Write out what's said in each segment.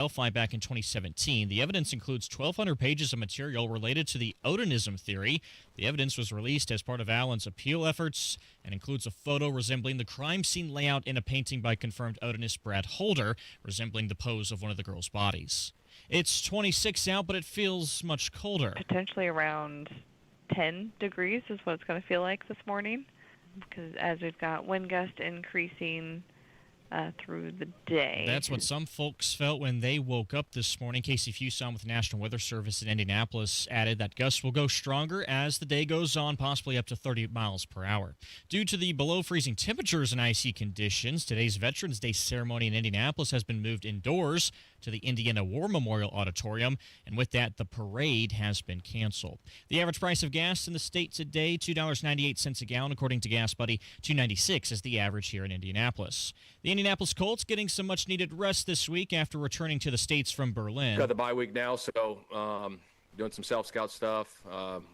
Delphi back in 2017. The evidence includes 1,200 pages of material related to the Odinism theory. The evidence was released as part of Allen's appeal efforts and includes a photo resembling the crime scene layout in a painting by confirmed Odinist Brad Holder, resembling the pose of one of the girls' bodies. It's 26 out, but it feels much colder. Potentially around 10 degrees is what it's going to feel like this morning, because as we've got wind gust increasing through the day. That's what some folks felt when they woke up this morning. Casey Fuson with the National Weather Service in Indianapolis added that gusts will go stronger as the day goes on, possibly up to 30 miles per hour. Due to the below freezing temperatures and icy conditions, today's Veterans Day ceremony in Indianapolis has been moved indoors to the Indiana War Memorial Auditorium, and with that, the parade has been canceled. The average price of gas in the state today, $2.98 a gallon, according to Gas Buddy. $2.96 is the average here in Indianapolis. The Indianapolis Colts getting some much-needed rest this week after returning to the States from Berlin. Got the bye week now, so doing some self-scout stuff,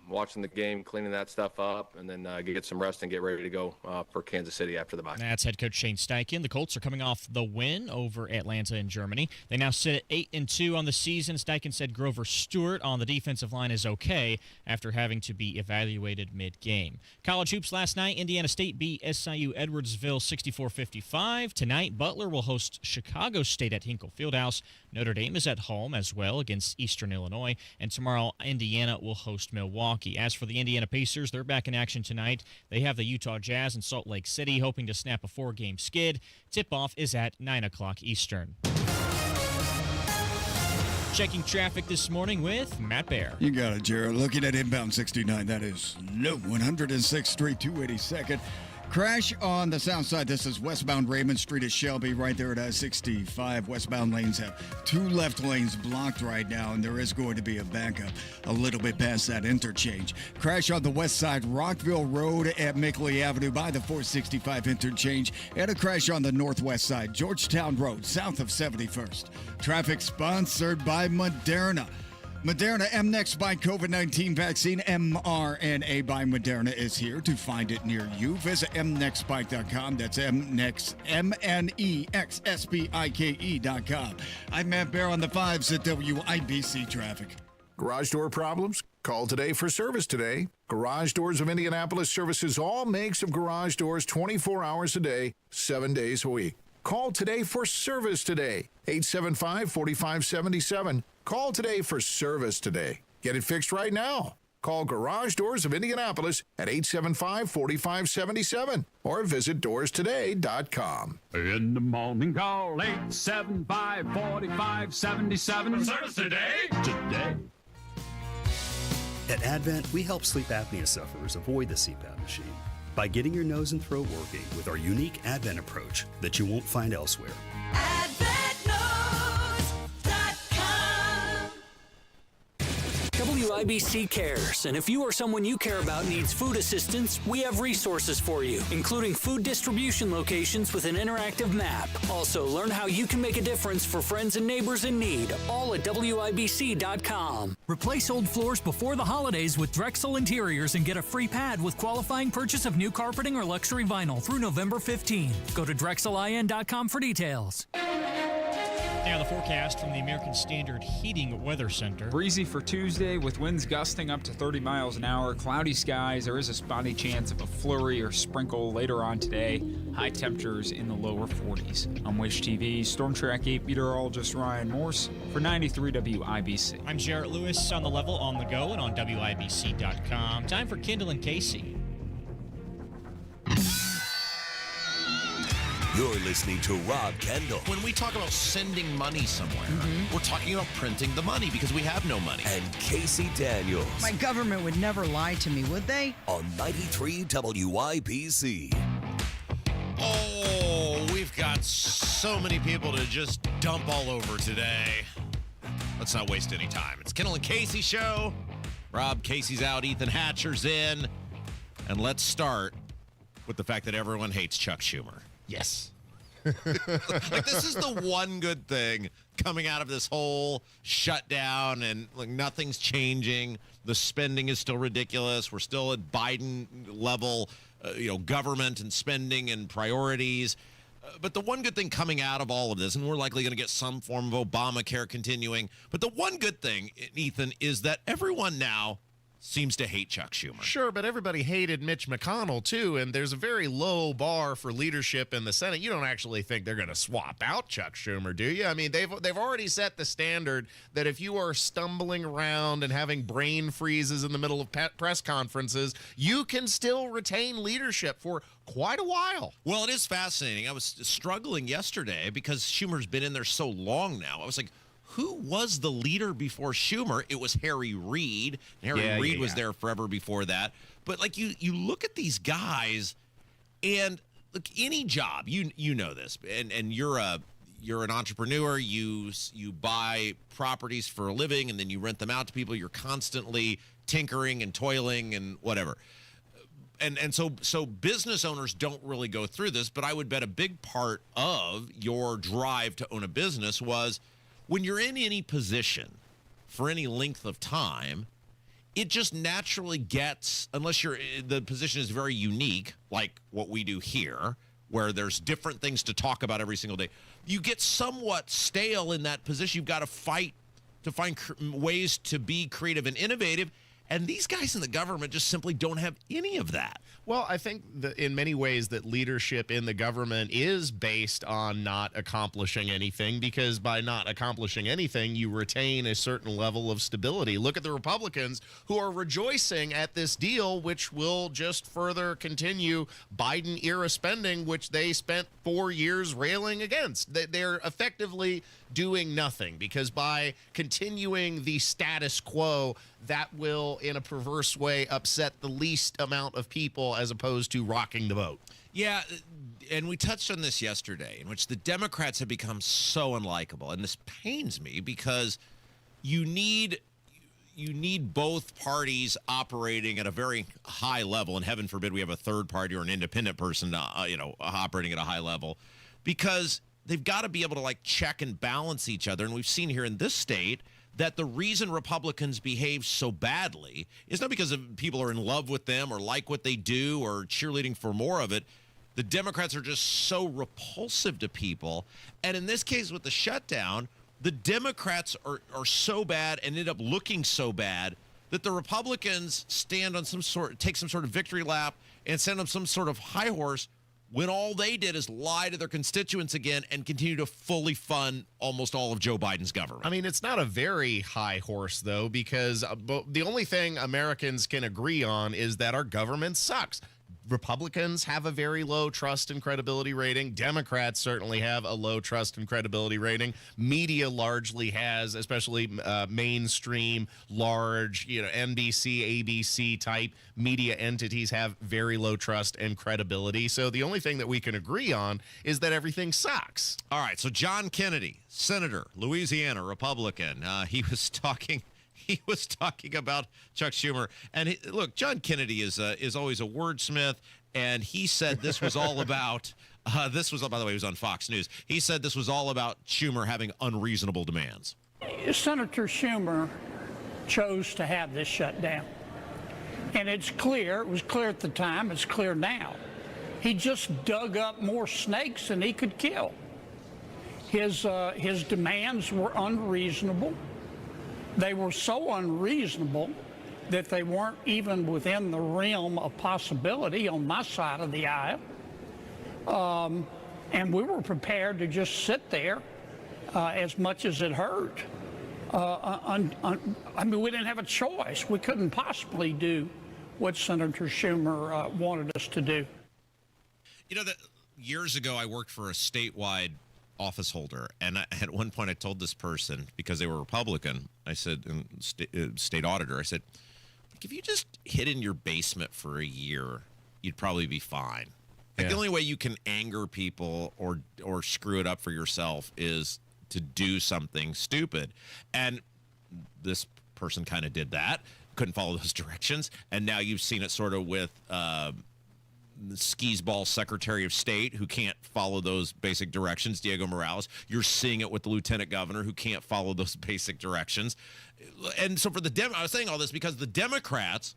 watching the game, cleaning that stuff up, and then get some rest and get ready to go for Kansas City after the bye. That's head coach Shane Steichen. The Colts are coming off the win over Atlanta in Germany. They now sit at 8-2 on the season. Steichen said Grover Stewart on the defensive line is okay after having to be evaluated mid-game. College hoops last night, Indiana State beat SIU Edwardsville 64-55. Tonight, Butler will host Chicago State at Hinkle Fieldhouse. Notre Dame is at home as well against Eastern Illinois. And tomorrow, Indiana will host Milwaukee. As for the Indiana Pacers, they're back in action tonight. They have the Utah Jazz in Salt Lake City, hoping to snap a 4-game skid. Tip-off is at 9 o'clock Eastern. Checking traffic this morning with Matt Bear. You got it, Jared. Looking at inbound 69, that is low 106th Street, 282nd. Crash on the south side. This is westbound Raymond Street at Shelby, right there at I-65. Westbound lanes have 2 left lanes blocked right now, and there is going to be a backup a little bit past that interchange. Crash on the west side, Rockville Road at Mickley Avenue by the 465 interchange, and a crash on the northwest side, Georgetown Road, south of 71st. Traffic sponsored by Moderna. Moderna mNext Spike COVID-19 vaccine, mRNA by Moderna, is here. To find it near you, visit mnextspike.com. That's mnextspike.com. I'm Matt Bear on the 5s at WIBC Traffic. Garage door problems? Call today for service today. Garage Doors of Indianapolis services all makes of garage doors 24 hours a day, 7 days a week. Call today for service today. 875-4577. Call today for service today. Get it fixed right now. Call Garage Doors of Indianapolis at 875-4577 or visit doorstoday.com. In the morning, call 875-4577. Service today. Today. At Advent, we help sleep apnea sufferers avoid the CPAP machine by getting your nose and throat working with our unique Advent approach that you won't find elsewhere. WIBC cares, and if you or someone you care about needs food assistance, we have resources for you, including food distribution locations with an interactive map. Also, learn how you can make a difference for friends and neighbors in need, all at WIBC.com. Replace old floors before the holidays with Drexel Interiors and get a free pad with qualifying purchase of new carpeting or luxury vinyl through November 15. Go to DrexelIN.com for details. Now the forecast from the American Standard Heating Weather Center. Breezy for Tuesday with winds gusting up to 30 miles an hour. Cloudy skies. There is a spotty chance of a flurry or sprinkle later on today. High temperatures in the lower 40s. I'm Wish TV's Storm Track 8 meteorologist Ryan Morse for 93 WIBC. I'm Jarrett Lewis on the level, on the go, and on WIBC.com. Time for Kendall and Casey. You're listening to Rob Kendall. When we talk about sending money somewhere, we're talking about printing the money because we have no money. And Casey Daniels. My government would never lie to me, would they? On 93 WIBC. Oh, we've got so many people to just dump all over today. Let's not waste any time. It's Kendall and Casey show. Rob Casey's out, Ethan Hatcher's in. And let's start with the fact that everyone hates Chuck Schumer. Yes. Like, this is the one good thing coming out of this whole shutdown, and like nothing's changing. The spending is still ridiculous. We're still at Biden level, government and spending and priorities. But the one good thing coming out of all of this, and we're likely going to get some form of Obamacare continuing, but the one good thing, Ethan, is that everyone now seems to hate Chuck Schumer. Sure, but everybody hated Mitch McConnell, too, and there's a very low bar for leadership in the Senate. You don't actually think they're going to swap out Chuck Schumer, do you? I mean, they've already set the standard that if you are stumbling around and having brain freezes in the middle of press conferences, you can still retain leadership for quite a while. Well, it is fascinating. I was struggling yesterday because Schumer's been in there so long now. I was like, who was the leader before Schumer? It was Harry Reid. Harry Reid was there forever before that. But like you look at these guys, and look, any job, you know this, and you're an entrepreneur. You buy properties for a living, and then you rent them out to people. You're constantly tinkering and toiling and whatever. And so business owners don't really go through this, but I would bet a big part of your drive to own a business was when you're in any position for any length of time, it just naturally gets, unless the position is very unique, like what we do here, where there's different things to talk about every single day, you get somewhat stale in that position. You've got to fight to find ways to be creative and innovative. And these guys in the government just simply don't have any of that. Well, I think that in many ways that leadership in the government is based on not accomplishing anything, because by not accomplishing anything, you retain a certain level of stability. Look at the Republicans who are rejoicing at this deal, which will just further continue Biden-era spending, which they spent 4 years railing against. They're effectively doing nothing, because by continuing the status quo, that will, in a perverse way, upset the least amount of people as opposed to rocking the boat. Yeah, and we touched on this yesterday, in which the Democrats have become so unlikable. And this pains me because you need both parties operating at a very high level, and heaven forbid we have a third party or an independent person, operating at a high level, because they've got to be able to like check and balance each other. And we've seen here in this state that the reason Republicans behave so badly is not because people are in love with them or like what they do or cheerleading for more of it. The Democrats are just so repulsive to people. And in this case with the shutdown, the Democrats are so bad and end up looking so bad that the Republicans take some sort of victory lap and send them some sort of high horse, when all they did is lie to their constituents again and continue to fully fund almost all of Joe Biden's government. I mean, it's not a very high horse, though, because the only thing Americans can agree on is that our government sucks. Republicans have a very low trust and credibility rating. Democrats certainly have a low trust and credibility rating. Media largely has, especially mainstream, large, NBC, ABC type media entities have very low trust and credibility. So the only thing that we can agree on is that everything sucks. All right. So John Kennedy, Senator, Louisiana, Republican, he was talking about Chuck Schumer. And look, John Kennedy is always a wordsmith, and he said this was all about by the way, he was on Fox News. He said this was all about Schumer having unreasonable demands. Senator Schumer chose to have this shut down. And it's clear, it was clear at the time, it's clear now. He just dug up more snakes than he could kill. His demands were unreasonable. They were so unreasonable that they weren't even within the realm of possibility on my side of the aisle. And we were prepared to just sit there as much as it hurt. I mean, we didn't have a choice. We couldn't possibly do what Senator Schumer wanted us to do. Years ago, I worked for a statewide office holder, and at one point I told this person, because they were Republican, I said, state auditor, I said, if you just hid in your basement for a year, you'd probably be fine. Like, the only way you can anger people or screw it up for yourself is to do something stupid. And this person kind of did that, couldn't follow those directions, and now you've seen it sort of with the skee-ball Secretary of State who can't follow those basic directions, Diego Morales. You're seeing it with the Lieutenant Governor who can't follow those basic directions. And so for I was saying all this because the Democrats,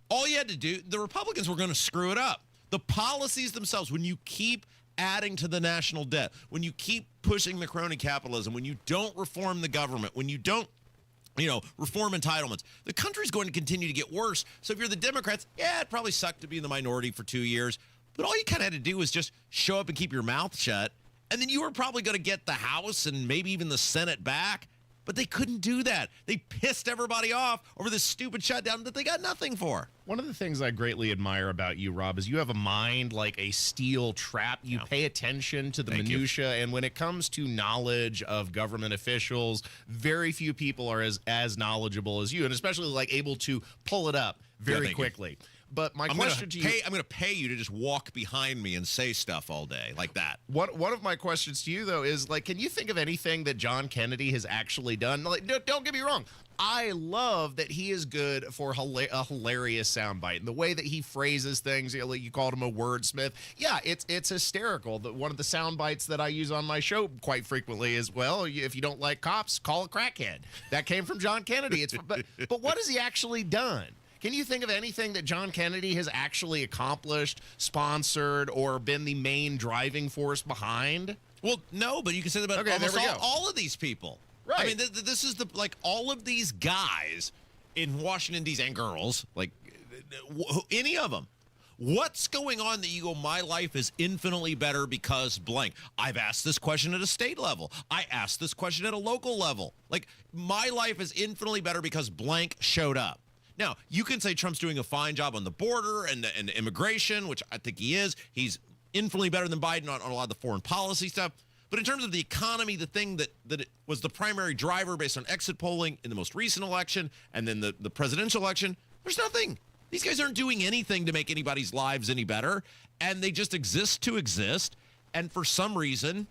all you had to do, the Republicans were going to screw it up. The policies themselves, when you keep adding to the national debt, when you keep pushing the crony capitalism, when you don't reform the government, when you don't reform entitlements, the country's going to continue to get worse. So if you're the Democrats, yeah, it probably sucked to be in the minority for 2 years, but all you kind of had to do was just show up and keep your mouth shut, and then you were probably going to get the House and maybe even the Senate back. But they couldn't do that. They pissed everybody off over this stupid shutdown that they got nothing for. One of the things I greatly admire about you, Rob, is you have a mind like a steel trap. You pay attention to the minutia, and when it comes to knowledge of government officials, very few people are as knowledgeable as you, and especially like able to pull it up very quickly. But my question to you... I'm going to pay you to just walk behind me and say stuff all day like that. One of my questions to you, though, is, like, can you think of anything that John Kennedy has actually done? Like, don't get me wrong. I love that he is good for a hilarious soundbite. And the way that he phrases things, you called him a wordsmith. Yeah, it's hysterical. One of the sound bites that I use on my show quite frequently is, well, if you don't like cops, call a crackhead. That came from John Kennedy. But what has he actually done? Can you think of anything that John Kennedy has actually accomplished, sponsored, or been the main driving force behind? Well, no, but you can say that about almost all of these people. Right. I mean, this is all of these guys in Washington, D.C., and girls, any of them. What's going on that you go, my life is infinitely better because blank? I've asked this question at a state level. I asked this question at a local level. Like, my life is infinitely better because blank showed up. Now, you can say Trump's doing a fine job on the border and immigration, which I think he is. He's infinitely better than Biden on a lot of the foreign policy stuff. But in terms of the economy, the thing that it was the primary driver based on exit polling in the most recent election and then the presidential election, there's nothing. These guys aren't doing anything to make anybody's lives any better, and they just exist to exist. And for some reason,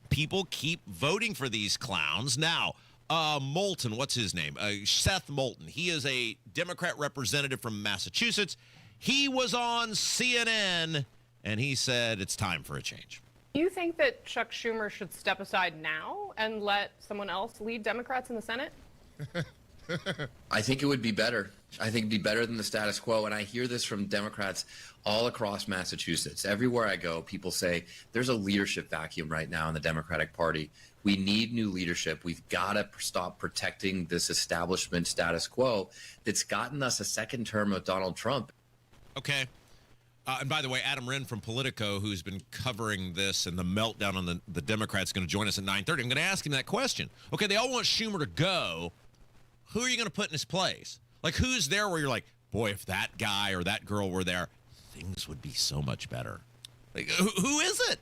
people keep voting for these clowns. Now, Moulton, what's his name? Seth Moulton. He is a Democrat representative from Massachusetts. He was on CNN, and he said it's time for a change. Do you think that Chuck Schumer should step aside now and let someone else lead Democrats in the Senate? I think it would be better. I think it'd be better than the status quo. And I hear this from Democrats all across Massachusetts. Everywhere I go, people say there's a leadership vacuum right now in the Democratic Party. We need new leadership. We've got to stop protecting this establishment status quo that's gotten us a second term of Donald Trump. Okay. And by the way, Adam Wren from Politico, who's been covering this and the meltdown on the Democrats, going to join us at 9:30. I'm going to ask him that question. Okay, they all want Schumer to go. Who are you going to put in his place? Like, who's there where you're like, boy, if that guy or that girl were there, things would be so much better. Like, who is it?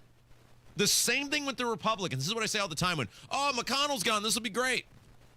The same thing with the Republicans. This is what I say all the time when, McConnell's gone, this will be great.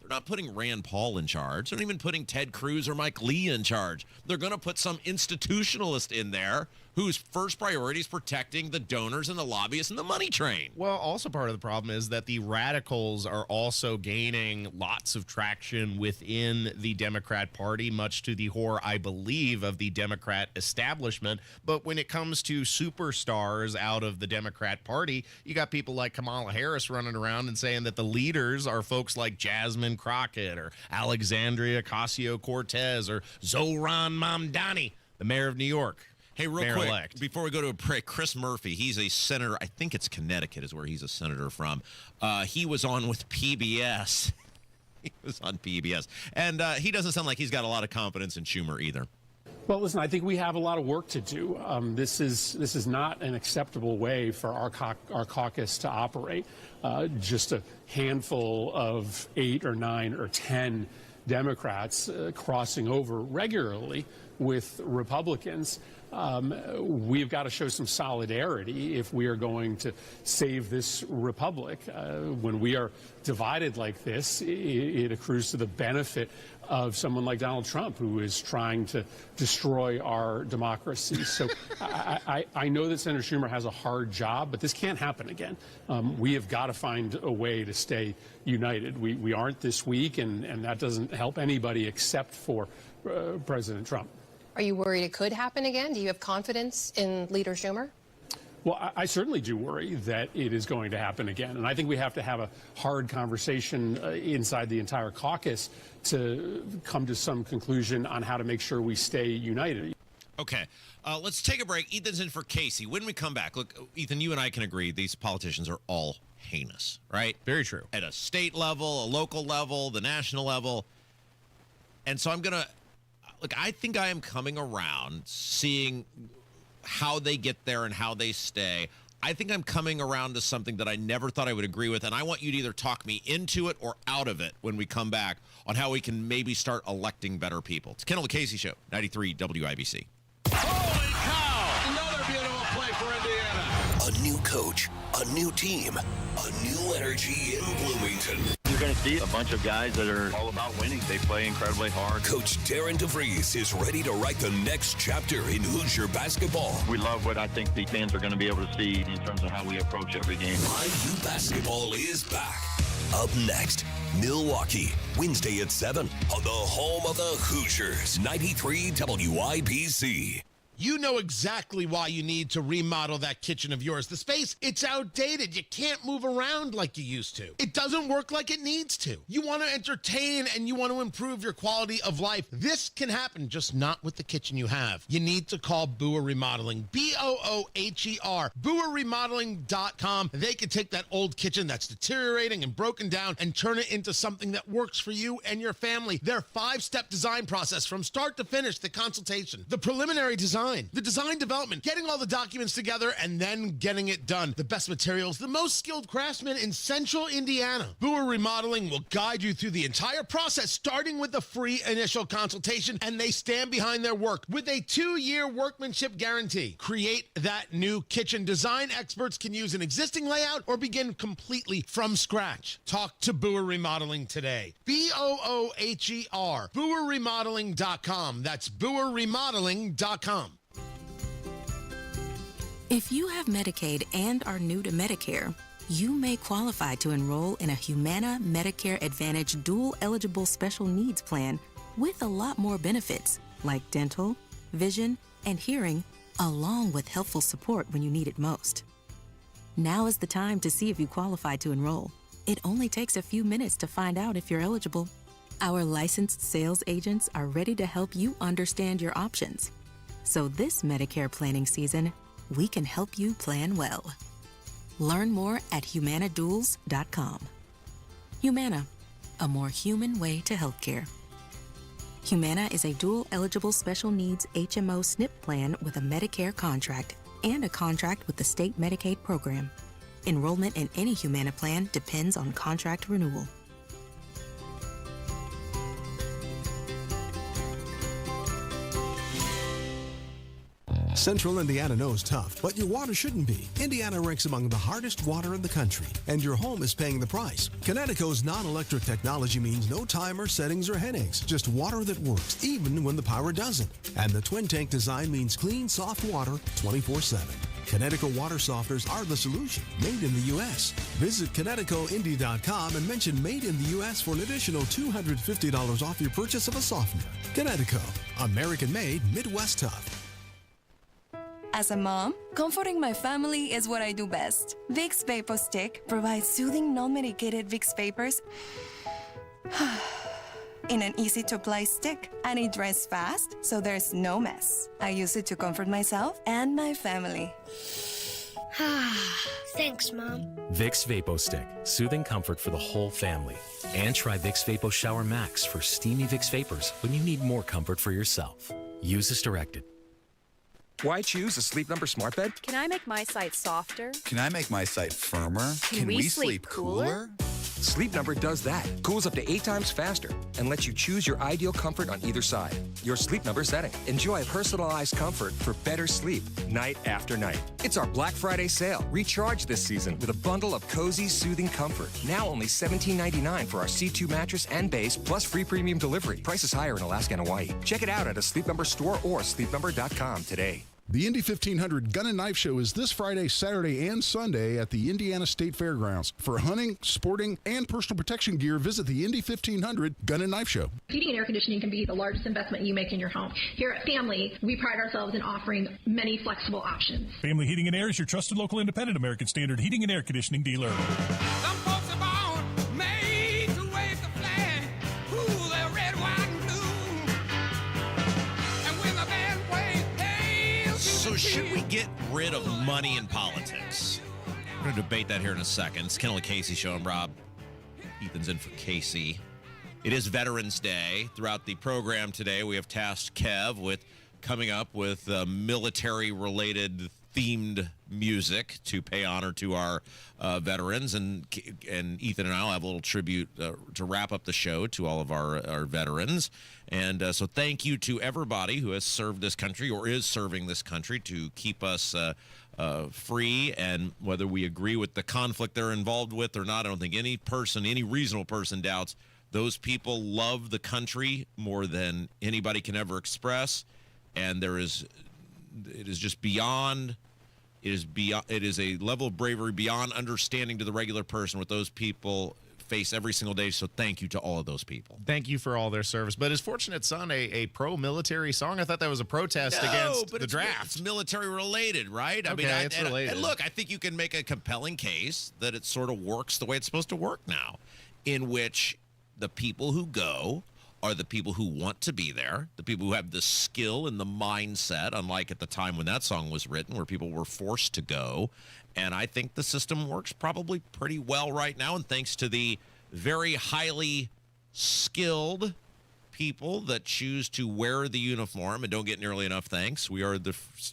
They're not putting Rand Paul in charge. They're not even putting Ted Cruz or Mike Lee in charge. They're going to put some institutionalist in there whose first priority is protecting the donors and the lobbyists and the money train. Well, also part of the problem is that the radicals are also gaining lots of traction within the Democrat Party, much to the horror, I believe, of the Democrat establishment. But when it comes to superstars out of the Democrat Party, you got people like Kamala Harris running around and saying that the leaders are folks like Jasmine Crockett or Alexandria Ocasio-Cortez or Zohran Mamdani, the mayor of New York. Hey, real quick, before we go to a break, Chris Murphy, he's a senator. I think it's Connecticut is where he's a senator from. He was on with PBS. He was on PBS. And he doesn't sound like he's got a lot of confidence in Schumer either. Well, listen, I think we have a lot of work to do. This is not an acceptable way for our caucus to operate. Just a handful of 8 or 9 or 10 Democrats crossing over regularly with Republicans. We've got to show some solidarity if we are going to save this republic. When we are divided like this, it accrues to the benefit of someone like Donald Trump, who is trying to destroy our democracy. So I know that Senator Schumer has a hard job, but this can't happen again. We have got to find a way to stay united. We aren't this weak, and that doesn't help anybody except for President Trump. Are you worried it could happen again? Do you have confidence in Leader Schumer? Well, I certainly do worry that it is going to happen again. And I think we have to have a hard conversation inside the entire caucus to come to some conclusion on how to make sure we stay united. Okay, let's take a break. Ethan's in for Casey. When we come back, look, Ethan, you and I can agree these politicians are all heinous, right? Very true. At a state level, a local level, the national level. And so I'm going to, look, I think I am coming around seeing how they get there and how they stay. I think I'm coming around to something that I never thought I would agree with, and I want you to either talk me into it or out of it when we come back on how we can maybe start electing better people. It's Kendall Casey Show, 93 WIBC. Holy cow! Another beautiful play for Indiana. A new coach, a new team, a new energy in Bloomington. You're going to see a bunch of guys that are all about winning. They play incredibly hard. Coach Darren DeVries is ready to write the next chapter in Hoosier basketball. We love what I think the fans are going to be able to see in terms of how we approach every game. IU basketball is back. Up next, Milwaukee, Wednesday at 7 on the home of the Hoosiers, 93 WIBC. You know exactly why you need to remodel that kitchen of yours. The space, it's outdated. You can't move around like you used to. It doesn't work like it needs to. You want to entertain and you want to improve your quality of life. This can happen, just not with the kitchen you have. You need to call Booher Remodeling, BOOHER, BooherRemodeling.com. They can take that old kitchen that's deteriorating and broken down and turn it into something that works for you and your family. Their 5-step design process from start to finish, the consultation, the preliminary design, the design development, getting all the documents together, and then getting it done. The best materials, the most skilled craftsmen in central Indiana. Booher Remodeling will guide you through the entire process, starting with a free initial consultation, and they stand behind their work with a 2-year workmanship guarantee. Create that new kitchen. Design experts can use an existing layout or begin completely from scratch. Talk to Booher Remodeling today. BOOHER, BooherRemodeling.com. That's BooherRemodeling.com. If you have Medicaid and are new to Medicare, you may qualify to enroll in a Humana Medicare Advantage dual-eligible special needs plan with a lot more benefits like dental, vision, and hearing, along with helpful support when you need it most. Now is the time to see if you qualify to enroll. It only takes a few minutes to find out if you're eligible. Our licensed sales agents are ready to help you understand your options. So this Medicare planning season, we can help you plan well. Learn more at humanaduals.com. Humana, a more human way to healthcare. Humana is a dual-eligible special needs HMO SNP plan with a Medicare contract and a contract with the state Medicaid program. Enrollment in any Humana plan depends on contract renewal. Central Indiana knows tough, but your water shouldn't be. Indiana ranks among the hardest water in the country, and your home is paying the price. Kinetico's non-electric technology means no timer, settings, or headaches. Just water that works, even when the power doesn't. And the twin tank design means clean, soft water 24/7. Kinetico water softeners are the solution, made in the U.S. Visit KineticoIndy.com and mention Made in the U.S. for an additional $250 off your purchase of a softener. Kinetico, American-made, Midwest tough. As a mom, comforting my family is what I do best. Vicks Vapor Stick provides soothing, non-medicated Vicks vapors in an easy-to-apply stick, and it dries fast, so there's no mess. I use it to comfort myself and my family. Thanks, Mom. Vicks Vapo Stick, soothing comfort for the whole family. And try Vicks Vapo Shower Max for steamy Vicks Vapors when you need more comfort for yourself. Use as directed. Why choose a Sleep Number smart bed? Can I make my site softer? Can I make my site firmer? Can we sleep cooler? Sleep Number does that. Cools up to 8 times faster and lets you choose your ideal comfort on either side. Your Sleep Number setting. Enjoy personalized comfort for better sleep night after night. It's our Black Friday sale. Recharge this season with a bundle of cozy, soothing comfort. Now only $17.99 for our C2 mattress and base, plus free premium delivery. Prices higher in Alaska and Hawaii. Check it out at a Sleep Number store or sleepnumber.com today. The Indy 1500 Gun and Knife Show is this Friday, Saturday, and Sunday at the Indiana State Fairgrounds. For hunting, sporting, and personal protection gear, visit the Indy 1500 Gun and Knife Show. Heating and air conditioning can be the largest investment you make in your home. Here at Family, we pride ourselves in offering many flexible options. Family Heating and Air is your trusted local independent American Standard heating and air conditioning dealer. Some folks are born made to wave the flag, ooh, they're red, white, and blue. And when the band plays, should we get rid of money in politics? We're going to debate that here in a second. It's Kendall Casey show. I'm Rob. Ethan's in for Casey. It is Veterans Day. Throughout the program today, we have tasked Kev with coming up with military-related themed music to pay honor to our veterans, and Ethan and I will have a little tribute to wrap up the show to all of our veterans. And so thank you to everybody who has served this country or is serving this country to keep us free. And whether we agree with the conflict they're involved with or not, I don't think any reasonable person doubts those people love the country more than anybody can ever express. And it is a level of bravery beyond understanding to the regular person what those people face every single day. So thank you to all of those people. Thank you for all their service. But is Fortunate Son a pro-military song? I thought that was a protest against the draft. It's military related, right? It's related. And look, I think you can make a compelling case that it sort of works the way it's supposed to work now, in which the people who go are the people who want to be there, the people who have the skill and the mindset, unlike at the time when that song was written, where people were forced to go. And I think the system works probably pretty well right now, and thanks to the very highly skilled people that choose to wear the uniform and don't get nearly enough thanks, we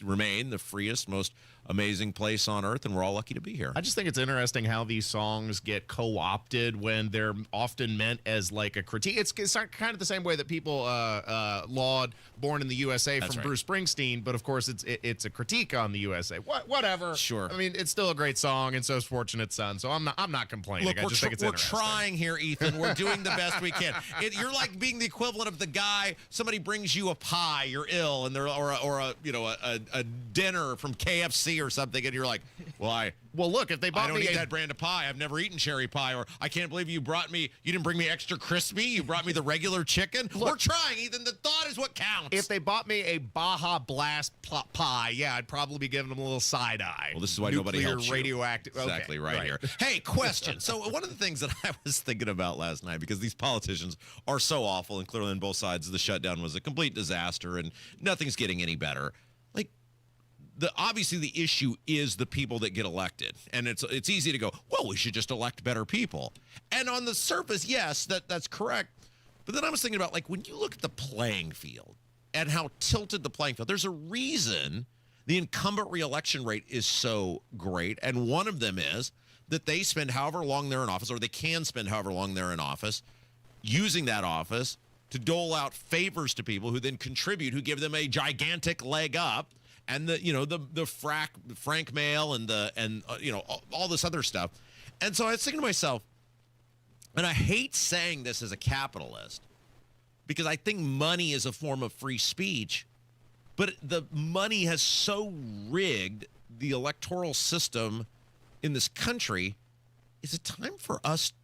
remain the freest, most amazing place on earth, and we're all lucky to be here. I just think it's interesting how these songs get co-opted when they're often meant as like a critique. It's kind of the same way that people laud Born in the USA from Bruce Springsteen, but of course it's a critique on the USA. Whatever. Sure. I mean, it's still a great song, and so is Fortunate Son. So I'm not complaining. Look, I just think it's interesting. We're trying here, Ethan. We're doing the best we can. You're like being the equivalent of the guy. Somebody brings you a pie, you're ill, and a dinner from KFC or something, and you're like, well, look, if they bought I don't me eat that brand of pie. I've never eaten cherry pie, or I can't believe you didn't bring me extra crispy. You brought me the regular chicken. Look, we're trying, Ethan. The thought is what counts. If they bought me a Baja Blast pie, yeah, I'd probably be giving them a little side eye. Well, this is why nobody helps you. Radioactive. Exactly right here. Hey, question. So one of the things that I was thinking about last night, because these politicians are so awful, and clearly on both sides, the shutdown was a complete disaster, and nothing's getting any better. Obviously the issue is the people that get elected, and it's easy to go, well, we should just elect better people. And on the surface, yes, that's correct. But then I was thinking about, like, when you look at the playing field and how tilted the playing field, there's a reason the incumbent reelection rate is so great, and one of them is that they spend however long they're in office, or they can spend however long they're in office, using that office to dole out favors to people who then contribute, who give them a gigantic leg up. And the Frank mail and all this other stuff. And so I was thinking to myself, and I hate saying this as a capitalist, because I think money is a form of free speech, but the money has so rigged the electoral system in this country. Is it time for us,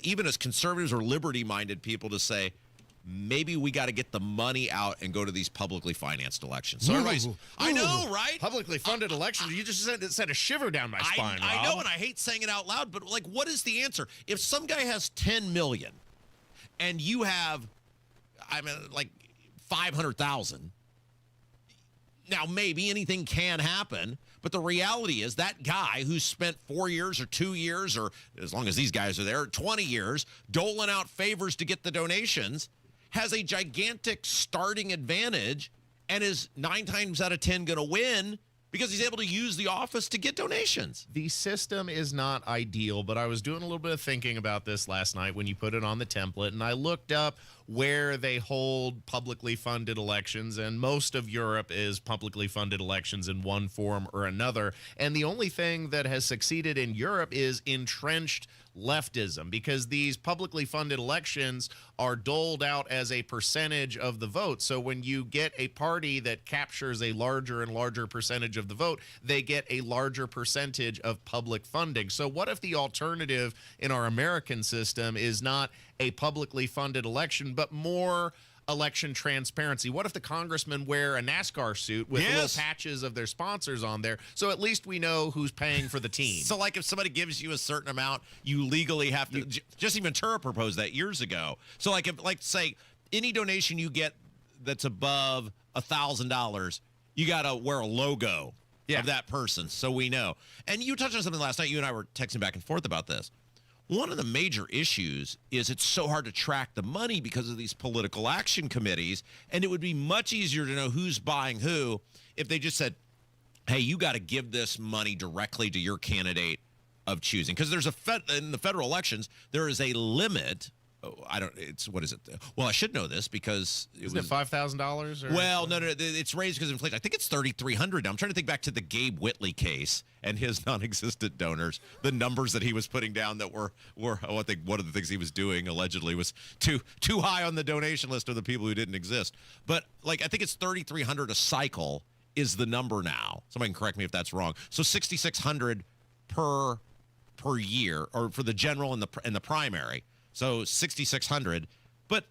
even as conservatives or liberty-minded people, to say, maybe we got to get the money out and go to these publicly financed elections? So I know, right? Publicly funded elections. You just sent a shiver down my spine, Rob. I know, and I hate saying it out loud, but like, what is the answer? If some guy has 10 million and you have, like 500,000, now maybe anything can happen, but the reality is that guy who spent 4 years or 2 years, or as long as these guys are there, 20 years, doling out favors to get the donations, has a gigantic starting advantage and is 9 times out of 10 going to win because he's able to use the office to get donations. The system is not ideal, but I was doing a little bit of thinking about this last night when you put it on the template, and I looked up where they hold publicly funded elections, and most of Europe is publicly funded elections in one form or another. And the only thing that has succeeded in Europe is entrenched leftism, because these publicly funded elections are doled out as a percentage of the vote. So when you get a party that captures a larger and larger percentage of the vote, they get a larger percentage of public funding. So what if the alternative in our American system is not a publicly funded election, but more election transparency? What if the congressmen wear a NASCAR suit with little patches of their sponsors on there, so at least we know who's paying for the team? So like if somebody gives you a certain amount, you legally have to, Jesse Ventura proposed that years ago. So like if, like say, any donation you get that's above $1,000, You got to wear a logo of that person so we know. And you touched on something last night. You and I were texting back and forth about this. One of the major issues is it's so hard to track the money because of these political action committees, and it would be much easier to know who's buying who if they just said, hey, you got to give this money directly to your candidate of choosing. Because there's in the federal elections, there is a limit. What is it? Well, I should know this because Isn't it $5,000? Well, no, it's raised because of inflation. I think it's $3,300 now. I'm trying to think back to the Gabe Whitley case and his non-existent donors. The numbers that he was putting down that were I think one of the things he was doing allegedly was too high on the donation list of the people who didn't exist. But I think it's $3,300 a cycle is the number now. Somebody can correct me if that's wrong. So $6,600 per year, or for the general and the primary. So $6,600, but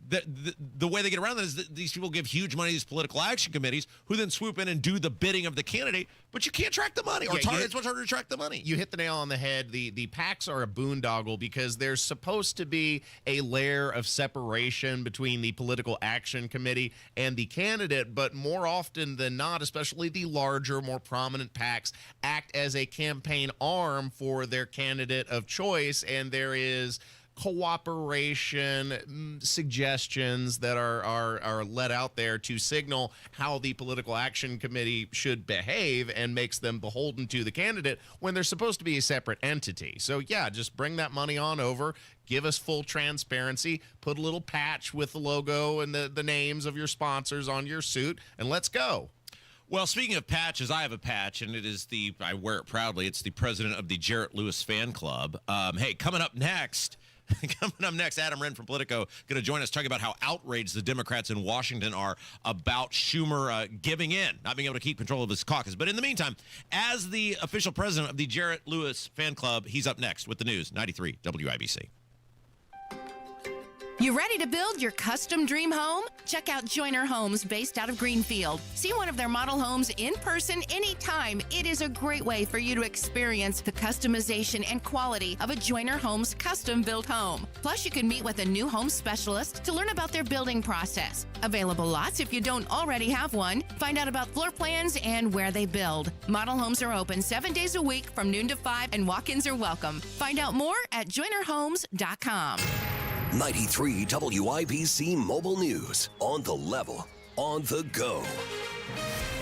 the way they get around that is that these people give huge money to these political action committees who then swoop in and do the bidding of the candidate, but you can't track the money, or it's much harder to track the money. You hit the nail on the head. The PACs are a boondoggle because there's supposed to be a layer of separation between the political action committee and the candidate, but more often than not, especially the larger, more prominent PACs, act as a campaign arm for their candidate of choice, and there is cooperation suggestions that are let out there to signal how the political action committee should behave, and makes them beholden to the candidate when they're supposed to be a separate entity. So yeah, just bring that money on over, give us full transparency, put a little patch with the logo and the names of your sponsors on your suit, and let's go. Well, speaking of patches, I have a patch, and I wear it proudly. It's the president of the Jarrett Lewis fan club. Hey, coming up next, Adam Wren from Politico going to join us talking about how outraged the Democrats in Washington are about Schumer giving in, not being able to keep control of his caucus. But in the meantime, as the official president of the Jarrett Lewis fan club, he's up next with the news, 93 WIBC. You ready to build your custom dream home? Check out Joyner Homes, based out of Greenfield. See one of their model homes in person anytime. It is a great way for you to experience the customization and quality of a Joyner Homes custom-built home. Plus, you can meet with a new home specialist to learn about their building process. Available lots if you don't already have one. Find out about floor plans and where they build. Model homes are open 7 days a week from noon to 5, and walk-ins are welcome. Find out more at joynerhomes.com. 93 WIBC Mobile News. On the level, on the go.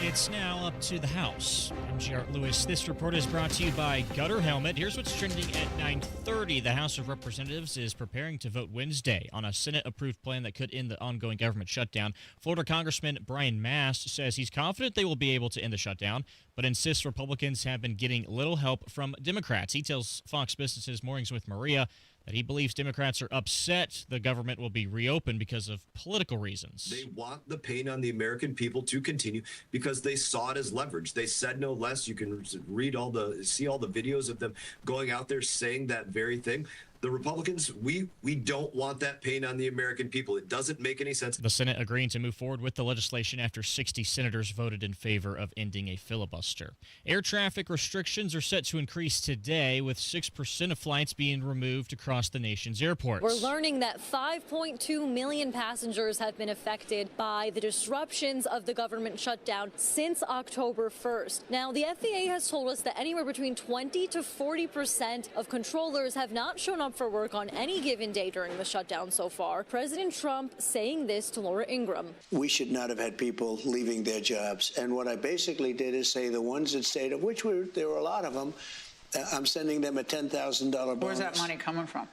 It's now up to the House. I'm Jarrett Lewis. This report is brought to you by Gutter Helmet. Here's what's trending at 9:30. The House of Representatives is preparing to vote Wednesday on a Senate-approved plan that could end the ongoing government shutdown. Florida Congressman Brian Mast says he's confident they will be able to end the shutdown, but insists Republicans have been getting little help from Democrats. He tells Fox Business's Mornings with Maria that he believes Democrats are upset the government will be reopened because of political reasons. They want the pain on the American people to continue because they saw it as leverage. They said no less. You can see all the videos of them going out there saying that very thing. The Republicans, we don't want that pain on the American people. It doesn't make any sense. The Senate agreeing to move forward with the legislation after 60 senators voted in favor of ending a filibuster. Air traffic restrictions are set to increase today, with 6% of flights being removed across the nation's airports. We're learning that 5.2 million passengers have been affected by the disruptions of the government shutdown since October 1st. Now, the FAA has told us that anywhere between 20 to 40% of controllers have not shown up for work on any given day during the shutdown so far. President Trump saying this to Laura Ingraham. We should not have had people leaving their jobs. And what I basically did is say the ones that stayed, of which there were a lot of them, I'm sending them a $10,000 bonus. Where's that money coming from?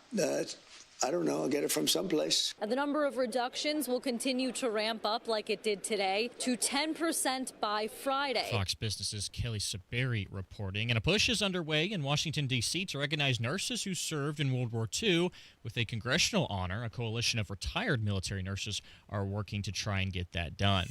I don't know. I'll get it from someplace. And the number of reductions will continue to ramp up like it did today to 10% by Friday. Fox Business's Kelly Saberi reporting. And a push is underway in Washington, D.C. to recognize nurses who served in World War II with a congressional honor. A coalition of retired military nurses are working to try and get that done.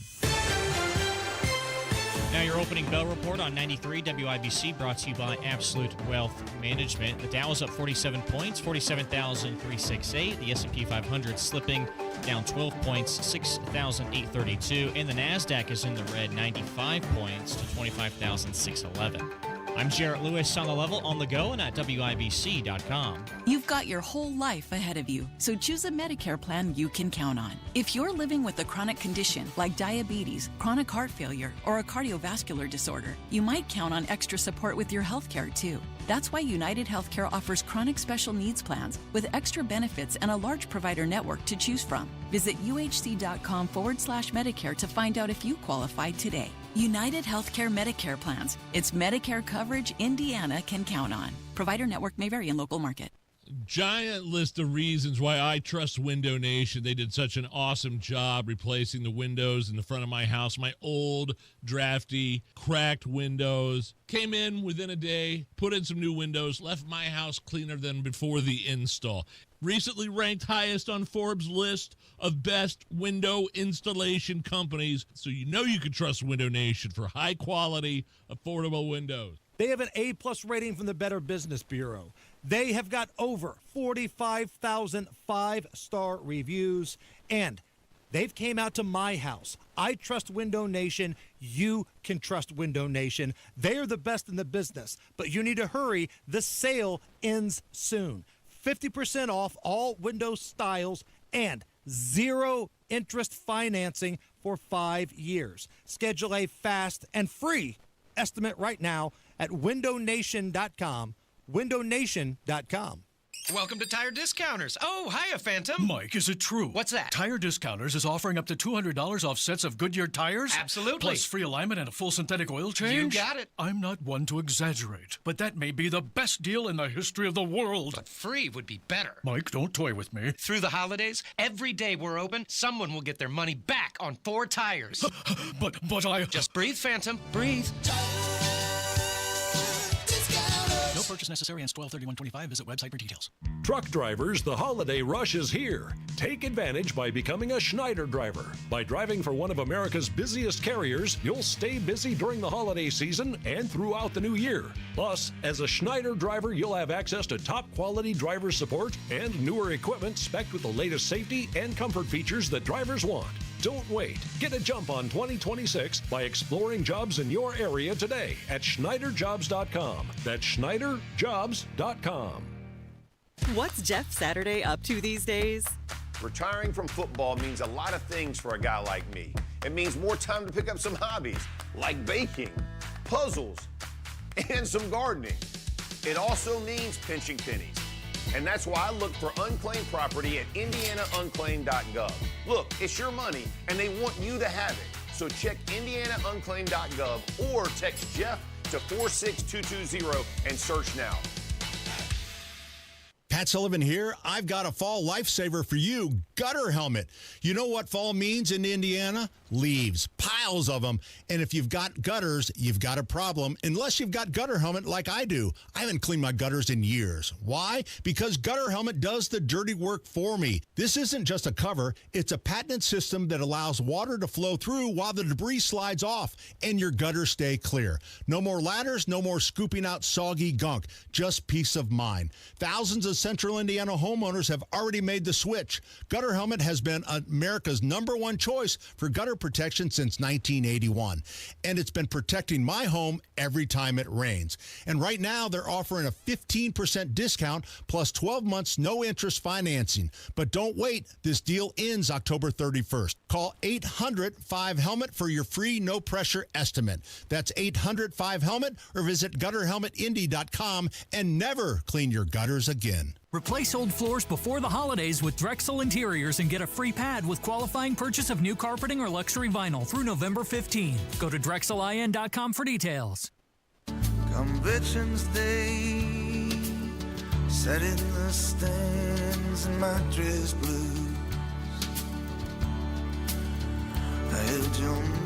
Now your opening bell report on 93 WIBC, brought to you by Absolute Wealth Management. The Dow is up 47 points, 47,368. The S&P 500 slipping down 12 points, 6,832. And the NASDAQ is in the red, 95 points to 25,611. I'm Jarrett Lewis on the level, on the go, and at WIBC.com. You've got your whole life ahead of you, so choose a Medicare plan you can count on. If you're living with a chronic condition like diabetes, chronic heart failure, or a cardiovascular disorder, you might count on extra support with your health care too. That's why United Healthcare offers chronic special needs plans with extra benefits and a large provider network to choose from. Visit uhc.com/Medicare to find out if you qualify today. United Healthcare Medicare plans. It's Medicare coverage Indiana can count on. Provider network may vary in local market. Giant list of reasons why I trust Window Nation. They did such an awesome job replacing the windows in the front of my house. My old, drafty, cracked windows. Came in within a day, put in some new windows, left my house cleaner than before the install. Recently ranked highest on Forbes' list of best window installation companies. So you know you can trust Window Nation for high-quality, affordable windows. They have an A-plus rating from the Better Business Bureau. They have got over 45,000 five-star reviews, and they've came out to my house. I trust Window Nation. You can trust Window Nation. They are the best in the business, but you need to hurry. The sale ends soon. 50% off all window styles and 0 interest financing for 5 years. Schedule a fast and free estimate right now at windownation.com. windownation.com. Welcome to Tire Discounters. Oh, hiya, Phantom. Mike, is it true? What's that? Tire Discounters is offering up to $200 off sets of Goodyear tires? Absolutely. Plus free alignment and a full synthetic oil change? You got it. I'm not one to exaggerate, but that may be the best deal in the history of the world. But free would be better. Mike, don't toy with me. Through the holidays, every day we're open, someone will get their money back on 4 tires. But I... Just breathe, Phantom. Breathe. No purchase necessary. Ends 12/31/25. Visit website for details. Truck drivers, the holiday rush is here. Take advantage by becoming a Schneider driver. By driving for one of America's busiest carriers, you'll stay busy during the holiday season and throughout the new year. Plus, as a Schneider driver, you'll have access to top quality driver support and newer equipment spec'd with the latest safety and comfort features that drivers want. Don't wait. Get a jump on 2026 by exploring jobs in your area today at SchneiderJobs.com. That's SchneiderJobs.com. What's Jeff Saturday up to these days? Retiring from football means a lot of things for a guy like me. It means more time to pick up some hobbies, like baking, puzzles, and some gardening. It also means pinching pennies. And that's why I look for unclaimed property at IndianaUnclaimed.gov. Look, it's your money, and they want you to have it. So check IndianaUnclaimed.gov or text Jeff to 46220 and search now. Pat Sullivan here. I've got a fall lifesaver for you, gutter helmet. You know what fall means in Indiana? Leaves, piles of them. And if you've got gutters, you've got a problem, unless you've got gutter helmet like I do. I haven't cleaned my gutters in years. Why? Because gutter helmet does the dirty work for me. This isn't just a cover. It's a patented system that allows water to flow through while the debris slides off and your gutters stay clear. No more ladders, no more scooping out soggy gunk. Just peace of mind. Thousands of Central Indiana homeowners have already made the switch. Gutter helmet has been America's #1 choice for gutter protection since 1981. And it's been protecting my home every time it rains. And right now, they're offering a 15% discount plus 12 months no interest financing. But don't wait. This deal ends October 31st. Call 800-5HELMET for your free no-pressure estimate. That's 800-5HELMET or visit gutterhelmetindy.com and never clean your gutters again. Replace old floors before the holidays with Drexel Interiors and get a free pad with qualifying purchase of new carpeting or luxury vinyl through November 15. Go to DrexelIN.com for details. Conventions Day, sat in the stands in my dress blues.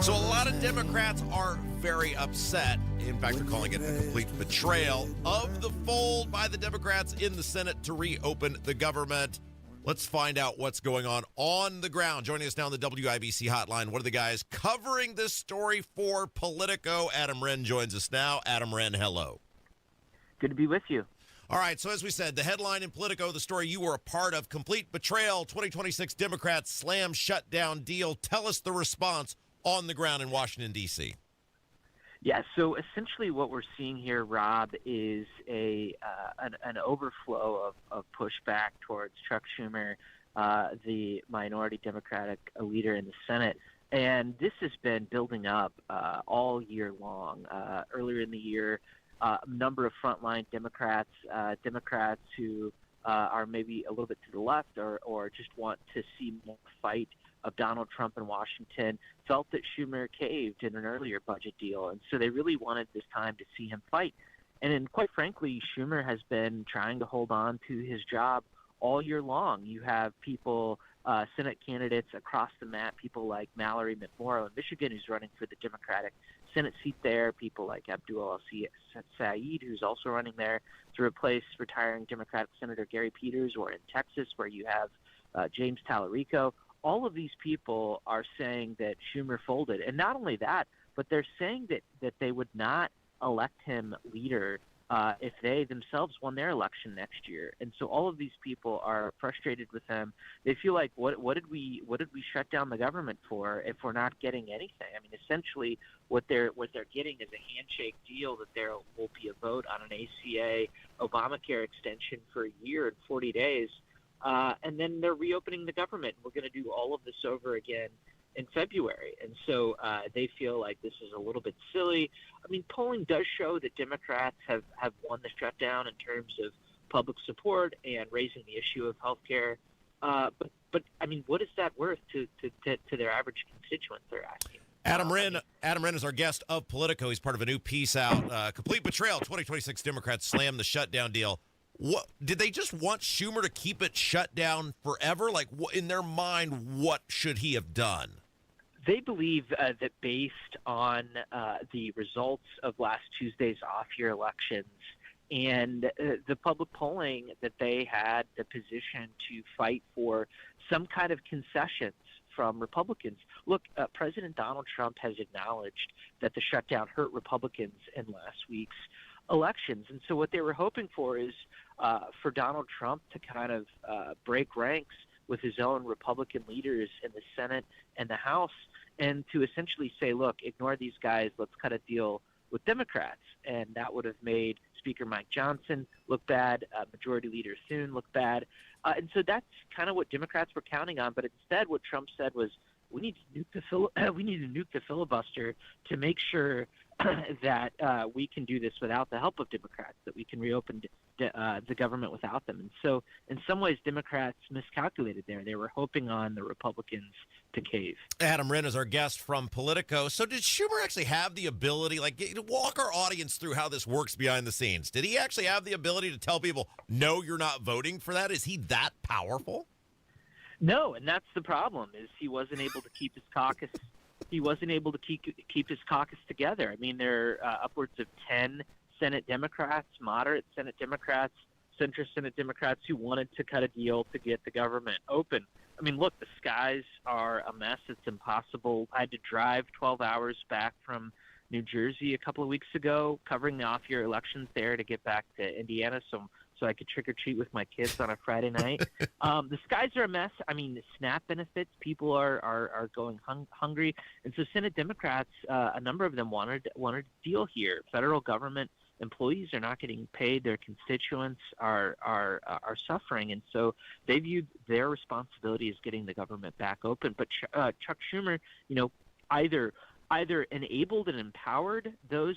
So a lot of Democrats are very upset. In fact, they're calling it a complete betrayal of the fold by the Democrats in the Senate to reopen the government. Let's find out what's going on the ground. Joining us now on the WIBC hotline, one of the guys covering this story for Politico, Adam Wren, joins us now. Adam Wren, hello. Good to be with you. All right, so as we said, the headline in Politico, the story you were a part of, complete betrayal, 2026 Democrats slam shutdown deal. Tell us the response on the ground in Washington, D.C. Yeah, so essentially what we're seeing here, Rob, is an overflow of pushback towards Chuck Schumer, the minority Democratic leader in the Senate. And this has been building up all year long. Earlier in the year, a number of frontline Democrats who are maybe a little bit to the left or just want to see more fight of Donald Trump in Washington felt that Schumer caved in an earlier budget deal. And so they really wanted this time to see him fight. And then, quite frankly, Schumer has been trying to hold on to his job all year long. You have people, Senate candidates across the map, people like Mallory McMorrow in Michigan, who's running for the Democratic Senate seat there, people like Abdul Saeed, who's also running there to replace retiring Democratic Senator Gary Peters, or in Texas, where you have James Tallarico. All of these people are saying that Schumer folded. And not only that, but they're saying that they would not elect him leader if they themselves won their election next year. And so all of these people are frustrated with him. They feel like, what did we shut down the government for if we're not getting anything? I mean, essentially what they're getting is a handshake deal that there will be a vote on an ACA Obamacare extension for a year and 40 days. And then they're reopening the government. We're going to do all of this over again in February. And so they feel like this is a little bit silly. I mean, polling does show that Democrats have won the shutdown in terms of public support and raising the issue of health care. But I mean, what is that worth to their average constituents, they're asking? Adam Wren is our guest of Politico. He's part of a new piece out, Complete Betrayal, 2026 Democrats Slam the Shutdown Deal. What did they just want Schumer to keep it shut down forever? Like, in their mind, what should he have done? They believe that based on the results of last Tuesday's off-year elections and the public polling, that they had the position to fight for some kind of concessions from Republicans. Look, President Donald Trump has acknowledged that the shutdown hurt Republicans in last week's elections. And so what they were hoping for is for Donald Trump to kind of break ranks with his own Republican leaders in the Senate and the House, and to essentially say, look, ignore these guys, let's cut a deal with Democrats. And that would have made Speaker Mike Johnson look bad, Majority Leader Thune look bad. And so that's kind of what Democrats were counting on. But instead, what Trump said was, we need to nuke the filibuster to make sure that we can do this without the help of Democrats, that we can reopen the government without them. And so in some ways, Democrats miscalculated there. They were hoping on the Republicans to cave. Adam Wren is our guest from Politico. So did Schumer actually have the ability, walk our audience through how this works behind the scenes? Did he actually have the ability to tell people, no, you're not voting for that? Is he that powerful? No, and that's the problem, is he wasn't able to keep his caucus. He wasn't able to keep his caucus together. I mean, there are upwards of 10 Senate Democrats, moderate Senate Democrats, centrist Senate Democrats who wanted to cut a deal to get the government open. I mean, look, the skies are a mess. It's impossible. I had to drive 12 hours back from New Jersey a couple of weeks ago, covering the off-year elections there to get back to Indiana so I could trick-or-treat with my kids on a Friday night. The skies are a mess. I mean, the SNAP benefits, people are going hungry. And so Senate Democrats, a number of them wanted a deal here. Federal government employees are not getting paid. Their constituents are suffering. And so they viewed their responsibility as getting the government back open. But Chuck Schumer, either enabled and empowered those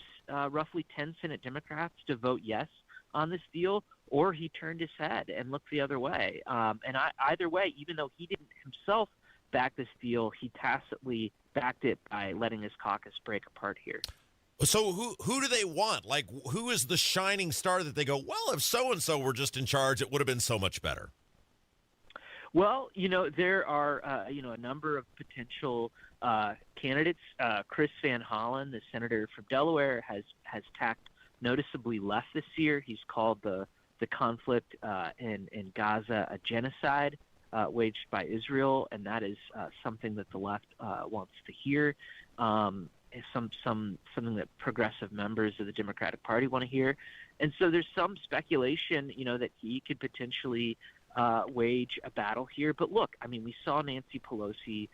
roughly 10 Senate Democrats to vote yes on this deal, or he turned his head and looked the other way. And either way, even though he didn't himself back this deal, he tacitly backed it by letting his caucus break apart here. So who do they want? Like, who is the shining star that they go, well, if so-and-so were just in charge, it would have been so much better? Well, there are, a number of potential candidates. Chris Van Hollen, the senator from Delaware, has tacked noticeably left this year. He's called the conflict in Gaza a genocide waged by Israel, and that is something that the left wants to hear. Something that progressive members of the Democratic Party want to hear. And so there's some speculation, that he could potentially wage a battle here. But look, I mean, we saw Nancy Pelosi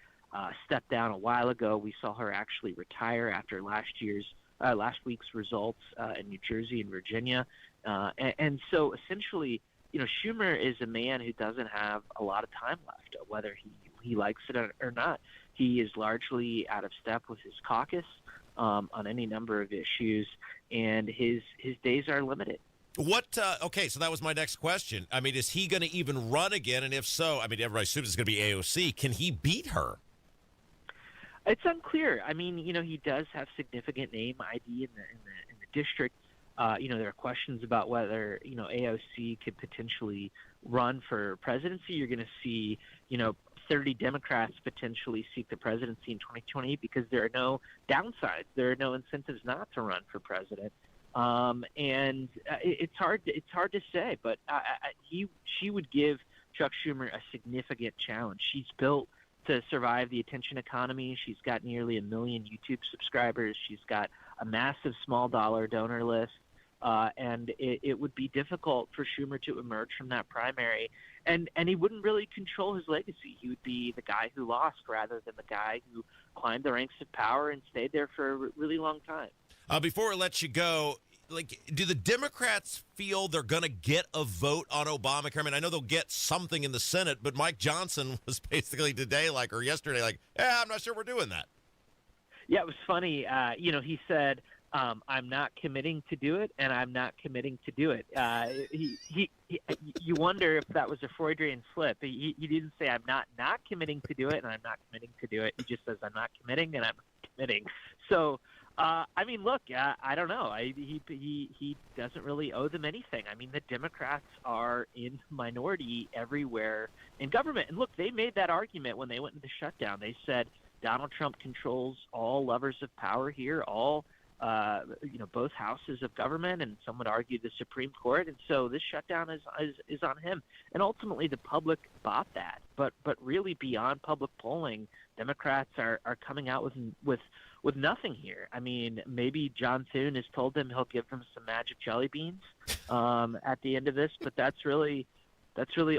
step down a while ago. We saw her actually retire after last year's last week's results in New Jersey and Virginia. And so essentially, Schumer is a man who doesn't have a lot of time left, whether he likes it or not. He is largely out of step with his caucus on any number of issues, and his days are limited. Okay, so that was my next question. I mean, is he going to even run again? And if so, I mean, everybody assumes it's going to be AOC. Can he beat her? It's unclear. I mean, he does have significant name ID in the district. There are questions about whether, AOC could potentially run for presidency. You're going to see, 30 Democrats potentially seek the presidency in 2020 because there are no downsides. There are no incentives not to run for president. It's hard to say, but she would give Chuck Schumer a significant challenge. She's built to survive the attention economy. She's got nearly 1 million YouTube subscribers. She's got a massive small dollar donor list. And it would be difficult for Schumer to emerge from that primary. And he wouldn't really control his legacy. He would be the guy who lost rather than the guy who climbed the ranks of power and stayed there for a really long time. Before we let you go, do the Democrats feel they're going to get a vote on Obamacare? I mean, I know they'll get something in the Senate, but Mike Johnson was basically today, or yesterday, I'm not sure we're doing that. Yeah, it was funny. He said, I'm not committing to do it, and I'm not committing to do it. You wonder if that was a Freudian slip. He didn't say, I'm not committing to do it, and I'm not committing to do it. He just says, I'm not committing, and I'm committing. So, look, I don't know. He doesn't really owe them anything. I mean, the Democrats are in minority everywhere in government. And look, they made that argument when they went into the shutdown. They said Donald Trump controls all levers of power here, all both houses of government, and some would argue the Supreme Court. And so this shutdown is on him. And ultimately, the public bought that. But really, beyond public polling, Democrats are coming out with nothing here. I mean, maybe John Thune has told them he'll give them some magic jelly beans at the end of this, but that's really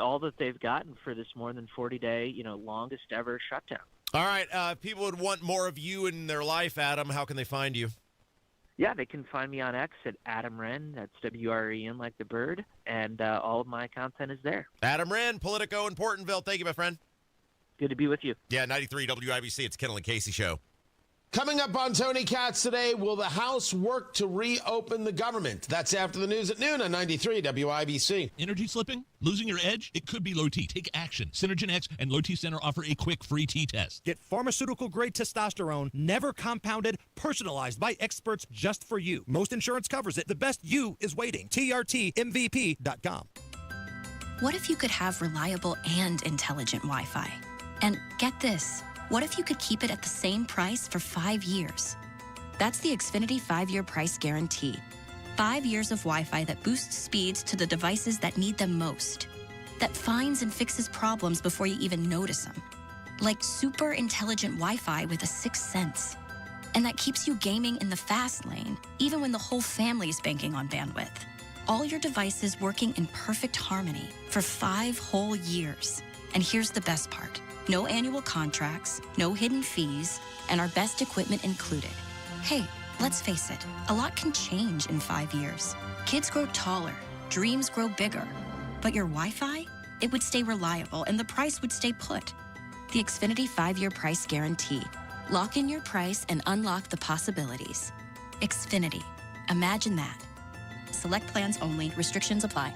all that they've gotten for this more than 40-day, longest ever shutdown. All right. If people would want more of you in their life, Adam, how can they find you? Yeah, they can find me on X at Adam Wren. That's W-R-E-N like the bird. And all of my content is there. Adam Wren, Politico in Portonville. Thank you, my friend. Good to be with you. Yeah, 93 WIBC. It's Kendall and Casey Show. Coming up on Tony Katz today, will the House work to reopen the government? That's after the news at noon on 93 WIBC. Energy slipping? Losing your edge? It could be low T. Take action. Synergen X and Low T Center offer a quick free T test. Get pharmaceutical-grade testosterone, never compounded, personalized by experts just for you. Most insurance covers it. The best you is waiting. TRTMVP.com. What if you could have reliable and intelligent Wi-Fi? And get this. What if you could keep it at the same price for 5 years? That's the Xfinity 5-year price guarantee. 5 years of Wi-Fi that boosts speeds to the devices that need them most. That finds and fixes problems before you even notice them. Like super intelligent Wi-Fi with a sixth sense. And that keeps you gaming in the fast lane, even when the whole family is banking on bandwidth. All your devices working in perfect harmony for 5 whole years. And here's the best part. No annual contracts, no hidden fees, and our best equipment included. Hey, let's face it, a lot can change in 5 years. Kids grow taller, dreams grow bigger. But your Wi-Fi? It would stay reliable and the price would stay put. The Xfinity 5-year price guarantee. Lock in your price and unlock the possibilities. Xfinity. Imagine that. Select plans only. Restrictions apply.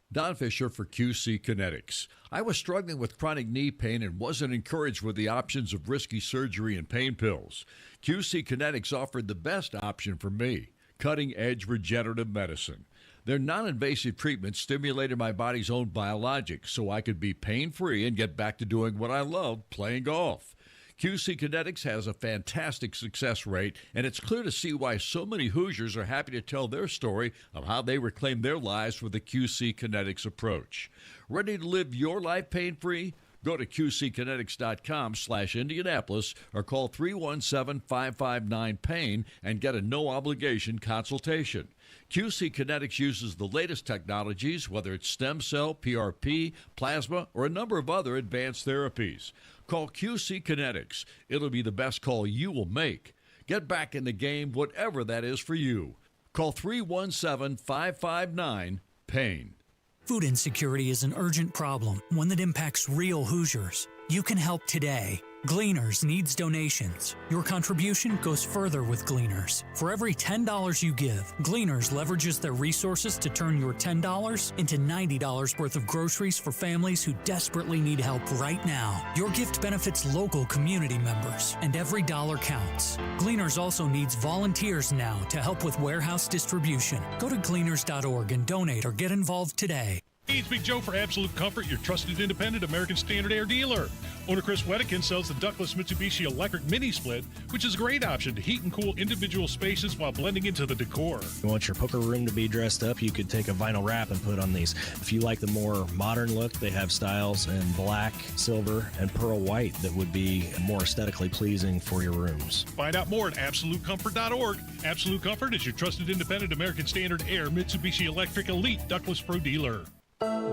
Don Fisher for QC Kinetics. I was struggling with chronic knee pain and wasn't encouraged with the options of risky surgery and pain pills. QC Kinetics offered the best option for me, cutting-edge regenerative medicine. Their non-invasive treatment stimulated my body's own biologics so I could be pain-free and get back to doing what I love, playing golf. QC Kinetics has a fantastic success rate, and it's clear to see why so many Hoosiers are happy to tell their story of how they reclaimed their lives with the QC Kinetics approach. Ready to live your life pain-free? Go to qckinetics.com/Indianapolis or call 317-559-PAIN and get a no-obligation consultation. QC Kinetics uses the latest technologies, whether it's stem cell, PRP, plasma, or a number of other advanced therapies. Call QC Kinetics. It'll be the best call you will make. Get back in the game, whatever that is for you. Call 317-559-PAIN. Food insecurity is an urgent problem, one that impacts real Hoosiers. You can help today. Gleaners needs donations. Your contribution goes further with Gleaners. For every $10 you give, Gleaners leverages their resources to turn your $10 into $90 worth of groceries for families who desperately need help right now. Your gift benefits local community members, and every dollar counts. Gleaners also needs volunteers now to help with warehouse distribution. Go to gleaners.org and donate or get involved today. Hey, it's Big Joe for Absolute Comfort, your trusted independent American Standard Air dealer. Owner Chris Wedekin sells the ductless Mitsubishi Electric Mini Split, which is a great option to heat and cool individual spaces while blending into the decor. You want your poker room to be dressed up, you could take a vinyl wrap and put on these. If you like the more modern look, they have styles in black, silver, and pearl white that would be more aesthetically pleasing for your rooms. Find out more at AbsoluteComfort.org. Absolute Comfort is your trusted independent American Standard Air Mitsubishi Electric Elite Ductless Pro dealer.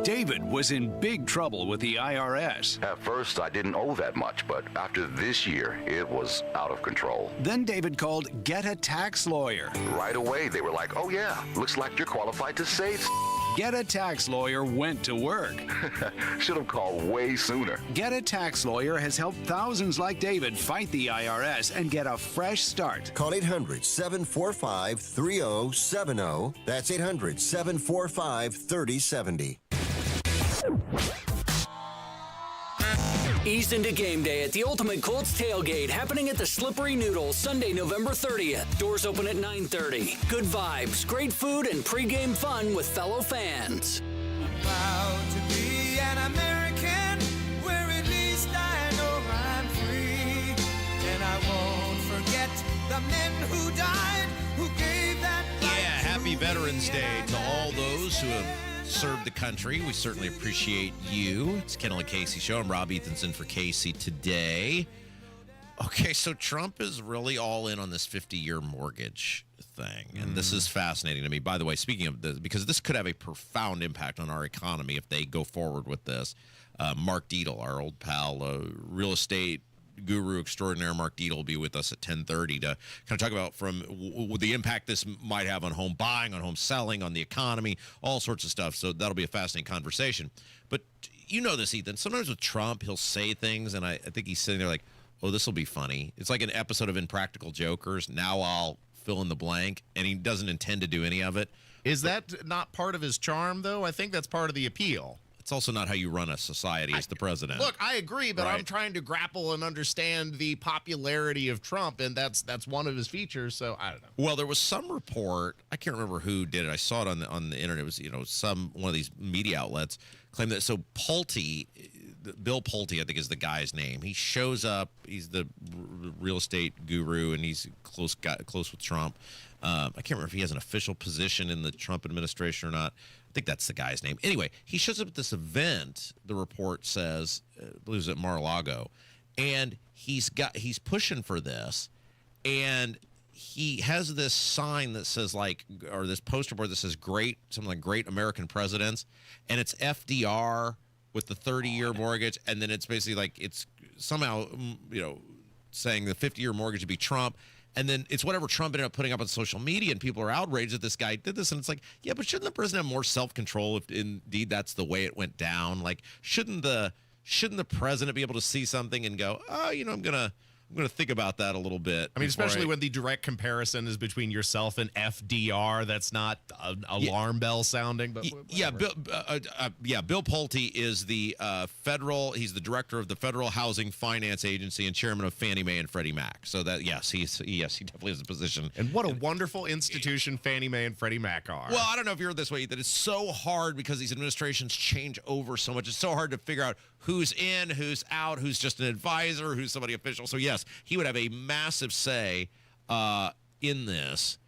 David was in big trouble with the IRS. At first, I didn't owe that much, but after this year, it was out of control. Then David called Get a Tax Lawyer. Right away, they were like, oh yeah, looks like you're qualified to save. Get a Tax Lawyer went to work. Should have called way sooner. Get a Tax Lawyer has helped thousands like David fight the IRS and get a fresh start. Call 800-745-3070. That's 800-745-3070. Ease into game day at the Ultimate Colts Tailgate, happening at the Slippery Noodle, Sunday, November 30th. Doors open at 9:30. Good vibes, great food, and pregame fun with fellow fans. Proud to be an American, where at least I know I'm free. And I won't forget the men who died, who gave that life. Yeah, happy Veterans Day to all those who have served the country. We certainly appreciate you. It's Kendall Casey Show. I'm Rob Ethanson for Casey today. Okay, so Trump is really all in on this 50-year mortgage thing, and this is fascinating to me. By the way, speaking of this, because this could have a profound impact on our economy if they go forward with this. Mark Dietel, our old pal, real estate guru extraordinaire Mark Dietel will be with us at 10:30 to kind of talk about from the impact this might have on home buying, on home selling, on the economy, all sorts of stuff. So that'll be a fascinating conversation. But you know this, Ethan. Sometimes with Trump, he'll say things, and I think he's sitting there like, oh, this will be funny. It's like an episode of Impractical Jokers. Now I'll fill in the blank, and he doesn't intend to do any of it. Is that not part of his charm, though? I think that's part of the appeal. It's also not how you run a society as the president. Look, I agree, but Right. I'm trying to grapple and understand the popularity of Trump, and that's one of his features. So I don't know. Well, there was some report. I can't remember who did it. I saw it on the internet. It was one of these media outlets claimed that. So Pulte, Bill Pulte, I think is the guy's name. He shows up. He's the real estate guru, and he's close with Trump. I can't remember if he has an official position in the Trump administration or not. I think that's the guy's name. Anyway, he shows up at this event, the report says, I believe it was at Mar-a-Lago, and he's pushing for this, and he has this sign that says or this poster board that says something like great American presidents, and it's FDR with the 30-year mortgage, and then it's basically like it's somehow, saying the 50-year mortgage would be Trump. And then it's whatever Trump ended up putting up on social media, and people are outraged that this guy did this. And it's like, yeah, but shouldn't the president have more self-control if indeed that's the way it went down? Like, shouldn't the president be able to see something and go, oh, I'm gonna think about that a little bit. I mean, especially when the direct comparison is between yourself and FDR. That's not an alarm bell sounding. But Bill Pulte is the he's the director of the Federal Housing Finance Agency and chairman of Fannie Mae and Freddie Mac. So that he definitely has a position. And what a wonderful institution Fannie Mae and Freddie Mac are. Well, I don't know if you're this way, that it's so hard because these administrations change over so much. It's so hard to figure out who's in, who's out, who's just an advisor, who's somebody official. So yes, he would have a massive say in this.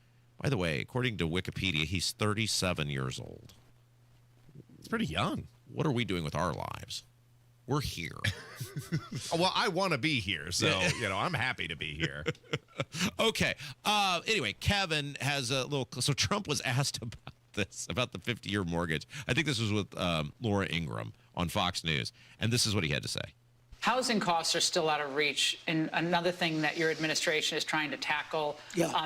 By the way, according to Wikipedia, he's 37 years old. It's pretty young. What are we doing with our lives? We're here. Well, I want to be here, so I'm happy to be here. Okay. Anyway, Kevin has a little. So Trump was asked about the 50-year mortgage. I think this was with Laura Ingraham on Fox News, and this is what he had to say. housing costs are still out of reach. And another thing that your administration is trying to tackle,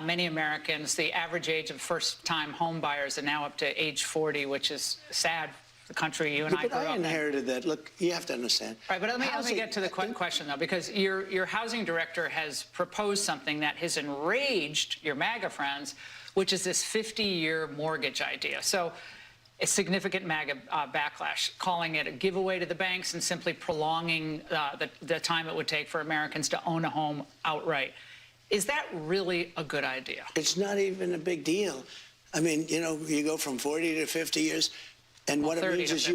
many Americans, the average age of first-time home buyers are now up to age 40, which is sad. The country you and I grew up in. I inherited that. Look, you have to understand. Right, but let me get to the question, though, because your housing director has proposed something that has enraged your MAGA friends, which is this 50-year mortgage idea. So a significant MAGA backlash, calling it a giveaway to the banks and simply prolonging the time it would take for Americans to own a home outright. Is that really a good idea? It's not even a big deal. I mean, you go from 40 to 50 years. And what it means is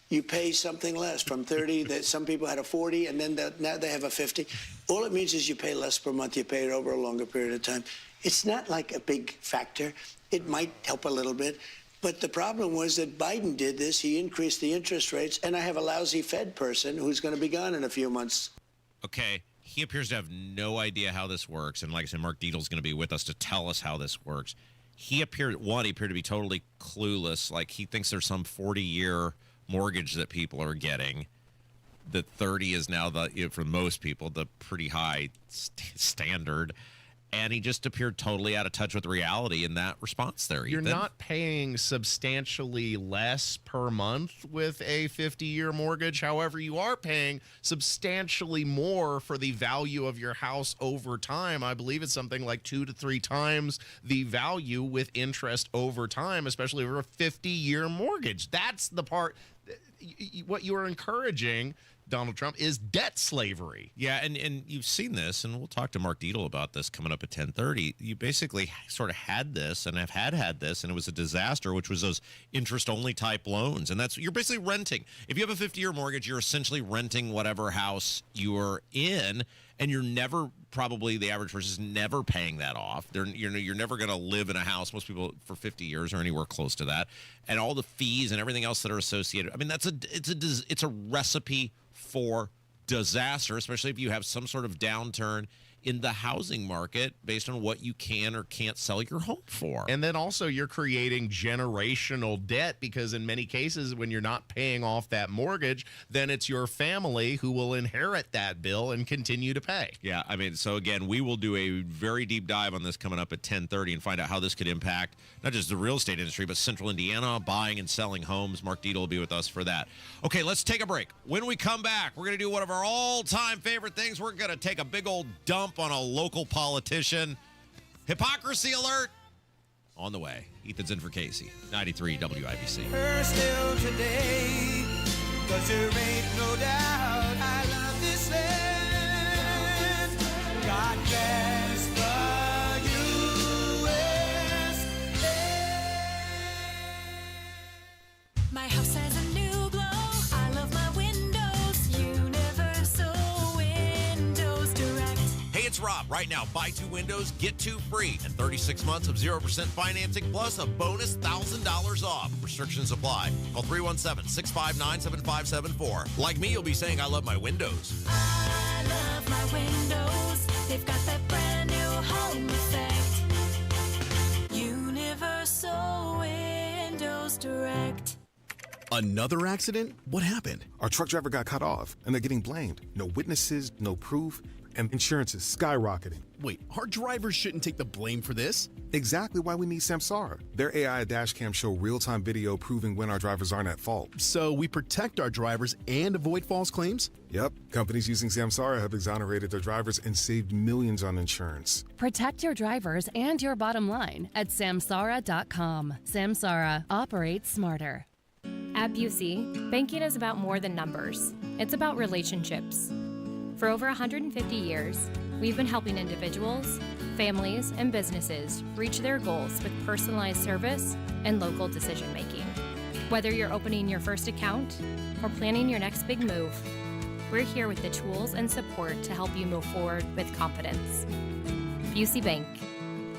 you pay something less from 30. That some people had a 40, and then now they have a 50. All it means is you pay less per month. You pay it over a longer period of time. It's not like a big factor. It might help a little bit. But the problem was that Biden did this. He increased the interest rates, and I have a lousy Fed person who's going to be gone in a few months. Okay. He appears to have no idea how this works. And like I said, Mark Dietl's going to be with us to tell us how this works. He appeared to be totally clueless. Like, he thinks there's some 40-year mortgage that people are getting. That 30 is now, for most people, the pretty high standard. And he just appeared totally out of touch with reality in that response there. You're not paying substantially less per month with a 50-year mortgage. However, you are paying substantially more for the value of your house over time. I believe it's something like 2 to 3 times the value with interest over time, especially over a 50-year mortgage. That's the part. What you are encouraging, Donald Trump, is debt slavery. Yeah, and you've seen this, and we'll talk to Mark Dietl about this coming up at 10:30. You basically sort of had this, and have had this, and it was a disaster, which was those interest-only type loans. And you're basically renting. If you have a 50-year mortgage, you're essentially renting whatever house you're in, and you're never, probably the average person is never paying that off. You're never going to live in a house. Most people for 50 years or anywhere close to that, and all the fees and everything else that are associated. I mean, it's a recipe for disaster, especially if you have some sort of downturn in the housing market based on what you can or can't sell your home for. And then also you're creating generational debt, because in many cases when you're not paying off that mortgage, then it's your family who will inherit that bill and continue to pay. Yeah, I mean, so again, we will do a very deep dive on this coming up at 10:30 and find out how this could impact not just the real estate industry, but central Indiana, buying and selling homes. Mark Dietl will be with us for that. Okay, let's take a break. When we come back, we're going to do one of our all-time favorite things. We're going to take a big old dump on a local politician. Hypocrisy alert on the way. Ethan's in for Casey. 93 WIBC. Still today, 'cause there ain't no doubt I love this land. God bless the USA. My house has a new glow. I love my windows. Universal Windows Direct. Hey, it's Rob. Right now, buy 2 windows, get 2 free, and 36 months of 0% financing plus a bonus $1,000 off. Restrictions apply. Call 317-659-7574. Like me, you'll be saying, I love my windows. I love my windows. They've got that brand new home effect. Universal Windows Direct. Another accident? What happened? Our truck driver got cut off, and they're getting blamed. No witnesses, no proof, and insurance is skyrocketing. Wait, our drivers shouldn't take the blame for this? Exactly why we need Samsara. Their AI dashcams show real-time video proving when our drivers aren't at fault. So we protect our drivers and avoid false claims? Yep. Companies using Samsara have exonerated their drivers and saved millions on insurance. Protect your drivers and your bottom line at Samsara.com. Samsara. Operates smarter. At WIBC, banking is about more than numbers. It's about relationships. For over 150 years, we've been helping individuals, families, and businesses reach their goals with personalized service and local decision-making. Whether you're opening your first account or planning your next big move, we're here with the tools and support to help you move forward with confidence. WIBC Bank,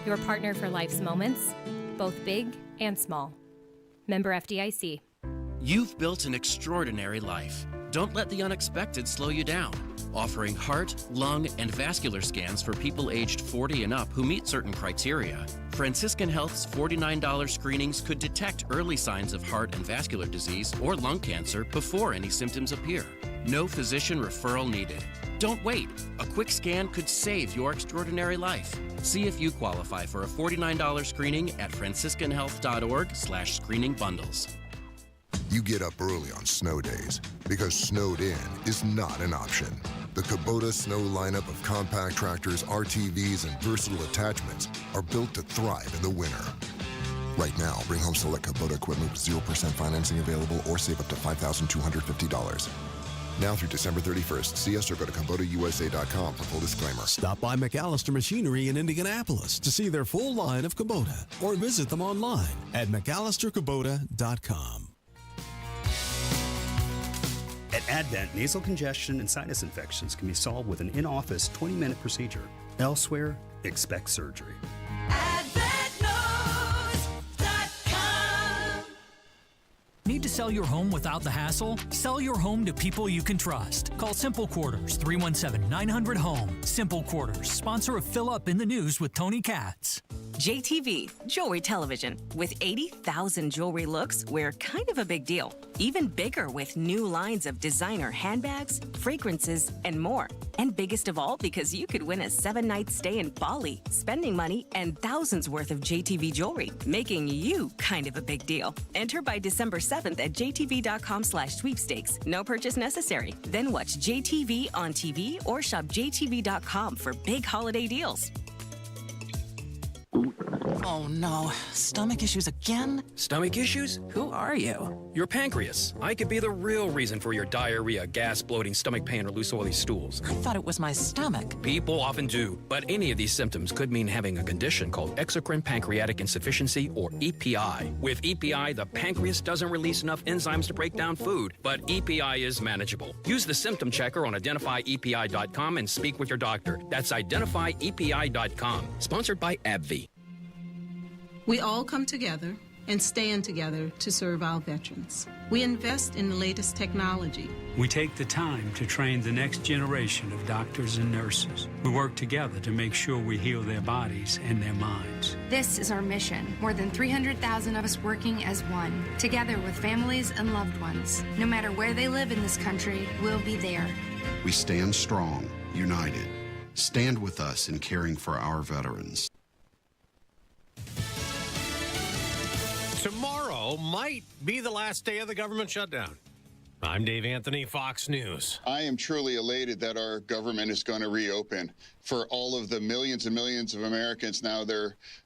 your partner for life's moments, both big and small. Member FDIC. You've built an extraordinary life. Don't let the unexpected slow you down. Offering heart, lung, and vascular scans for people aged 40 and up who meet certain criteria. Franciscan Health's $49 screenings could detect early signs of heart and vascular disease or lung cancer before any symptoms appear. No physician referral needed. Don't wait. A quick scan could save your extraordinary life. See if you qualify for a $49 screening at franciscanhealth.org/screening bundles. You get up early on snow days because snowed in is not an option. The Kubota Snow lineup of compact tractors, RTVs, and versatile attachments are built to thrive in the winter. Right now, bring home select Kubota equipment with 0% financing available or save up to $5,250. Now through December 31st. See us or go to KubotaUSA.com for full disclaimer. Stop by McAllister Machinery in Indianapolis to see their full line of Kubota or visit them online at McAllisterKubota.com. At Advent, nasal congestion and sinus infections can be solved with an in-office 20-minute procedure. Elsewhere, expect surgery. Need to sell your home without the hassle? Sell your home to people you can trust. Call Simple Quarters, 317-900-HOME. Simple Quarters, sponsor of Fill Up in the News with Tony Katz. JTV, Jewelry Television. With 80,000 jewelry looks, we're kind of a big deal. Even bigger with new lines of designer handbags, fragrances, and more. And biggest of all, because you could win a 7-night stay in Bali, spending money, and thousands worth of JTV jewelry, making you kind of a big deal. Enter by December 7th at jtv.com/sweepstakes. No purchase necessary. Then watch JTV on TV or shop jtv.com for big holiday deals. Oh no, stomach issues again? Stomach issues? Who are you? Your pancreas. I could be the real reason for your diarrhea, gas, bloating, stomach pain, or loose oily stools. I thought it was my stomach. People often do, but any of these symptoms could mean having a condition called exocrine pancreatic insufficiency, or EPI. With EPI, the pancreas doesn't release enough enzymes to break down food, but EPI is manageable. Use the symptom checker on identifyepi.com and speak with your doctor. That's identifyepi.com. Sponsored by AbbVie. We all come together and stand together to serve our veterans. We invest in the latest technology. We take the time to train the next generation of doctors and nurses. We work together to make sure we heal their bodies and their minds. This is our mission. More than 300,000 of us working as one, together with families and loved ones. No matter where they live in this country, we'll be there. We stand strong, united. Stand with us in caring for our veterans. Tomorrow might be the last day of the government shutdown. I'm Dave Anthony, Fox News. I am truly elated that our government is going to reopen. For all of the millions and millions of Americans now,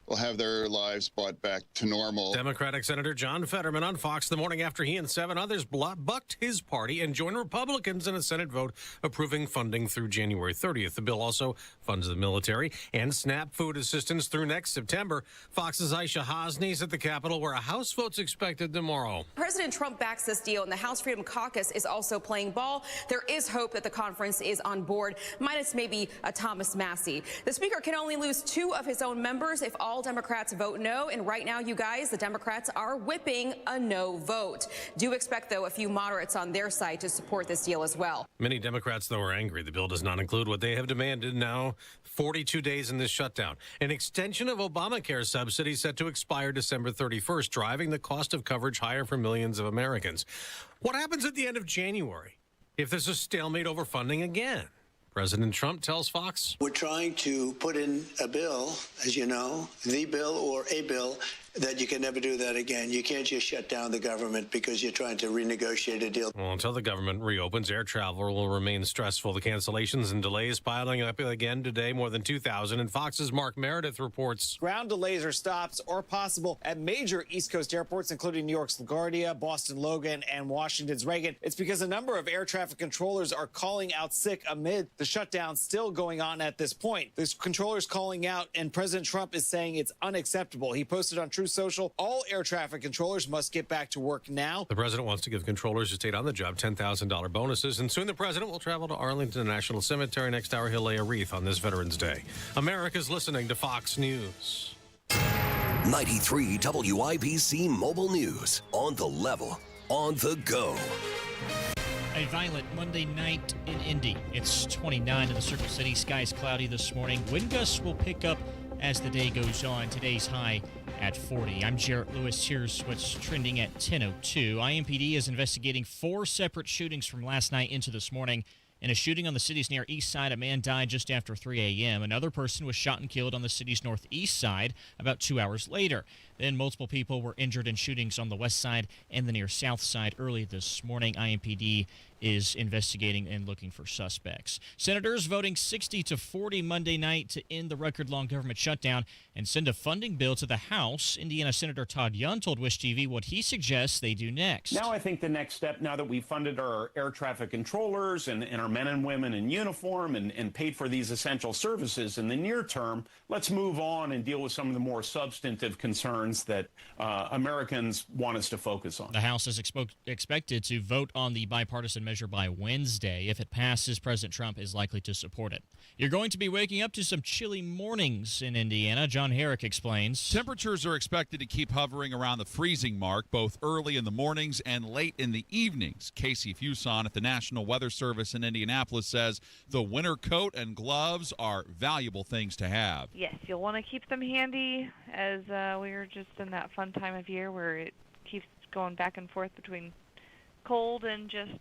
will have their lives brought back to normal. Democratic Senator John Fetterman on Fox the morning after he and 7 others bucked his party and joined Republicans in a Senate vote approving funding through January 30th. The bill also funds the military and SNAP food assistance through next September. Fox's Aisha Hasni's at the Capitol, where a House vote's expected tomorrow. President Trump backs this deal, and the House Freedom Caucus is also playing ball. There is hope that the conference is on board, minus maybe a Thomas Massie. The Speaker can only lose 2 of his own members if all Democrats vote no, and right now, you guys, the Democrats are whipping a no vote. Do expect, though, a few moderates on their side to support this deal as well. Many Democrats, though, are angry. The bill does not include what they have demanded now 42 days in this shutdown. An extension of Obamacare subsidies set to expire December 31st, driving the cost of coverage higher for millions of Americans. What happens at the end of January if there's a stalemate over funding again? President Trump tells Fox. We're trying to put in a bill, as you know, the bill or a bill, that you can never do that again. You can't just shut down the government because you're trying to renegotiate a deal. Well, until the government reopens, air travel will remain stressful. The cancellations and delays piling up again today, more than 2,000. And Fox's Mark Meredith reports. Ground delays or stops are possible at major East Coast airports, including New York's LaGuardia, Boston Logan, and Washington's Reagan. It's because a number of air traffic controllers are calling out sick amid the shutdown still going on at this point. There's controllers calling out, and President Trump is saying it's unacceptable. He posted on Truth Social, all air traffic controllers must get back to work now. The president wants to give controllers who stayed on the job $10,000 bonuses, and soon the president will travel to Arlington National Cemetery. Next hour, he'll lay a wreath on this Veterans Day. America's listening to Fox News. 93 WIBC Mobile News. On the level, on the go. A violent Monday night in Indy. It's 29 in the Circle City. Skies cloudy this morning. Wind gusts will pick up as the day goes on. Today's high at 40. I'm Jarrett Lewis. Here's what's trending at 10:02. IMPD is investigating 4 separate shootings from last night into this morning. In a shooting on the city's near east side, a man died just after 3 a.m. Another person was shot and killed on the city's northeast side about 2 hours later. Then multiple people were injured in shootings on the west side and the near south side early this morning. IMPD is investigating and looking for suspects. Senators voting 60-40 Monday night to end the record-long government shutdown and send a funding bill to the House. Indiana Senator Todd Young told Wish TV what he suggests they do next. Now I think the next step, now that we've funded our air traffic controllers and our men and women in uniform and paid for these essential services in the near term, let's move on and deal with some of the more substantive concerns that Americans want us to focus on. The House is expected to vote on the bipartisan measure by Wednesday. If it passes, President Trump is likely to support it. You're going to be waking up to some chilly mornings in Indiana. John Herrick explains. Temperatures are expected to keep hovering around the freezing mark, both early in the mornings and late in the evenings. Casey Fuson at the National Weather Service in Indianapolis says the winter coat and gloves are valuable things to have. Yes, you'll want to keep them handy, as we are just in that fun time of year where it keeps going back and forth between cold and just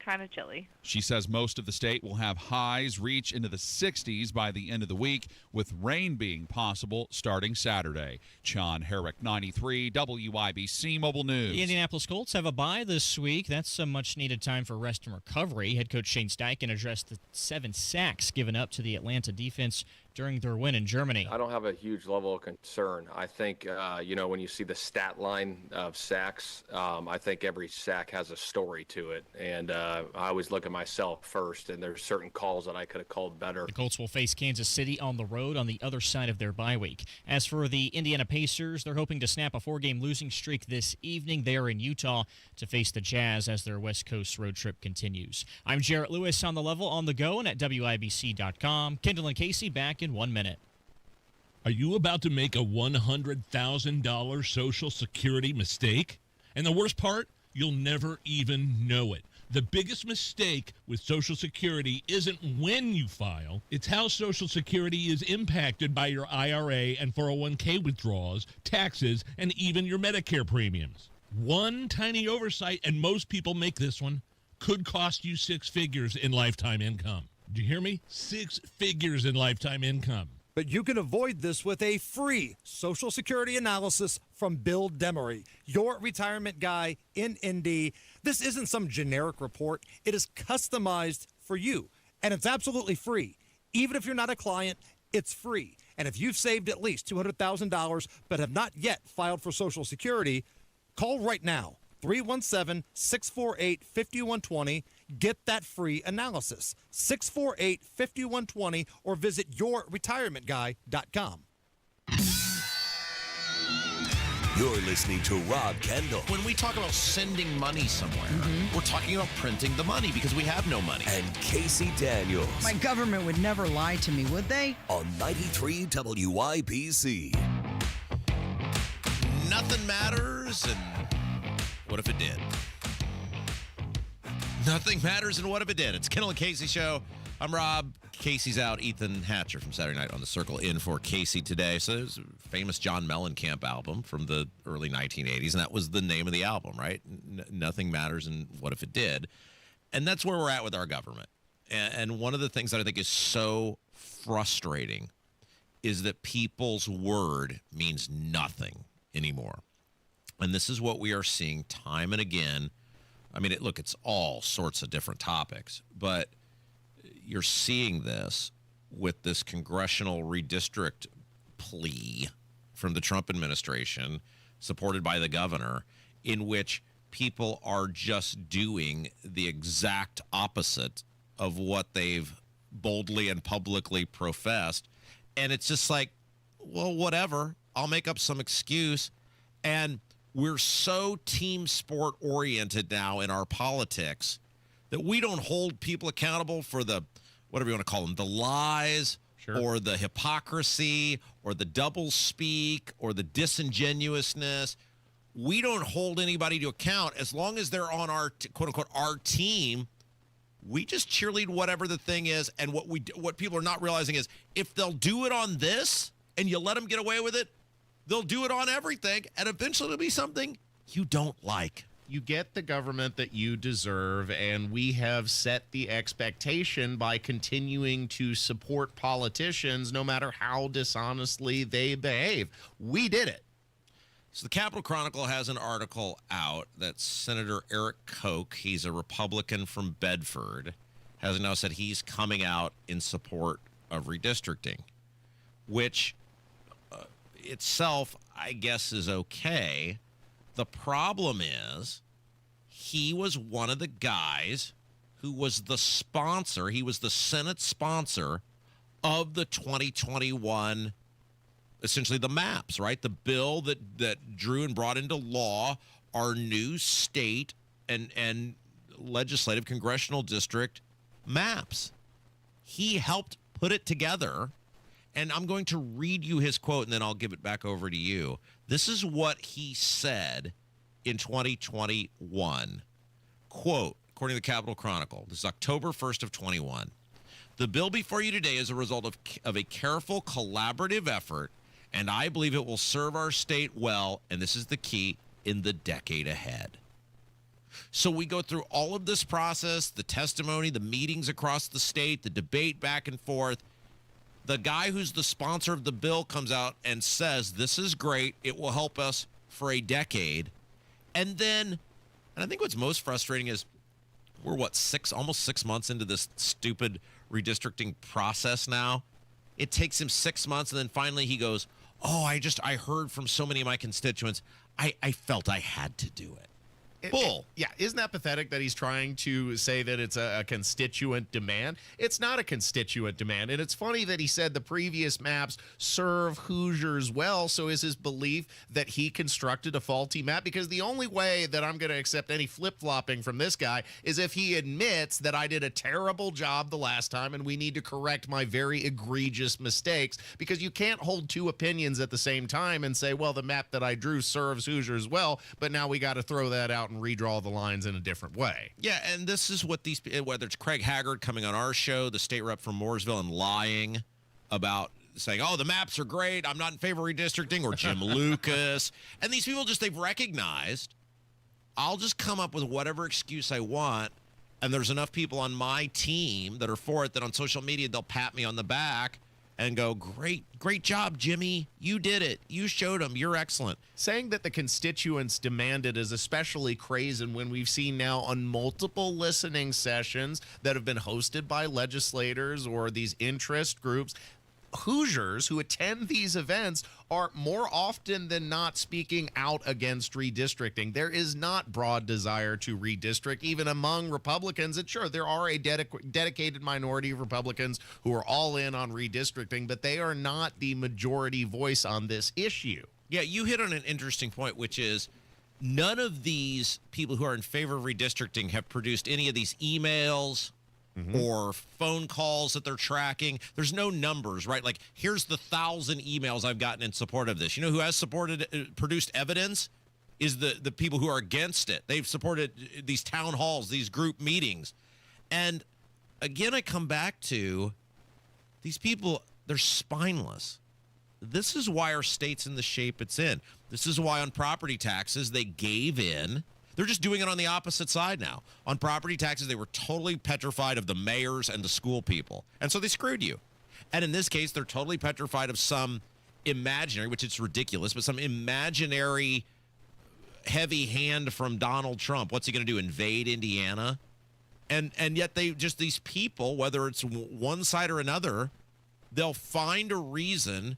kind of chilly. She says most of the state will have highs reach into the 60s by the end of the week, with rain being possible starting Saturday. John Herrick, 93 WIBC Mobile News. The Indianapolis Colts have a bye this week. That's some much-needed time for rest and recovery. Head coach Shane Steichen addressed the 7 sacks given up to the Atlanta defense during their win in Germany. I don't have a huge level of concern. I think, when you see the stat line of sacks, I think every sack has a story to it. And I always look at myself first, and there's certain calls that I could have called better. The Colts will face Kansas City on the road on the other side of their bye week. As for the Indiana Pacers, they're hoping to snap a 4-game losing streak this evening. They are in Utah to face the Jazz as their West Coast road trip continues. I'm Jarrett Lewis on the level, on the go, and at WIBC.com. Kendall and Casey back in 1 minute. Are you about to make a $100,000 Social Security mistake? And the worst part, you'll never even know it. The biggest mistake with Social Security isn't when you file, it's how Social Security is impacted by your IRA and 401k withdrawals, taxes, and even your Medicare premiums. One tiny oversight, and most people make this one, could cost you 6 figures in lifetime income. Do you hear me? 6 figures in lifetime income. But you can avoid this with a free Social Security analysis from Bill Demery, your retirement guy in Indy. This isn't some generic report. It is customized for you, and it's absolutely free. Even if you're not a client, it's free. And if you've saved at least $200,000 but have not yet filed for Social Security, call right now, 317-648-5120. Get that free analysis, 648-5120, or visit yourretirementguy.com. You're listening to Rob Kendall. When we talk about sending money somewhere, we're talking about printing the money because we have no money. And Casey Daniels. My government would never lie to me, would they? On 93 WIBC. Nothing matters, and what if it did? Nothing matters, and what if it did? It's Kendall and Casey Show. I'm Rob. Casey's out. Ethan Hatcher from Saturday Night on the Circle in for Casey today. So there's a famous John Mellencamp album from the early 1980s, and that was the name of the album, right? Nothing matters, and what if it did? And that's where we're at with our government. And one of the things that I think is so frustrating is that people's word means nothing anymore. And this is what we are seeing time and again. I mean, it's all sorts of different topics, but you're seeing this with this congressional redistrict plea from the Trump administration, supported by the governor, in which people are just doing the exact opposite of what they've boldly and publicly professed. And it's just like, well, whatever, I'll make up some excuse. And we're so team sport oriented now in our politics that we don't hold people accountable for the, whatever you want to call them, the lies or the hypocrisy or the double speak or the disingenuousnness. We don't hold anybody to account. As long as they're on our, quote unquote, our team, we just cheerlead whatever the thing is. And what people are not realizing is if they'll do it on this and you let them get away with it, they'll do it on everything, and eventually it'll be something you don't like. You get the government that you deserve, and we have set the expectation by continuing to support politicians no matter how dishonestly they behave. We did it. So the Capitol Chronicle has an article out that Senator Eric Koch, he's a Republican from Bedford, has now said he's coming out in support of redistricting, which itself, I guess, is okay. The problem is he was one of the guys who was the sponsor. He was the Senate sponsor of the 2021, essentially the maps, right? The bill that drew and brought into law our new state and legislative congressional district maps. He helped put it together. And I'm going to read you his quote, and then I'll give it back over to you. This is what he said in 2021. Quote, according to the Capitol Chronicle, this is October 1st of 21. The bill before you today is a result of a careful collaborative effort, and I believe it will serve our state well, and this is the key, in the decade ahead. So we go through all of this process, the testimony, the meetings across the state, the debate back and forth. The guy who's the sponsor of the bill comes out and says, this is great. It will help us for a decade. And then, and I think what's most frustrating is we're, almost 6 months into this stupid redistricting process now. It takes him 6 months, and then finally he goes, oh, I heard from so many of my constituents. I felt I had to do it. Bull. Yeah, isn't that pathetic that he's trying to say that it's a constituent demand? It's not a constituent demand, and it's funny that he said the previous maps serve Hoosiers well, so is his belief that he constructed a faulty map? Because the only way that I'm going to accept any flip-flopping from this guy is if he admits that I did a terrible job the last time and we need to correct my very egregious mistakes, because you can't hold two opinions at the same time and say, well, the map that I drew serves Hoosiers well, but now we got to throw that out and redraw the lines in a different way. Yeah, and this is what these, whether it's Craig Haggard coming on our show, the state rep from Mooresville, and lying about saying, oh, the maps are great, I'm not in favor of redistricting, or Jim Lucas. And these people they've recognized, I'll just come up with whatever excuse I want, and there's enough people on my team that are for it that on social media they'll pat me on the back and go, great job, Jimmy. You did it. You showed them. You're excellent. Saying that the constituents demanded is especially brazen when we've seen now on multiple listening sessions that have been hosted by legislators or these interest groups, Hoosiers who attend these events are more often than not speaking out against redistricting. There is not broad desire to redistrict, even among Republicans. And sure, there are a dedicated minority of Republicans who are all in on redistricting, but they are not the majority voice on this issue. Yeah, you hit on an interesting point, which is none of these people who are in favor of redistricting have produced any of these emails or phone calls that they're tracking. There's no numbers, right? Like, here's the 1,000 emails I've gotten in support of this. You know who has produced evidence is the people who are against it. They've supported these town halls, these group meetings. And again, I come back to these people, they're spineless. This is why our state's in the shape it's in. This is why on property taxes they gave in. They're just doing it on the opposite side now. On property taxes, they were totally petrified of the mayors and the school people. And so they screwed you. And in this case, they're totally petrified of some imaginary, which it's ridiculous, but some imaginary heavy hand from Donald Trump. What's he going to do, invade Indiana? And yet they just, these people, whether it's one side or another, they'll find a reason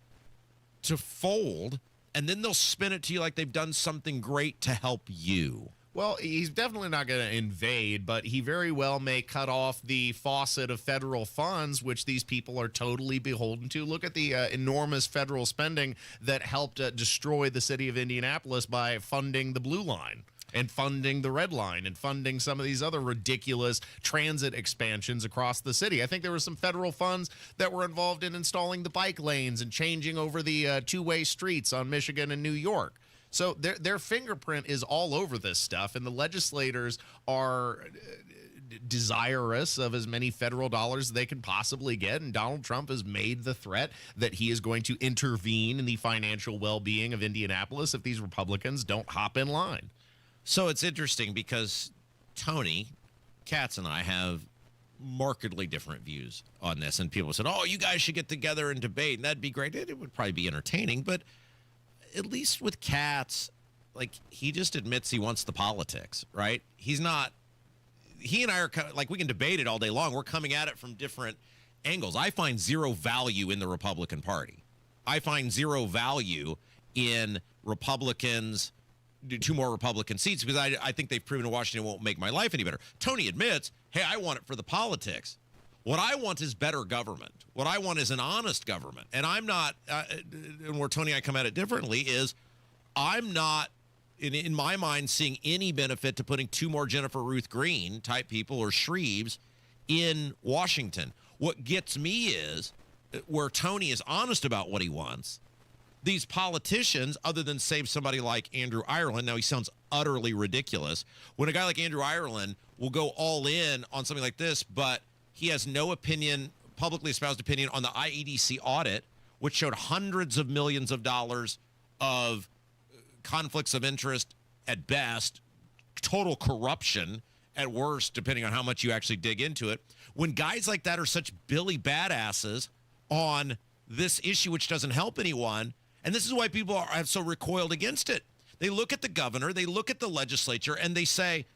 to fold, and then they'll spin it to you like they've done something great to help you. Well, he's definitely not going to invade, but he very well may cut off the faucet of federal funds, which these people are totally beholden to. Look at the enormous federal spending that helped destroy the city of Indianapolis by funding the Blue Line and funding the Red Line and funding some of these other ridiculous transit expansions across the city. I think there were some federal funds that were involved in installing the bike lanes and changing over the two-way streets on Michigan and New York. So their fingerprint is all over this stuff, and the legislators are desirous of as many federal dollars as they can possibly get. And Donald Trump has made the threat that he is going to intervene in the financial well-being of Indianapolis if these Republicans don't hop in line. So it's interesting because Tony Katz and I have markedly different views on this. And people said, oh, you guys should get together and debate. And that'd be great. It would probably be entertaining. But at least with Katz, like, he just admits he wants the politics, right? He's not, he and I are like, we can debate it all day long. We're coming at it from different angles. I find zero value in the Republican Party. I find zero value in Republicans, 2 more Republican seats, because I think they've proven in Washington won't make my life any better. Tony admits, hey, I want it for the politics. What I want is better government. What I want is an honest government. And I'm not, and where Tony and I come at it differently is, I'm not, in my mind, seeing any benefit to putting 2 more Jennifer Ruth Green type people or Shreves in Washington. What gets me is where Tony is honest about what he wants. These politicians, other than save somebody like Andrew Ireland, now he sounds utterly ridiculous. When a guy like Andrew Ireland will go all in on something like this, but he has no opinion, publicly espoused opinion on the IEDC audit, which showed hundreds of millions of dollars of conflicts of interest at best, total corruption at worst, depending on how much you actually dig into it. When guys like that are such Billy badasses on this issue, which doesn't help anyone, and this is why people have so recoiled against it. They look at the governor, they look at the legislature, and they say,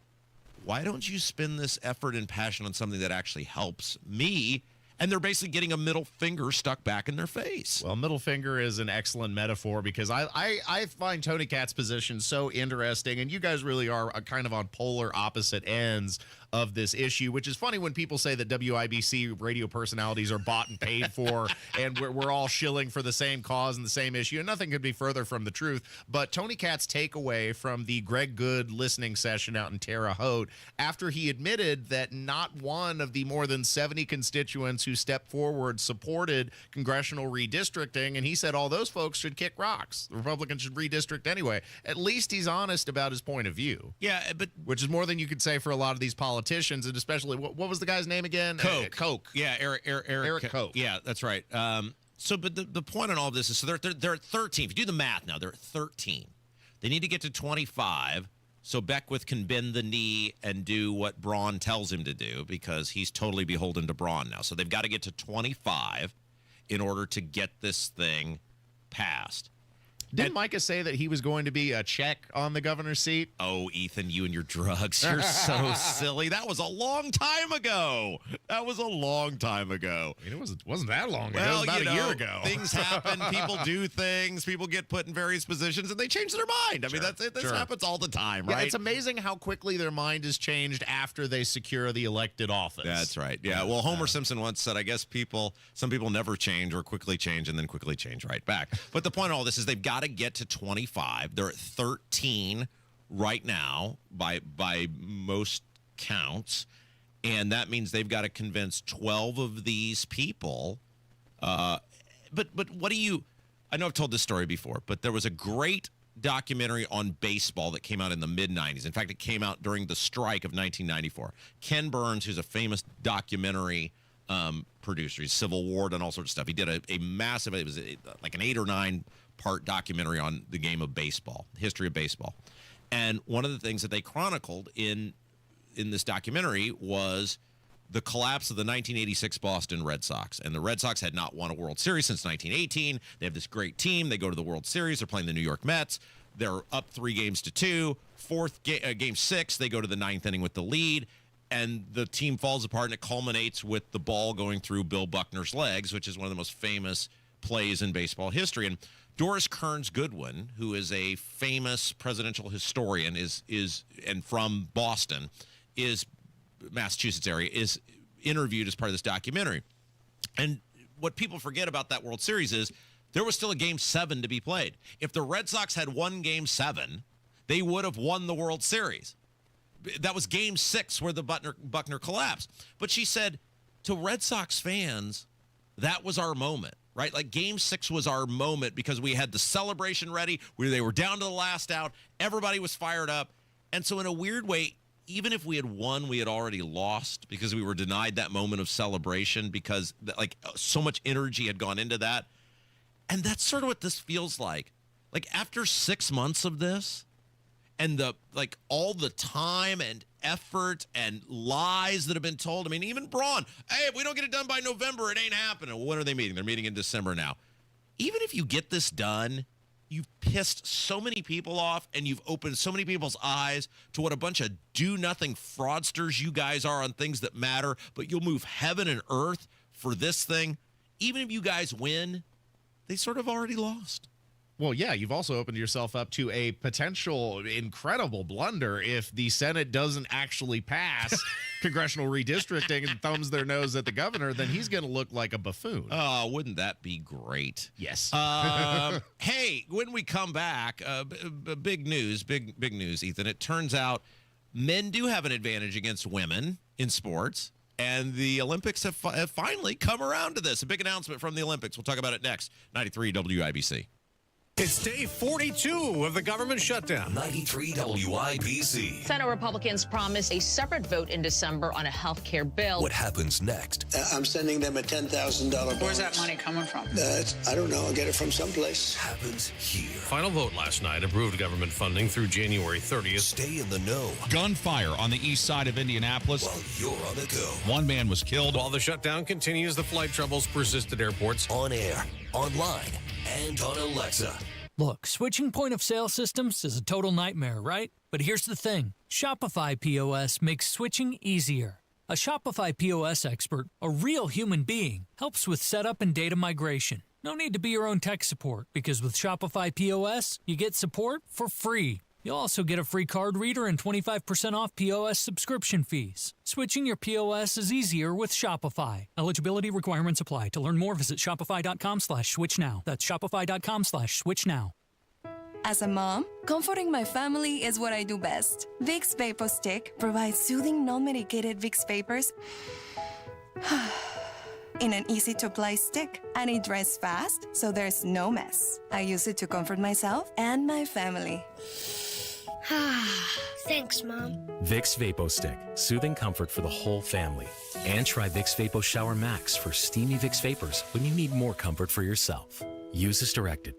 why don't you spend this effort and passion on something that actually helps me? And they're basically getting a middle finger stuck back in their face. Well, middle finger is an excellent metaphor because I find Tony Katz's position so interesting, and you guys really are kind of on polar opposite ends of this issue, which is funny when people say that WIBC radio personalities are bought and paid for and we're all shilling for the same cause and the same issue, and nothing could be further from the truth. But Tony Katz's takeaway from the Greg Good listening session out in Terre Haute, after he admitted that not one of the more than 70 constituents who stepped forward supported congressional redistricting, and he said all those folks should kick rocks. The Republicans should redistrict anyway. At least he's honest about his point of view. Yeah, but which is more than you could say for a lot of these politicians, and especially what was the guy's name again? Koch. Yeah, Eric Koch. Yeah, that's right. So, but the point on all of this is, so they're at 13. If you do the math now, they're at 13. They need to get to 25. So Beckwith can bend the knee and do what Braun tells him to do because he's totally beholden to Braun now. So they've got to get to 25 in order to get this thing passed. Didn't Micah say that he was going to be a check on the governor's seat? Oh, Ethan, you and your drugs. You're so silly. That was a long time ago. That was a long time ago. I mean, it wasn't that long ago. Well, it was about a year ago. Things happen. People do things. People get put in various positions, and they change their mind. I mean, this happens all the time, right? Yeah, it's amazing how quickly their mind is changed after they secure the elected office. That's right. Yeah, well, Homer Simpson once said, I guess some people never change or quickly change and then quickly change right back. But the point of all this is they've got to get to 25. They're at 13 right now by most counts, and that means they've got to convince 12 of these people. But what do you? I know I've told this story before, but there was a great documentary on baseball that came out in the mid-'90s. In fact, it came out during the strike of 1994. Ken Burns, who's a famous documentary producer, he's Civil War and all sorts of stuff. He did a massive, it was like an 8 or 9 part documentary on the game of baseball, history of baseball. And one of the things that they chronicled in this documentary was the collapse of the 1986 Boston Red Sox. And the Red Sox had not won a World Series since 1918. They have this great team. They go to the World Series. They're playing the New York Mets. They're up 3-2. Game 6, they go to the 9th inning with the lead. And the team falls apart, and it culminates with the ball going through Bill Buckner's legs, which is one of the most famous plays in baseball history. And Doris Kearns Goodwin, who is a famous presidential historian, and from Boston, Massachusetts area, is interviewed as part of this documentary. And what people forget about that World Series is there was still a Game 7 to be played. If the Red Sox had won Game 7, they would have won the World Series. That was Game 6 where the Buckner collapsed. But she said, to Red Sox fans, that was our moment. Right? Like Game 6 was our moment because we had the celebration ready, where they were down to the last out. Everybody was fired up. And so in a weird way, even if we had won, we had already lost because we were denied that moment of celebration because like so much energy had gone into that. And that's sort of what this feels like. Like after 6 months of this and all the time and effort and lies that have been told. I mean, even Braun, hey, if we don't get it done by November, it ain't happening. Well, when are they meeting? They're meeting in December now. Even if you get this done, you've pissed so many people off and you've opened so many people's eyes to what a bunch of do-nothing fraudsters you guys are on things that matter, but you'll move heaven and earth for this thing. Even if you guys win, they sort of already lost. Well, yeah, you've also opened yourself up to a potential incredible blunder if the Senate doesn't actually pass congressional redistricting and thumbs their nose at the governor, then he's going to look like a buffoon. Oh, wouldn't that be great? Yes. Hey, when we come back, big news, Ethan. It turns out men do have an advantage against women in sports. And the Olympics have finally come around to this. A big announcement from the Olympics. We'll talk about it next. 93 WIBC. It's day 42 of the government shutdown. 93 WIBC. Senate Republicans promised a separate vote in December on a health care bill. What happens next? I'm sending them a $10,000 bonus. Where's that money coming from? I don't know. I'll get it from someplace. Happens here. Final vote last night approved government funding through January 30th. Stay in the know. Gunfire on the east side of Indianapolis. While you're on the go. One man was killed. While the shutdown continues, the flight troubles persist at airports. On air, online, and on Alexa. Look, switching point of sale systems is a total nightmare, right? But here's the thing. Shopify POS makes switching easier. A Shopify POS expert, a real human being, helps with setup and data migration. No need to be your own tech support, because with Shopify POS, you get support for free. You'll also get a free card reader and 25% off POS subscription fees. Switching your POS is easier with Shopify. Eligibility requirements apply. To learn more, visit shopify.com/switch now. That's shopify.com/switch now. As a mom, comforting my family is what I do best. Vicks Vapor Stick provides soothing, non-medicated Vicks vapors in an easy-to-apply stick, and it dries fast, so there's no mess. I use it to comfort myself and my family. Thanks, Mom. Vicks Vapo Stick, soothing comfort for the whole family. And try Vicks Vapo Shower Max for steamy Vicks Vapors when you need more comfort for yourself. Use as directed.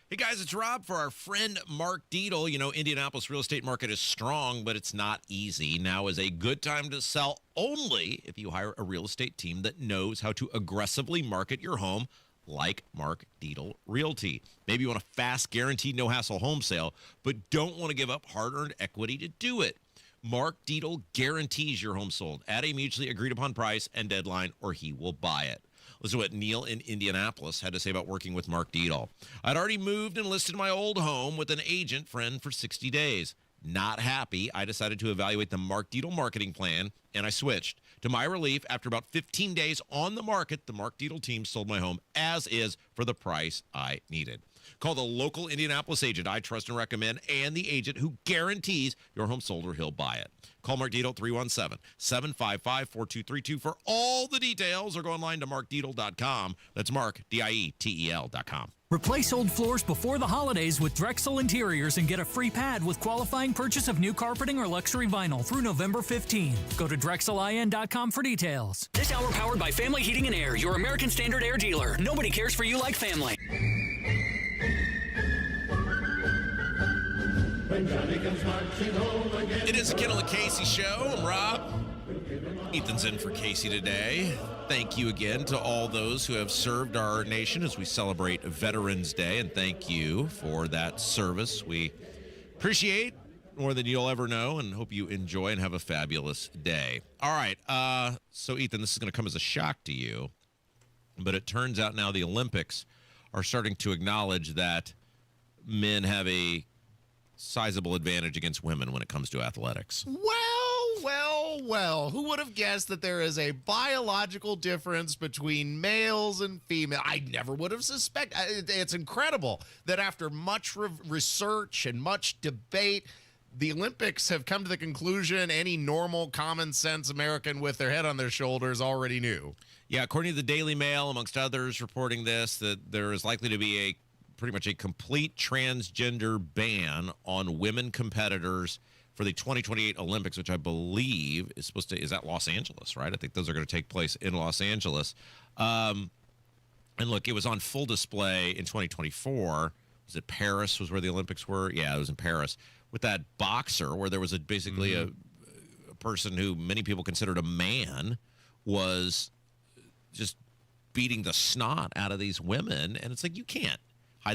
Hey guys, it's Rob for our friend Mark Dietel. You know, Indianapolis real estate market is strong, but it's not easy. Now is a good time to sell only if you hire a real estate team that knows how to aggressively market your home like Mark Dietel Realty. Maybe you want a fast, guaranteed, no-hassle home sale, but don't want to give up hard-earned equity to do it. Mark Dietel guarantees your home sold at a mutually agreed-upon price and deadline, or he will buy it. Listen to what Neil in Indianapolis had to say about working with Mark Dietel. I'd already moved and listed my old home with an agent friend for 60 days. Not happy, I decided to evaluate the Mark Dietel marketing plan, and I switched. To my relief, after about 15 days on the market, the Mark Dietel team sold my home as is for the price I needed. Call the local Indianapolis agent I trust and recommend, and the agent who guarantees your home sold or he'll buy it. Call Mark Dietel 317-755-4232 for all the details, or go online to markdietel.com. That's Mark, Dietel.com. Replace old floors before the holidays with Drexel Interiors and get a free pad with qualifying purchase of new carpeting or luxury vinyl through November 15. Go to DrexelIN.com for details. This hour powered by Family Heating and Air, your American Standard Air dealer. Nobody cares for you like family. It is the Kendall Casey Show. I'm Rob. Ethan's in for Casey today. Thank you again to all those who have served our nation as we celebrate Veterans Day, and thank you for that service. We appreciate more than you'll ever know, and hope you enjoy and have a fabulous day. All right, so Ethan, this is going to come as a shock to you, but it turns out now the Olympics are starting to acknowledge that men have a sizable advantage against women when it comes to athletics. Well, who would have guessed that there is a biological difference between males and females? I never would have suspected. It's incredible that after much research and much debate, the Olympics have come to the conclusion any normal, common sense American with their head on their shoulders already knew. Yeah, according to the Daily Mail, amongst others reporting this, that there is likely to be pretty much a complete transgender ban on women competitors for the 2028 Olympics, which I believe is at Los Angeles, right? I think those are going to take place in Los Angeles. And look, it was on full display in 2024. Was it Paris was where the Olympics were? Yeah, it was in Paris. With that boxer where there was basically a person who many people considered a man was just beating the snot out of these women. And it's like, you can't.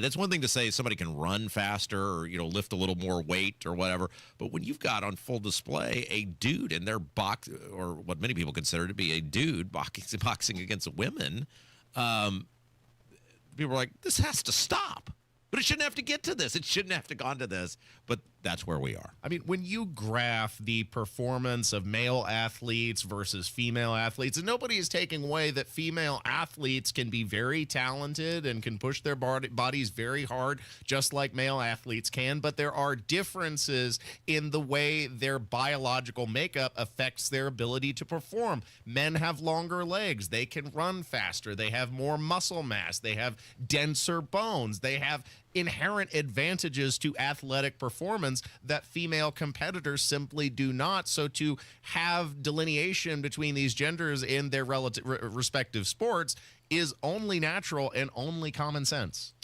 That's one thing to say somebody can run faster or, lift a little more weight or whatever. But when you've got on full display a dude in their box, or what many people consider to be a dude boxing against women, people are like, this has to stop. But it shouldn't have to get to this. It shouldn't have to gone to this. But that's where we are. I mean, when you graph the performance of male athletes versus female athletes, and nobody is taking away that female athletes can be very talented and can push their bodies very hard, just like male athletes can. But there are differences in the way their biological makeup affects their ability to perform. Men have longer legs. They can run faster. They have more muscle mass. They have denser bones. They have inherent advantages to athletic performance that female competitors simply do not. So to have delineation between these genders in their respective sports is only natural and only common sense.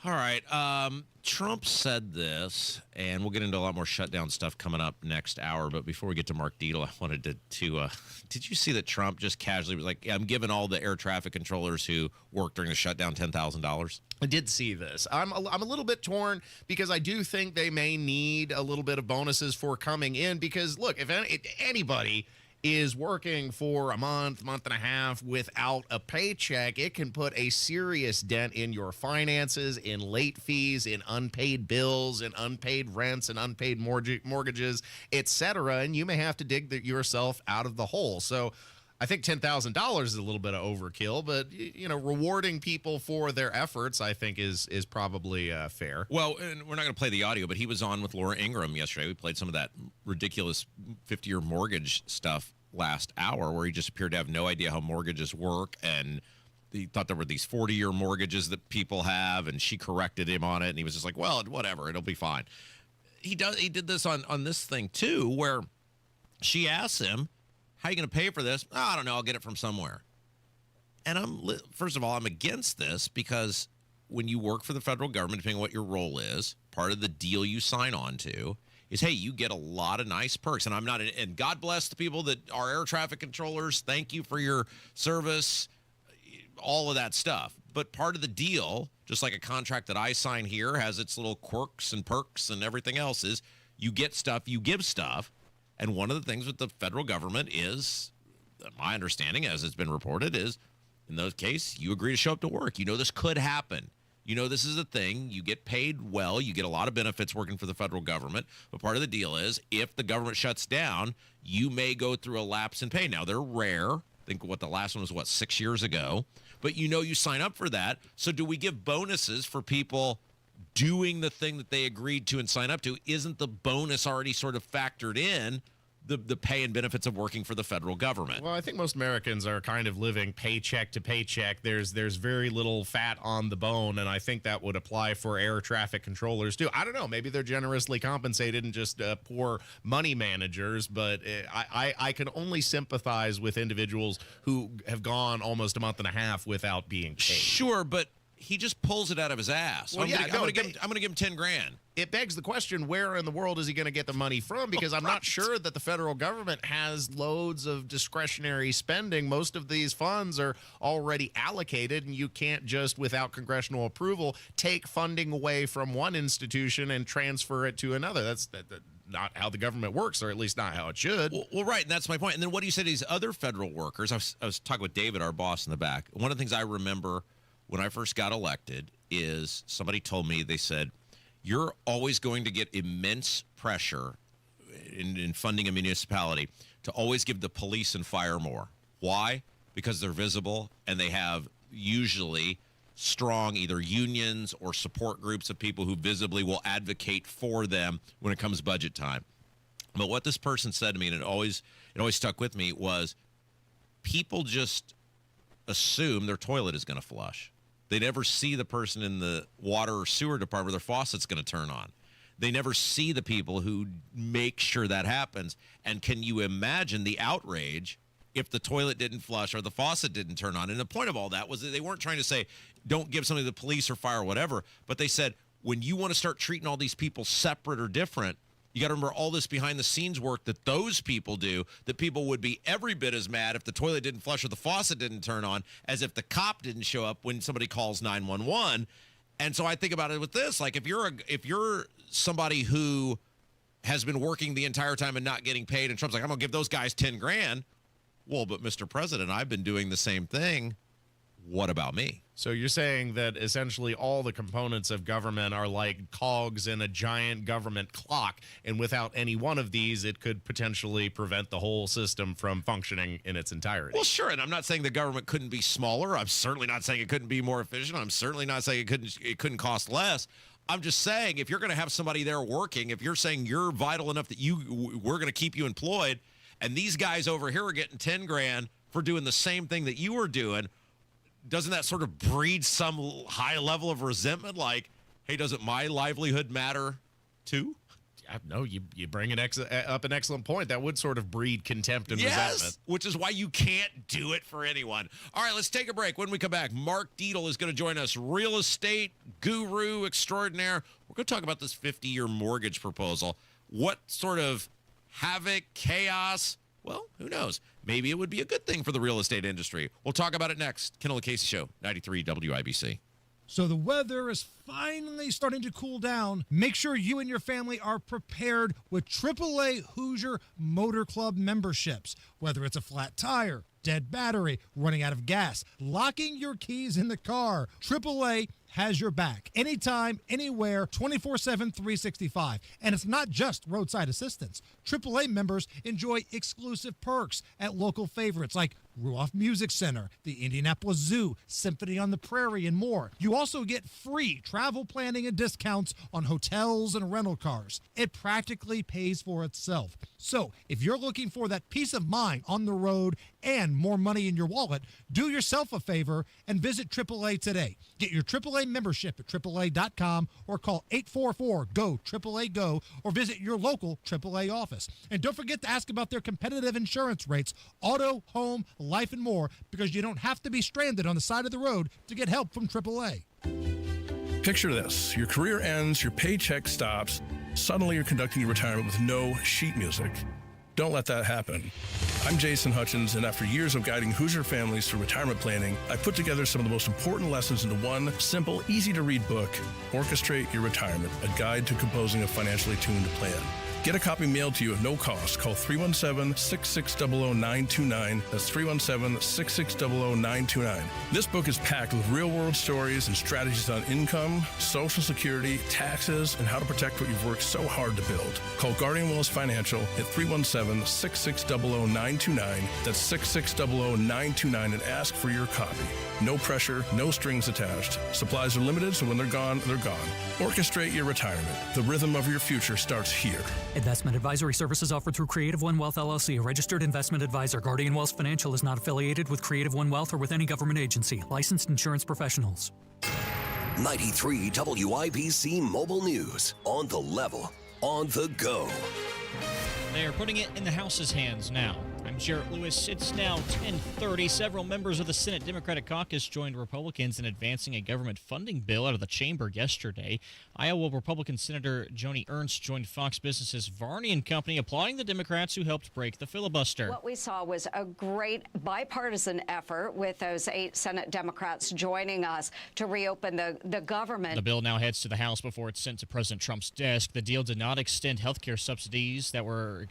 All right. Trump said this, and we'll get into a lot more shutdown stuff coming up next hour. But before we get to Mark Dietel, I wanted to did you see that Trump just casually was like, I'm giving all the air traffic controllers who worked during the shutdown $10,000? I did see this. I'm a little bit torn because I do think they may need a little bit of bonuses for coming in because, look, if anybody is working for a month and a half without a paycheck, it can put a serious dent in your finances, in late fees, in unpaid bills, in unpaid rents, and unpaid mortgages, etc. And you may have to dig yourself out of the hole. So I think $10,000 is a little bit of overkill, but rewarding people for their efforts, I think, is probably fair. Well, and we're not going to play the audio, but he was on with Laura Ingraham yesterday. We played some of that ridiculous 50-year mortgage stuff last hour, where he just appeared to have no idea how mortgages work, and he thought there were these 40-year mortgages that people have, and she corrected him on it, and he was just like, well, whatever, it'll be fine. He did this on this thing too, where she asked him, how are you going to pay for this? Oh, I don't know. I'll get it from somewhere. And first of all, I'm against this because when you work for the federal government, depending on what your role is, part of the deal you sign on to is, hey, you get a lot of nice perks. And and God bless the people that are air traffic controllers. Thank you for your service, all of that stuff. But part of the deal, just like a contract that I sign here has its little quirks and perks and everything else, is you get stuff, you give stuff. And one of the things with the federal government is, my understanding, as it's been reported, is in those cases, you agree to show up to work. This could happen. This is a thing. You get paid well. You get a lot of benefits working for the federal government. But part of the deal is if the government shuts down, you may go through a lapse in pay. Now, they're rare. I think the last one was, 6 years ago. But you sign up for that. So do we give bonuses for people doing the thing that they agreed to and sign up to? Isn't the bonus already sort of factored in the pay and benefits of working for the federal government? Well, I think most Americans are kind of living paycheck to paycheck. There's very little fat on the bone, and I think that would apply for air traffic controllers too. I don't know. Maybe they're generously compensated and just poor money managers, but I can only sympathize with individuals who have gone almost a month and a half without being paid. Sure, but he just pulls it out of his ass. Well, I'm going to give him $10,000. It begs the question, where in the world is he going to get the money from? Because I'm not sure that the federal government has loads of discretionary spending. Most of these funds are already allocated, and you can't just, without congressional approval, take funding away from one institution and transfer it to another. That's not how the government works, or at least not how it should. Well, right, and that's my point. And then what do you say to these other federal workers? I was talking with David, our boss in the back. One of the things I remember when I first got elected is somebody told me, they said, you're always going to get immense pressure in funding a municipality to always give the police and fire more. Why? Because they're visible and they have usually strong either unions or support groups of people who visibly will advocate for them when it comes budget time. But what this person said to me, and it always stuck with me, was people just assume their toilet is going to flush. They never see the person in the water or sewer department where their faucet's going to turn on. They never see the people who make sure that happens. And can you imagine the outrage if the toilet didn't flush or the faucet didn't turn on? And the point of all that was that they weren't trying to say, don't give something to the police or fire or whatever, but they said, when you want to start treating all these people separate or different, you got to remember all this behind-the-scenes work that those people do, that people would be every bit as mad if the toilet didn't flush or the faucet didn't turn on as if the cop didn't show up when somebody calls 911. And so I think about it with this. Like, if you're somebody who has been working the entire time and not getting paid, and Trump's like, I'm going to give those guys 10 grand. Well, but Mr. President, I've been doing the same thing. What about me? So you're saying that essentially all the components of government are like cogs in a giant government clock, and without any one of these, it could potentially prevent the whole system from functioning in its entirety. Well, sure, and I'm not saying the government couldn't be smaller. I'm certainly not saying it couldn't be more efficient. I'm certainly not saying it couldn't cost less. I'm just saying, if you're going to have somebody there working, if you're saying you're vital enough that we're going to keep you employed, and these guys over here are getting 10 grand for doing the same thing that you were doing, doesn't that sort of breed some high level of resentment? Like, hey, doesn't my livelihood matter too? No, you bring up an excellent point. That would sort of breed contempt and resentment. Which is why you can't do it for anyone. All right, let's take a break. When we come back, Mark Dietel is going to join us, real estate guru extraordinaire. We're going to talk about this 50-year mortgage proposal. What sort of havoc, chaos? Well, who knows? Maybe it would be a good thing for the real estate industry. We'll talk about it next. Kendall Casey Show, 93 WIBC. So the weather is finally starting to cool down. Make sure you and your family are prepared with AAA Hoosier Motor Club memberships. Whether it's a flat tire, dead battery, running out of gas, locking your keys in the car, AAA has your back. Anytime, anywhere, 24/7, 365. And it's not just roadside assistance. AAA members enjoy exclusive perks at local favorites like Ruoff Music Center, the Indianapolis Zoo, Symphony on the Prairie, and more. You also get free travel planning and discounts on hotels and rental cars. It practically pays for itself. So if you're looking for that peace of mind on the road and more money in your wallet, do yourself a favor and visit AAA today. Get your AAA membership at AAA.com or call 844-GO-AAA-GO or visit your local AAA office. And don't forget to ask about their competitive insurance rates, auto, home, life, and more, because you don't have to be stranded on the side of the road to get help from AAA. Picture this. Your career ends, your paycheck stops. Suddenly you're conducting your retirement with no sheet music. Don't let that happen. I'm Jason Hutchins, and after years of guiding Hoosier families through retirement planning, I put together some of the most important lessons into one simple, easy-to-read book, Orchestrate Your Retirement, a guide to composing a financially tuned plan. Get a copy mailed to you at no cost. Call 317-660-929. That's 317-660-929. This book is packed with real-world stories and strategies on income, Social Security, taxes, and how to protect what you've worked so hard to build. Call Guardian Wells Financial at 317-660-929. That's 660-929 and ask for your copy. No pressure, no strings attached. Supplies are limited, so when they're gone, they're gone. Orchestrate your retirement. The rhythm of your future starts here. Investment advisory services offered through Creative One Wealth LLC, a registered investment advisor. Guardian Wells Financial is not affiliated with Creative One Wealth or with any government agency. Licensed insurance professionals. 93 WIBC Mobile News. On the level, on the go. They are putting it in the House's hands now. I'm Jarrett Lewis. It's now 10:30. Several members of the Senate Democratic Caucus joined Republicans in advancing a government funding bill out of the chamber yesterday. Iowa Republican Senator Joni Ernst joined Fox Business's Varney & Company, applauding the Democrats who helped break the filibuster. What we saw was a great bipartisan effort with those 8 Senate Democrats joining us to reopen the government. The bill now heads to the House before it's sent to President Trump's desk. The deal did not extend health care subsidies that were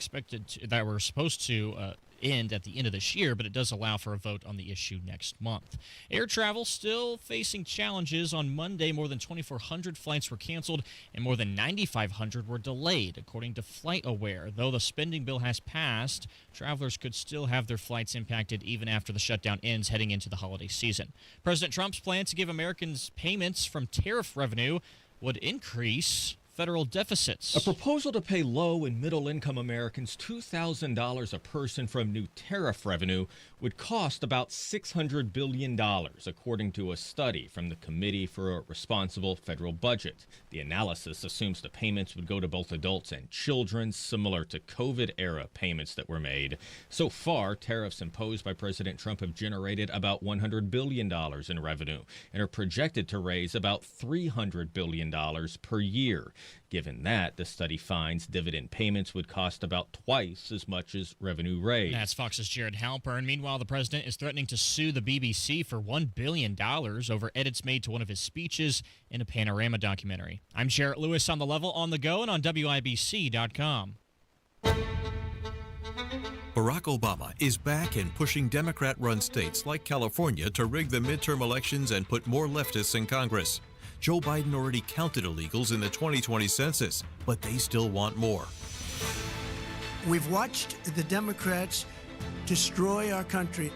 supposed to end at the end of this year, but it does allow for a vote on the issue next month. Air travel still facing challenges. On Monday, more than 2,400 flights were canceled and more than 9,500 were delayed, according to FlightAware. Though the spending bill has passed, travelers could still have their flights impacted even after the shutdown ends heading into the holiday season. President Trump's plan to give Americans payments from tariff revenue would increase federal deficits. A proposal to pay low and middle-income Americans $2,000 a person from new tariff revenue would cost about $600 billion, according to a study from the Committee for a Responsible Federal Budget. The analysis assumes the payments would go to both adults and children, similar to COVID-era payments that were made. So far, tariffs imposed by President Trump have generated about $100 billion in revenue and are projected to raise about $300 billion per year. Given that, the study finds dividend payments would cost about twice as much as revenue raised. That's Fox's Jared Halpern. Meanwhile, the president is threatening to sue the BBC for $1 billion over edits made to one of his speeches in a Panorama documentary. I'm Jarrett Lewis on The Level, on the go, and on WIBC.com. Barack Obama is back and pushing Democrat-run states like California to rig the midterm elections and put more leftists in Congress. Joe Biden already counted illegals in the 2020 census, but they still want more. We've watched the Democrats destroy our country.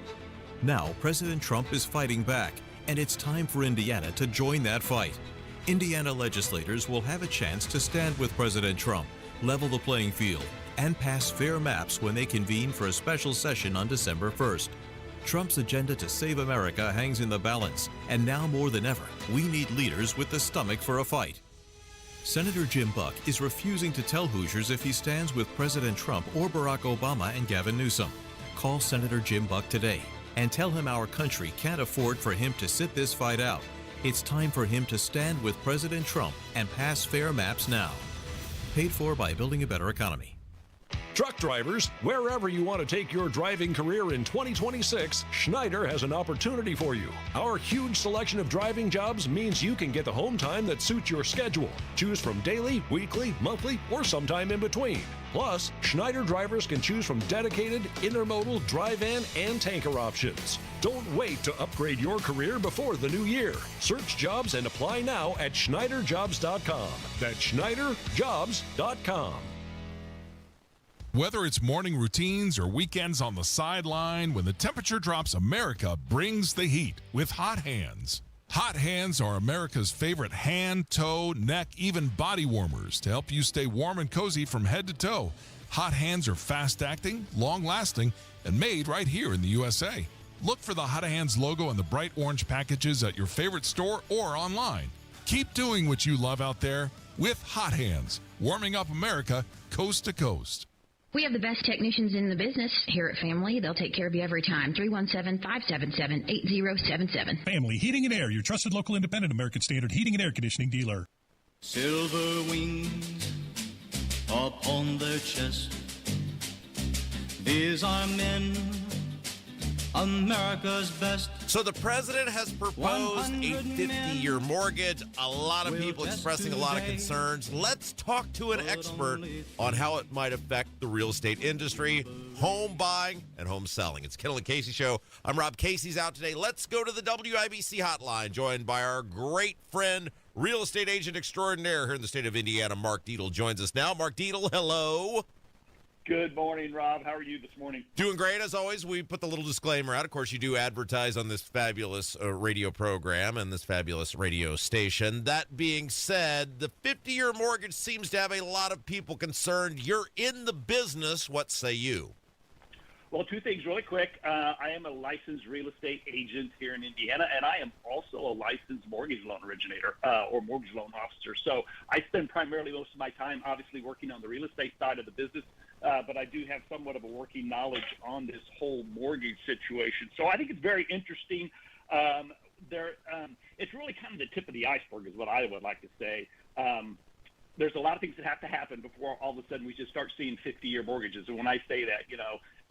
Now, President Trump is fighting back, and it's time for Indiana to join that fight. Indiana legislators will have a chance to stand with President Trump, level the playing field, and pass fair maps when they convene for a special session on December 1st. Trump's agenda to save America hangs in the balance, and now more than ever, we need leaders with the stomach for a fight. Senator Jim Buck is refusing to tell Hoosiers if he stands with President Trump or Barack Obama and Gavin Newsom. Call Senator Jim Buck today and tell him our country can't afford for him to sit this fight out. It's time for him to stand with President Trump and pass fair maps now. Paid for by Building a Better Economy. Truck drivers, wherever you want to take your driving career in 2026, Schneider has an opportunity for you. Our huge selection of driving jobs means you can get the home time that suits your schedule. Choose from daily, weekly, monthly, or sometime in between. Plus, Schneider drivers can choose from dedicated, intermodal, dry van, and tanker options. Don't wait to upgrade your career before the new year. Search jobs and apply now at SchneiderJobs.com. That's SchneiderJobs.com. Whether it's morning routines or weekends on the sideline, when the temperature drops, America brings the heat with Hot Hands. Hot Hands are America's favorite hand, toe, neck, even body warmers to help you stay warm and cozy from head to toe. Hot Hands are fast-acting, long-lasting, and made right here in the USA. Look for the Hot Hands logo on the bright orange packages at your favorite store or online. Keep doing what you love out there with Hot Hands, warming up America coast to coast. We have the best technicians in the business here at Family. They'll take care of you every time. 317-577-8077. Family Heating and Air, your trusted local independent American Standard heating and air conditioning dealer. Silver wings upon their chest. These are men, America's best. So the president has proposed a 50-year mortgage. A lot of people expressing a lot of concerns. Let's talk to an expert on how it might affect the real estate industry, home buying, and home selling. It's Kendall Casey Show. I'm Rob. Casey's out today. Let's go to the WIBC hotline, joined by our great friend, real estate agent extraordinaire here in the state of Indiana, Mark Dietel joins us now. Mark Dietel, hello. Good morning, Rob. How are you this morning? Doing great, as always. We put the little disclaimer out. Of course, you do advertise on this fabulous radio program and this fabulous radio station. That being said, the 50-year mortgage seems to have a lot of people concerned. You're in the business. What say you? Well, two things really quick. I am a licensed real estate agent here in Indiana, and I am also a licensed mortgage loan originator or mortgage loan officer. So I spend primarily most of my time, obviously, working on the real estate side of the business. But I do have somewhat of a working knowledge on this whole mortgage situation. So I think it's very interesting. It's really kind of the tip of the iceberg is what I would like to say. There's a lot of things that have to happen before all of a sudden we just start seeing 50-year mortgages. And when I say that,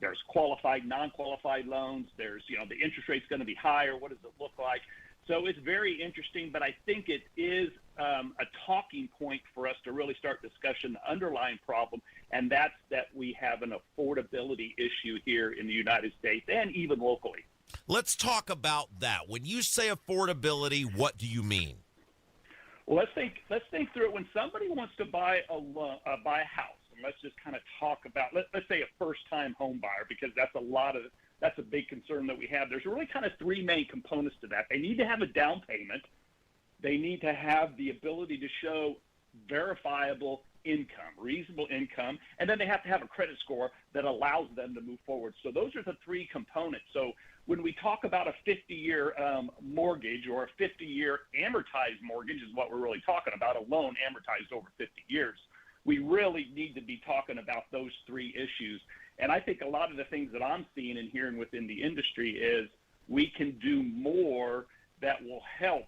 there's qualified, non-qualified loans. There's, the interest rate's going to be higher. What does it look like? So it's very interesting, but I think it is a talking point for us to really start discussing the underlying problem, and that's that we have an affordability issue here in the United States and even locally. Let's talk about that. When you say affordability, what do you mean? Well, let's think through it. When somebody wants to buy a house, and let's just kind of talk about, let's say a first-time home buyer, because that's a big concern that we have. There's really kind of three main components to that. They need to have a down payment. They need to have the ability to show verifiable income, reasonable income, and then they have to have a credit score that allows them to move forward. So those are the three components. So when we talk about a 50-year mortgage or a 50-year amortized mortgage is what we're really talking about, a loan amortized over 50 years, we really need to be talking about those three issues. And I think a lot of the things that I'm seeing and hearing within the industry is we can do more that will help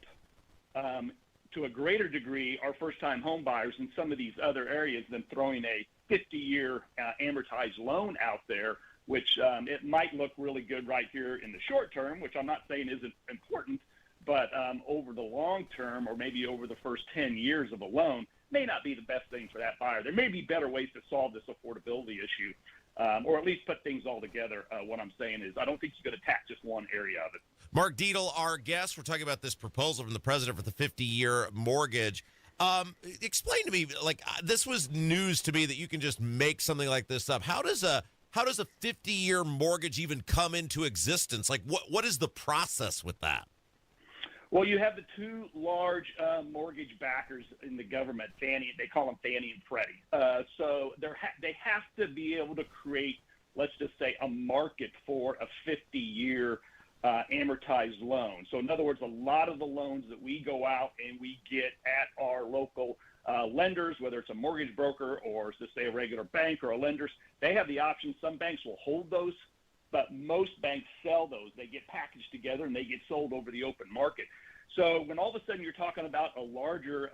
to a greater degree our first-time home buyers in some of these other areas than throwing a 50-year amortized loan out there, which it might look really good right here in the short term, which I'm not saying isn't important, but over the long term or maybe over the first 10 years of a loan may not be the best thing for that buyer. There may be better ways to solve this affordability issue, or at least put things all together. What I'm saying is I don't think you could attack just one area of it. Mark Dietel, our guest. We're talking about this proposal from the president for the 50-year mortgage. Explain to me, this was news to me that you can just make something like this up. How does a 50-year mortgage even come into existence? Like, what is the process with that? Well, you have the two large mortgage backers in the government, Fannie. They call them Fannie and Freddie. So they have to be able to create, let's just say, a market for a 50-year amortized loan. So in other words, a lot of the loans that we go out and we get at our local lenders, whether it's a mortgage broker or, let's say, a regular bank or a lenders, they have the option. Some banks will hold those, but most banks sell those. They get packaged together and they get sold over the open market. So when all of a sudden you're talking about a larger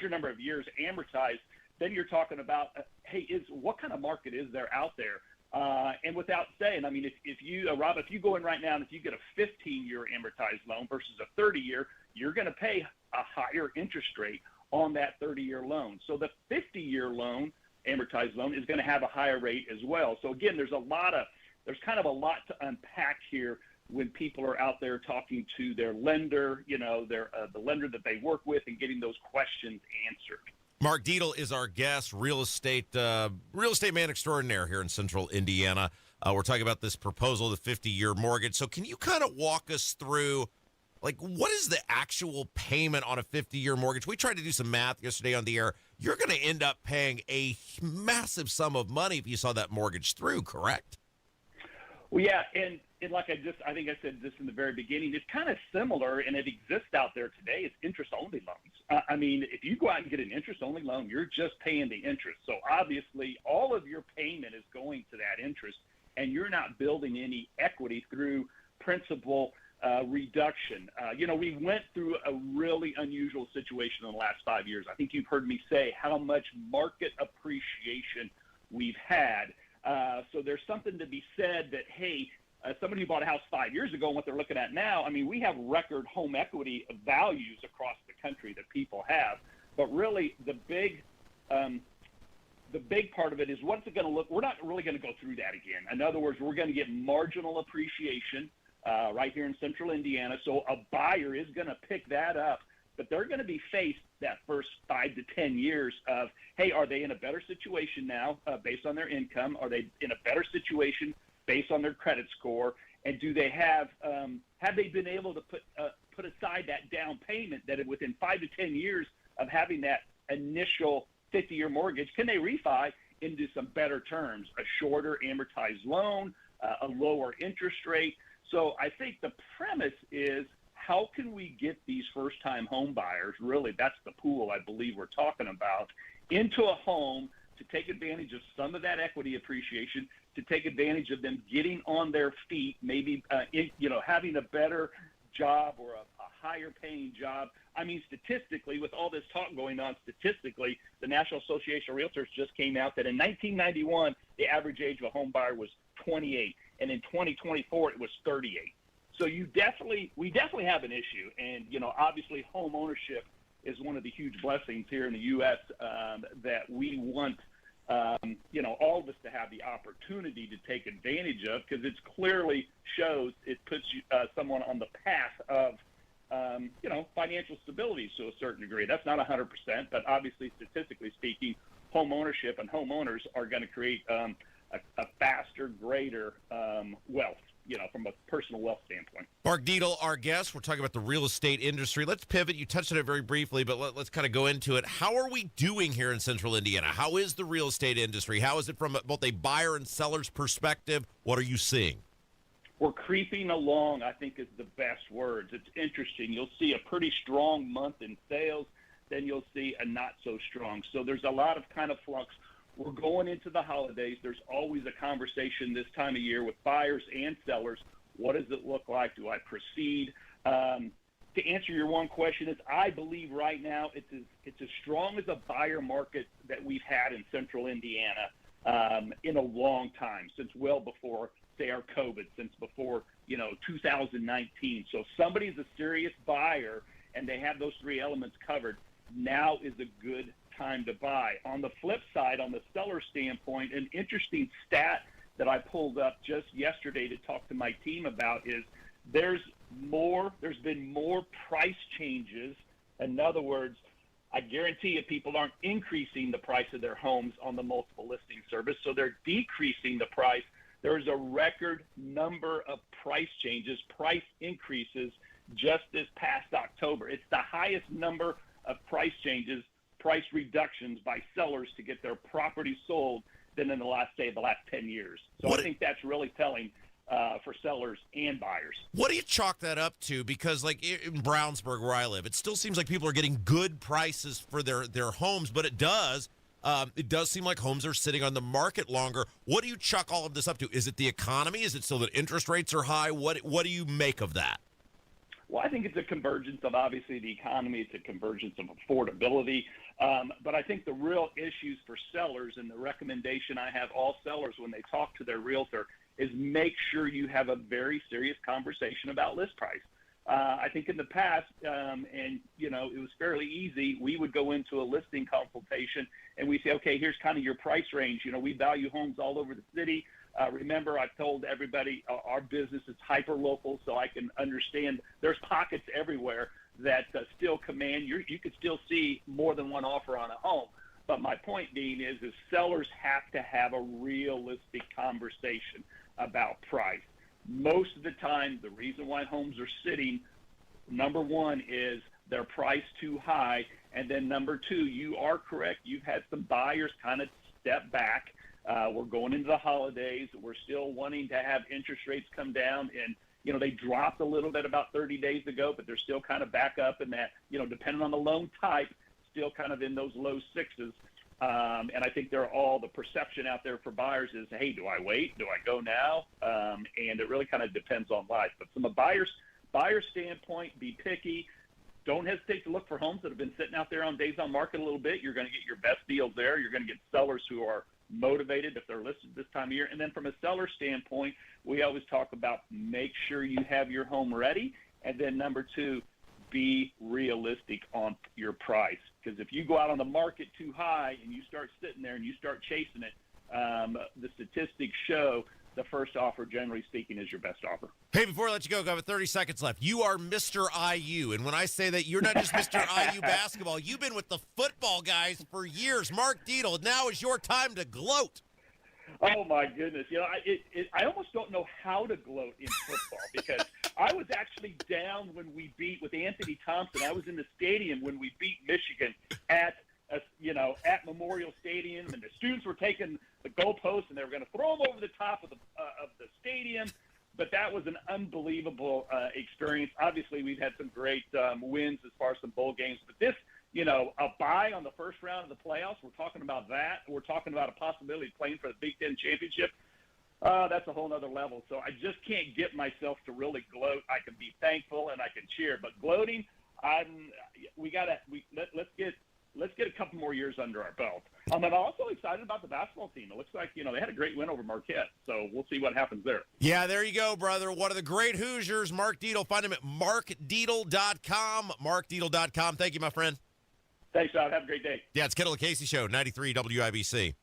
number of years amortized, then you're talking about, hey, what kind of market is there out there? And without saying, I mean, if you, Rob, if you go in right now and if you get a 15-year amortized loan versus a 30-year, you're going to pay a higher interest rate on that 30-year loan. So the 50-year loan, amortized loan, is going to have a higher rate as well. So again, there's kind of a lot to unpack here when people are out there talking to their lender, the lender that they work with, and getting those questions answered. Mark Dietel is our guest, real estate man extraordinaire here in Central Indiana. We're talking about this proposal, the 50-year mortgage. So can you kind of walk us through, what is the actual payment on a 50-year mortgage? We tried to do some math yesterday on the air. You're going to end up paying a massive sum of money if you saw that mortgage through, correct? Well, yeah, and like I think I said this in the very beginning, it's kind of similar, and it exists out there today. It's interest-only loans. I mean, if you go out and get an interest-only loan, you're just paying the interest. So obviously, all of your payment is going to that interest, and you're not building any equity through principal reduction. We went through a really unusual situation in the last 5 years. I think you've heard me say how much market appreciation we've had. So there's something to be said that, hey, somebody who bought a house 5 years ago and what they're looking at now, I mean, we have record home equity values across the country that people have. But really, the big part of it is what's it going to look? We're not really going to go through that again. In other words, we're going to get marginal appreciation right here in Central Indiana. So a buyer is going to pick that up, but they're going to be faced that first 5 to 10 years of, hey, are they in a better situation now based on their income? Are they in a better situation based on their credit score? And do they have they been able to put aside that down payment that within 5 to 10 years of having that initial 50-year mortgage, can they refi into some better terms, a shorter amortized loan, a lower interest rate? So I think the premise is, how can we get these first-time home buyers, really that's the pool I believe we're talking about, into a home to take advantage of some of that equity appreciation, to take advantage of them getting on their feet, maybe having a better job or a higher-paying job. I mean, statistically, with all this talk going on, statistically, the National Association of Realtors just came out that in 1991, the average age of a home buyer was 28, and in 2024, it was 38. So we definitely have an issue, and obviously home ownership is one of the huge blessings here in the U.S. That we want all of us to have the opportunity to take advantage of, because it clearly shows it puts someone on the path of financial stability to a certain degree. That's not 100%, but obviously statistically speaking, home ownership and homeowners are going to create a faster, greater wealth. from a personal wealth standpoint. Mark Dietel, our guest. We're talking about the real estate industry. Let's pivot. You touched on it very briefly, but let's kind of go into it. How are we doing here in Central Indiana? How is the real estate industry? How is it from both a buyer and seller's perspective? What are you seeing? We're creeping along, I think, is the best words. It's interesting. You'll see a pretty strong month in sales, then you'll see a not so strong. So there's a lot of kind of flux. We're going into the holidays. There's always a conversation this time of year with buyers and sellers. What does it look like? Do I proceed? To answer your one question, is I believe right now it's as strong as a buyer market that we've had in Central Indiana in a long time, since well before, say, our COVID, since before, 2019. So if somebody's a serious buyer and they have those three elements covered, now is a good time to buy. On the flip side, on the seller standpoint, an interesting stat that I pulled up just yesterday to talk to my team about is there's been more price changes. In other words, I guarantee you people aren't increasing the price of their homes on the multiple listing service, so they're decreasing the price. There's a record number of price changes, price increases just this past October. It's the highest number of price changes, price reductions by sellers to get their property sold than in the last 10 years. So I think that's really telling for sellers and buyers. What do you chalk that up to? Because like in Brownsburg, where I live, it still seems like people are getting good prices for their homes, but it does seem like homes are sitting on the market longer. What do you chalk all of this up to? Is it the economy? Is it still that interest rates are high? What do you make of that? Well, I think it's a convergence of obviously the economy. It's a convergence of affordability. But I think the real issues for sellers, and the recommendation I have all sellers when they talk to their realtor, is make sure you have a very serious conversation about list price. I think in the past, it was fairly easy. We would go into a listing consultation and we say, okay, here's kind of your price range. We value homes all over the city. Remember, I've told everybody our business is hyper-local, so I can understand there's pockets everywhere that still command. You could still see more than one offer on a home. But my point being is sellers have to have a realistic conversation about price. Most of the time, the reason why homes are sitting, number one, is they're priced too high. And then number two, you are correct. You've had some buyers kind of step back. We're going into the holidays. We're still wanting to have interest rates come down. And, they dropped a little bit about 30 days ago, but they're still kind of back up in that, depending on the loan type, still kind of in those low sixes. And I think the perception out there for buyers is, hey, do I wait? Do I go now? And it really kind of depends on life. But from a buyer's standpoint, be picky. Don't hesitate to look for homes that have been sitting out there on days on market a little bit. You're going to get your best deals there. You're going to get sellers who are motivated if they're listed this time of year. And then from a seller standpoint, we always talk about make sure you have your home ready. And then number two, be realistic on your price. Because if you go out on the market too high and you start sitting there and you start chasing it, the statistics show the first offer, generally speaking, is your best offer. Hey, before I let you go, I have 30 seconds left. You are Mr. IU. And when I say that, you're not just Mr. IU basketball. You've been with the football guys for years. Mark Dietel, now is your time to gloat. Oh, my goodness. I almost don't know how to gloat in football because I was actually down when we beat with Anthony Thompson. I was in the stadium when we beat Michigan at Memorial Stadium, and the students were taking the goalposts and they were going to throw them over the top of the stadium. But that was an unbelievable experience. Obviously, we've had some great wins as far as some bowl games, but this, a bye on the first round of the playoffs, we're talking about that. We're talking about a possibility of playing for the Big Ten championship. That's a whole nother level. So I just can't get myself to really gloat. I can be thankful and I can cheer, but gloating, let's get a couple more years under our belt. I'm also excited about the basketball team. It looks like, they had a great win over Marquette, so we'll see what happens there. Yeah, there you go, brother. One of the great Hoosiers, Mark Dietel. Find him at markdietel.com. Markdietel.com. Thank you, my friend. Thanks, Rob. Have a great day. Yeah, it's Kendall Casey Show, 93 WIBC.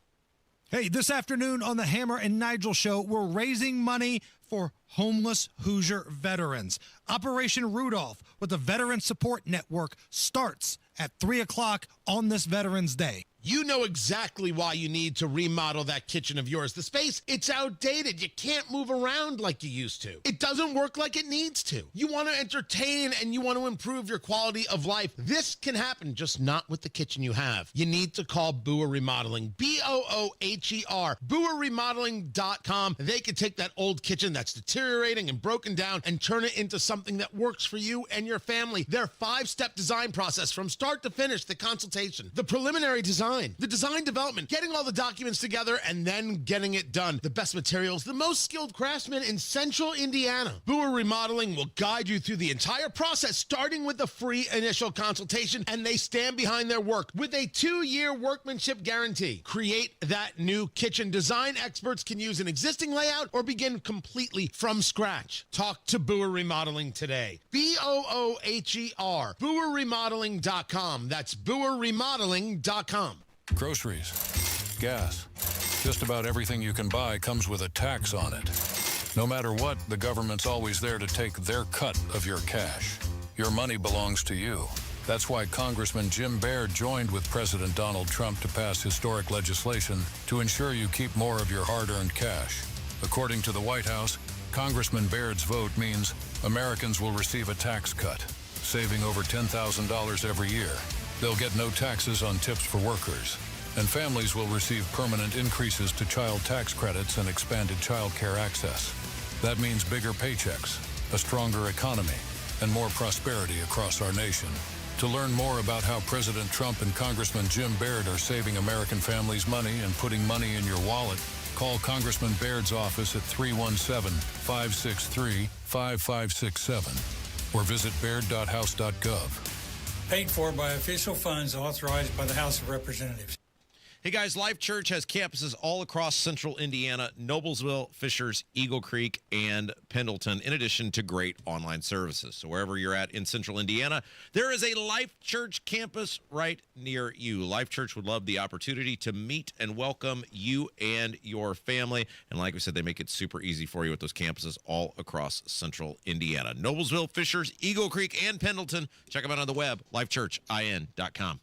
Hey, this afternoon on the Hammer and Nigel Show, we're raising money for homeless Hoosier veterans. Operation Rudolph with the Veteran Support Network starts at 3 o'clock on this Veterans Day. You know exactly why you need to remodel that kitchen of yours. The space, it's outdated. You can't move around like you used to. It doesn't work like it needs to. You want to entertain and you want to improve your quality of life. This can happen, just not with the kitchen you have. You need to call Booher Remodeling. B-O-O-H-E-R. BooherRemodeling.com. They can take that old kitchen that's deteriorating and broken down and turn it into something that works for you and your family. Their 5-step design process from start to finish, the consultation, the preliminary design, the design development, getting all the documents together, and then getting it done. The best materials, the most skilled craftsmen in Central Indiana. Booher Remodeling will guide you through the entire process, starting with the free initial consultation, and they stand behind their work with a 2-year workmanship guarantee. Create that new kitchen. Design experts can use an existing layout or begin completely from scratch. Talk to Booher Remodeling today. B-O-O-H-E-R. BooherRemodeling.com. That's BooherRemodeling.com. Groceries, gas, just about everything you can buy comes with a tax on it. No matter what, the government's always there to take their cut of your cash. Your money belongs to you. That's why Congressman Jim Baird joined with President Donald Trump to pass historic legislation to ensure you keep more of your hard-earned cash. According to the White House, Congressman Baird's vote means Americans will receive a tax cut, saving over $10,000 every year. They'll get no taxes on tips for workers, and families will receive permanent increases to child tax credits and expanded child care access. That means bigger paychecks, a stronger economy, and more prosperity across our nation. To learn more about how President Trump and Congressman Jim Baird are saving American families money and putting money in your wallet, call Congressman Baird's office at 317-563-5567 or visit baird.house.gov. Paid for by official funds authorized by the House of Representatives. Hey guys, Life Church has campuses all across Central Indiana, Noblesville, Fishers, Eagle Creek, and Pendleton, in addition to great online services. So wherever you're at in Central Indiana, there is a Life Church campus right near you. Life Church would love the opportunity to meet and welcome you and your family. And like we said, they make it super easy for you with those campuses all across Central Indiana. Noblesville, Fishers, Eagle Creek, and Pendleton. Check them out on the web, lifechurchin.com.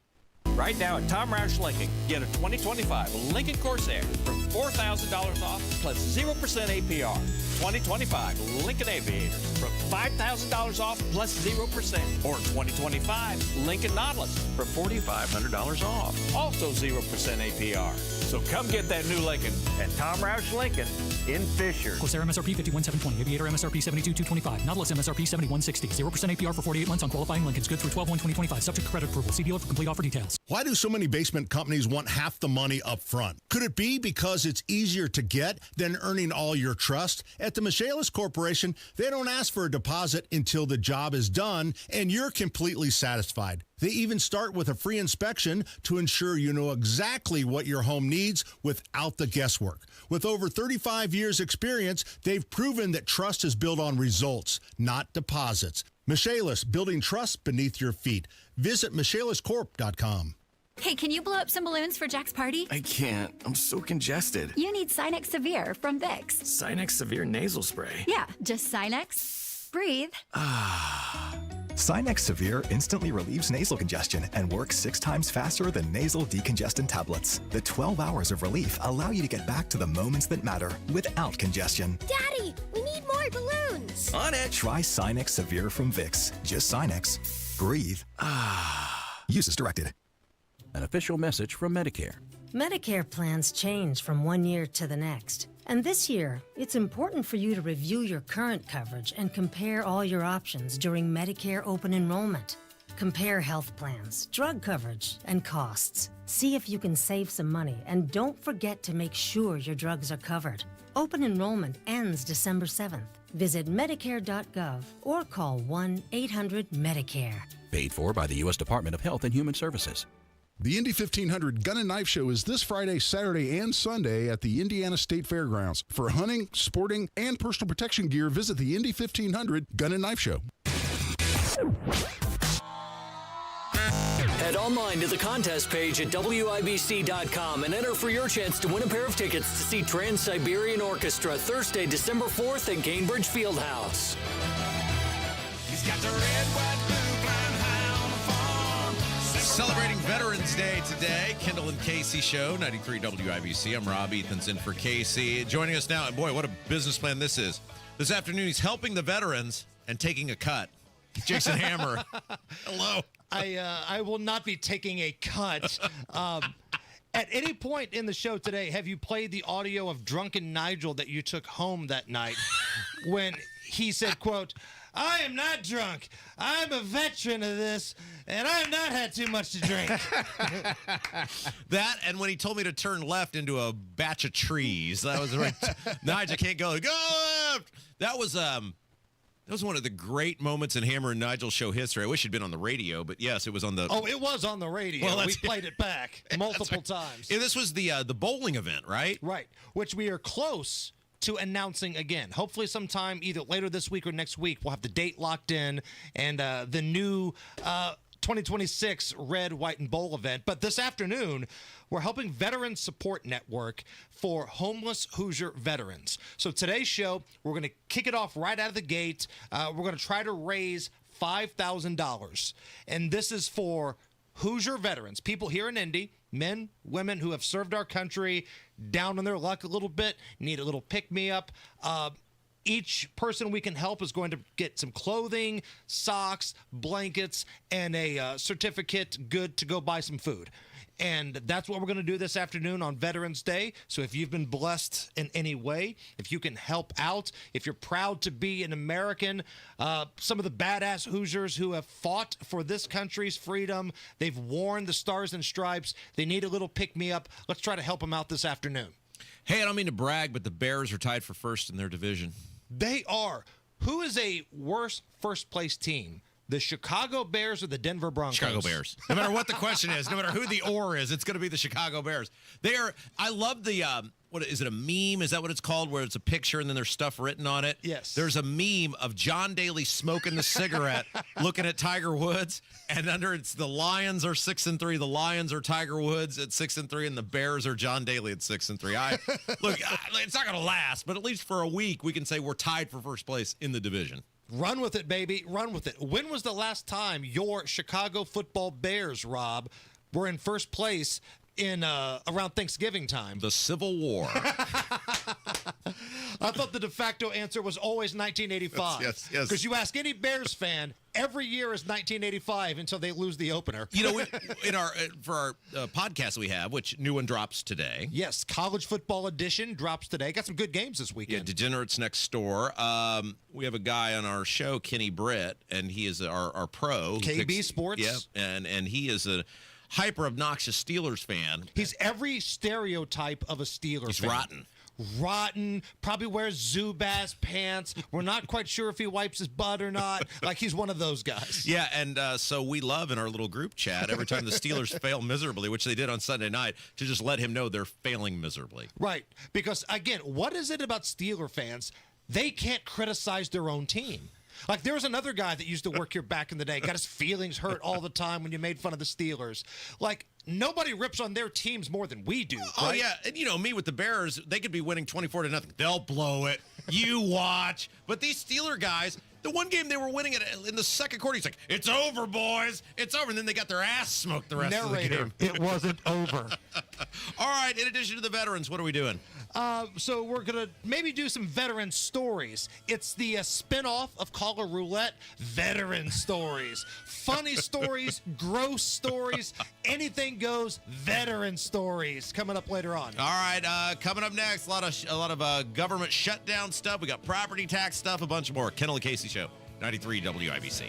Right now at Tom Roush Lincoln, get a 2025 Lincoln Corsair for $4,000 off plus 0% APR. 2025 Lincoln Aviator for $5,000 off plus 0%. Or 2025 Lincoln Nautilus for $4,500 off, also 0% APR. So come get that new Lincoln at Tom Roush Lincoln in Fisher. Corsair MSRP $51,720. Aviator MSRP $72,225. Nautilus MSRP $71,060. 0% APR for 48 months on qualifying Lincolns. Good through 12/1/2025. Subject to credit approval. See dealer for complete offer details. Why do so many basement companies want half the money up front? Could it be because it's easier to get than earning all your trust? At the Michaelis Corporation, they don't ask for a deposit until the job is done and you're completely satisfied. They even start with a free inspection to ensure you know exactly what your home needs without the guesswork. With over 35 years experience, they've proven that trust is built on results, not deposits. Michaelis, building trust beneath your feet. Visit michaeliscorp.com. Hey, can you blow up some balloons for Jack's party? I can't. I'm so congested. You need Sinex Severe from Vicks. Sinex Severe nasal spray. Yeah, just Sinex. Breathe. Sinex Severe instantly relieves nasal congestion and works 6 times faster than nasal decongestant tablets. The 12 hours of relief allow you to get back to the moments that matter without congestion. Daddy, we need more balloons. On it. Try Sinex Severe from Vicks. Just Sinex. Breathe. Use as directed. An official message from Medicare. Medicare plans change from one year to the next. And this year, it's important for you to review your current coverage and compare all your options during Medicare open enrollment. Compare health plans, drug coverage, and costs. See if you can save some money, and don't forget to make sure your drugs are covered. Open enrollment ends December 7th. Visit Medicare.gov or call 1-800-MEDICARE. Paid for by the U.S. Department of Health and Human Services. The Indy 1500 Gun and Knife Show is this Friday, Saturday, and Sunday at the Indiana State Fairgrounds. For hunting, sporting, and personal protection gear, visit the Indy 1500 Gun and Knife Show. Head online to the contest page at WIBC.com and enter for your chance to win a pair of tickets to see Trans-Siberian Orchestra Thursday, December 4th at Gainbridge Fieldhouse. He's got the red, white, blue, blind high on the farm. Celebrating Veterans Day today. Kendall and Casey Show, 93 WIBC. I'm Rob. Ethan's in for Casey. Joining us now, and boy, what a business plan this is. This afternoon, he's helping the veterans and taking a cut. Jason Hammer. Hello. I will not be taking a cut. At any point in the show today, have you played the audio of Drunken Nigel that you took home that night when he said, quote, "I am not drunk. I'm a veteran of this, and I've not had too much to drink." That, and when he told me to turn left into a batch of trees. That was right. Nigel can't go left. That was one of the great moments in Hammer and Nigel show history. I wish it'd been on the radio, but yes, it was on the... Oh, it was on the radio. Well, we played it back multiple times. Yeah, this was the bowling event, right? Right, which we are close to announcing again. Hopefully sometime either later this week or next week, we'll have the date locked in and the new 2026 Red, White, and Bowl event. But this afternoon, we're helping Veterans Support Network for homeless Hoosier veterans. So today's show, we're going to kick it off right out of the gate. We're going to try to raise $5,000. And this is for Hoosier veterans, people here in Indy, men, women who have served our country, down on their luck a little bit, need a little pick-me-up. Each person we can help is going to get some clothing, socks, blankets, and a certificate good to go buy some food. And that's what we're going to do this afternoon on Veterans Day. So if you've been blessed in any way, if you can help out, if you're proud to be an American, some of the badass Hoosiers who have fought for this country's freedom, they've worn the stars and stripes, they need a little pick-me-up. Let's try to help them out this afternoon. Hey, I don't mean to brag, but the Bears are tied for first in their division. They are. Who is a worse first-place team? The Chicago Bears or the Denver Broncos? Chicago Bears. No matter what the question is, no matter who the or is, it's going to be the Chicago Bears. They are. I love the, what is it, a meme? Is that what it's called, where it's a picture and then there's stuff written on it? Yes. There's a meme of John Daly smoking the cigarette, looking at Tiger Woods, and under it's the Lions are 6-3. The Lions are Tiger Woods at 6-3, and the Bears are John Daly at 6-3. Look, it's not going to last, but at least for a week, we can say we're tied for first place in the division. Run with it, baby. Run with it. When was the last time your Chicago football Bears, Rob, were in first place in around Thanksgiving time? The Civil War. I thought the de facto answer was always 1985. Yes. Because you ask any Bears fan, every year is 1985 until they lose the opener. You know, for our podcast we have, which new one drops today. Yes, College Football Edition drops today. Got some good games this weekend. Yeah, Degenerates Next Door. We have a guy on our show, Kenny Britt, and he is our pro. KB Sports. Yeah, and he is a hyper obnoxious Steelers fan. He's every stereotype of a Steelers He's fan. Rotten, probably wears Zubaz pants. We're not quite sure if he wipes his butt or not. Like, he's one of those guys. Yeah, and so we love in our little group chat every time the Steelers fail miserably, which they did on Sunday night, to just let him know they're failing miserably. Right, because, again, what is it about Steeler fans? They can't criticize their own team. Like, there was another guy that used to work here back in the day, got his feelings hurt all the time when you made fun of the Steelers. Like, nobody rips on their teams more than we do. Oh, right? yeah. And, you know, me with the Bears, they could be winning 24-0. They'll blow it. You watch. But these Steeler guys, the one game they were winning it in the second quarter, he's like, "It's over, boys. It's over." And then they got their ass smoked the rest of the game. It wasn't over. All right. In addition to the veterans, what are we doing? So we're going to maybe do some veteran stories. It's the spinoff of Caller Roulette, Veteran Stories. Funny stories, gross stories, anything goes, veteran stories coming up later on. All right, coming up next, a lot of government shutdown stuff. We got property tax stuff, a bunch more. Kendall Casey Show, 93 WIBC.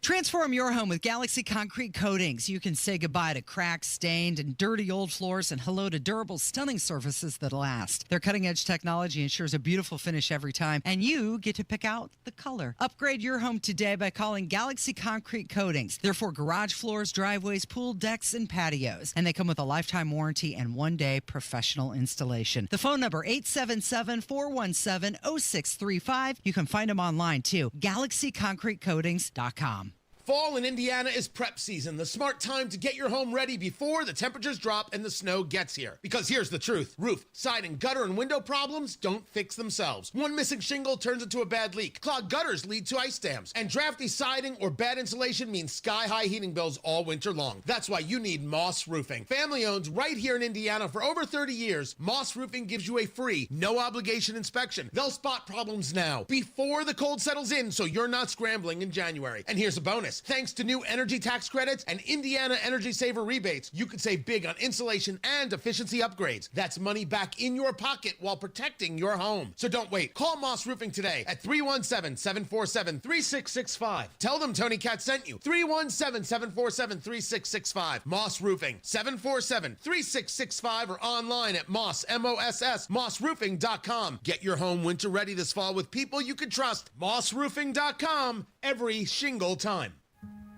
Transform your home with Galaxy Concrete Coatings. You can say goodbye to cracked, stained, and dirty old floors and hello to durable, stunning surfaces that last. Their cutting-edge technology ensures a beautiful finish every time, and you get to pick out the color. Upgrade your home today by calling Galaxy Concrete Coatings. They're for garage floors, driveways, pool decks, and patios, and they come with a lifetime warranty and one-day professional installation. The phone number, 877-417-0635. You can find them online, too, galaxyconcretecoatings.com. Fall in Indiana is prep season, the smart time to get your home ready before the temperatures drop and the snow gets here. Because here's the truth. Roof, siding, gutter, and window problems don't fix themselves. One missing shingle turns into a bad leak. Clogged gutters lead to ice dams. And drafty siding or bad insulation means sky-high heating bills all winter long. That's why you need Moss Roofing. Family owned right here in Indiana for over 30 years, Moss Roofing gives you a free, no-obligation inspection. They'll spot problems now, before the cold settles in, so you're not scrambling in January. And here's a bonus. Thanks to new energy tax credits and Indiana Energy Saver rebates, you could save big on insulation and efficiency upgrades. That's money back in your pocket while protecting your home. So don't wait. Call Moss Roofing today at 317-747-3665. Tell them Tony Cat sent you. 317-747-3665. Moss Roofing, 747-3665, or online at mossroofing.com. Get your home winter ready this fall with people you can trust. mossroofing.com, every shingle time.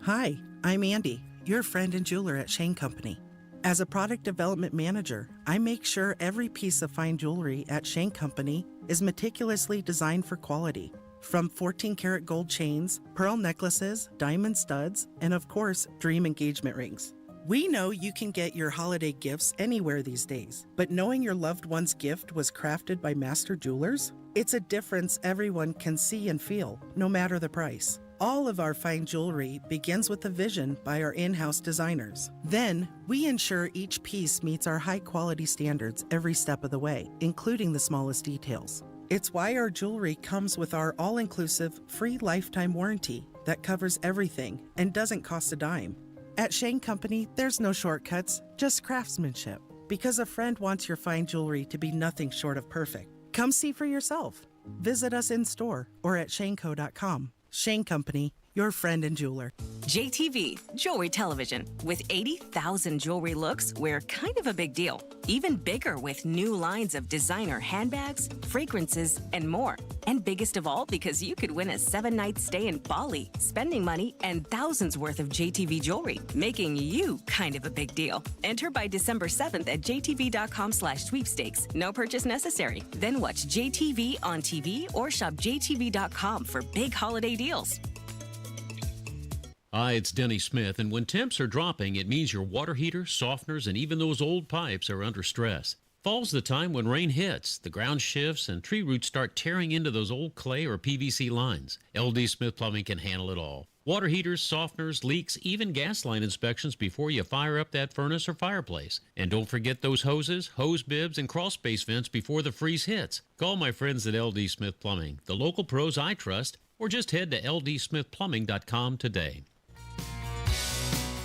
Hi, I'm Andy, your friend and jeweler at Shane Company. As a product development manager, I make sure every piece of fine jewelry at Shane Company is meticulously designed for quality. From 14-karat gold chains, pearl necklaces, diamond studs, and of course, dream engagement rings. We know you can get your holiday gifts anywhere these days, but knowing your loved one's gift was crafted by master jewelers? It's a difference everyone can see and feel, no matter the price. All of our fine jewelry begins with a vision by our in-house designers. Then, we ensure each piece meets our high-quality standards every step of the way, including the smallest details. It's why our jewelry comes with our all-inclusive, free lifetime warranty that covers everything and doesn't cost a dime. At Shane Company, there's no shortcuts, just craftsmanship. Because a friend wants your fine jewelry to be nothing short of perfect. Come see for yourself. Visit us in-store or at shaneco.com. Shane Company, your friend and jeweler. JTV, Jewelry Television. With 80,000 jewelry looks, we're kind of a big deal. Even bigger with new lines of designer handbags, fragrances, and more. And biggest of all, because you could win a 7-night stay in Bali, spending money, and thousands worth of JTV jewelry, making you kind of a big deal. Enter by December 7th at jtv.com/sweepstakes. No purchase necessary. Then watch JTV on TV or shop jtv.com for big holiday deals. Hi, it's Denny Smith, and when temps are dropping, it means your water heaters, softeners, and even those old pipes are under stress. Fall's the time when rain hits, the ground shifts, and tree roots start tearing into those old clay or PVC lines. LD Smith Plumbing can handle it all. Water heaters, softeners, leaks, even gas line inspections before you fire up that furnace or fireplace. And don't forget those hoses, hose bibs, and crawl space vents before the freeze hits. Call my friends at LD Smith Plumbing, the local pros I trust, or just head to ldsmithplumbing.com today.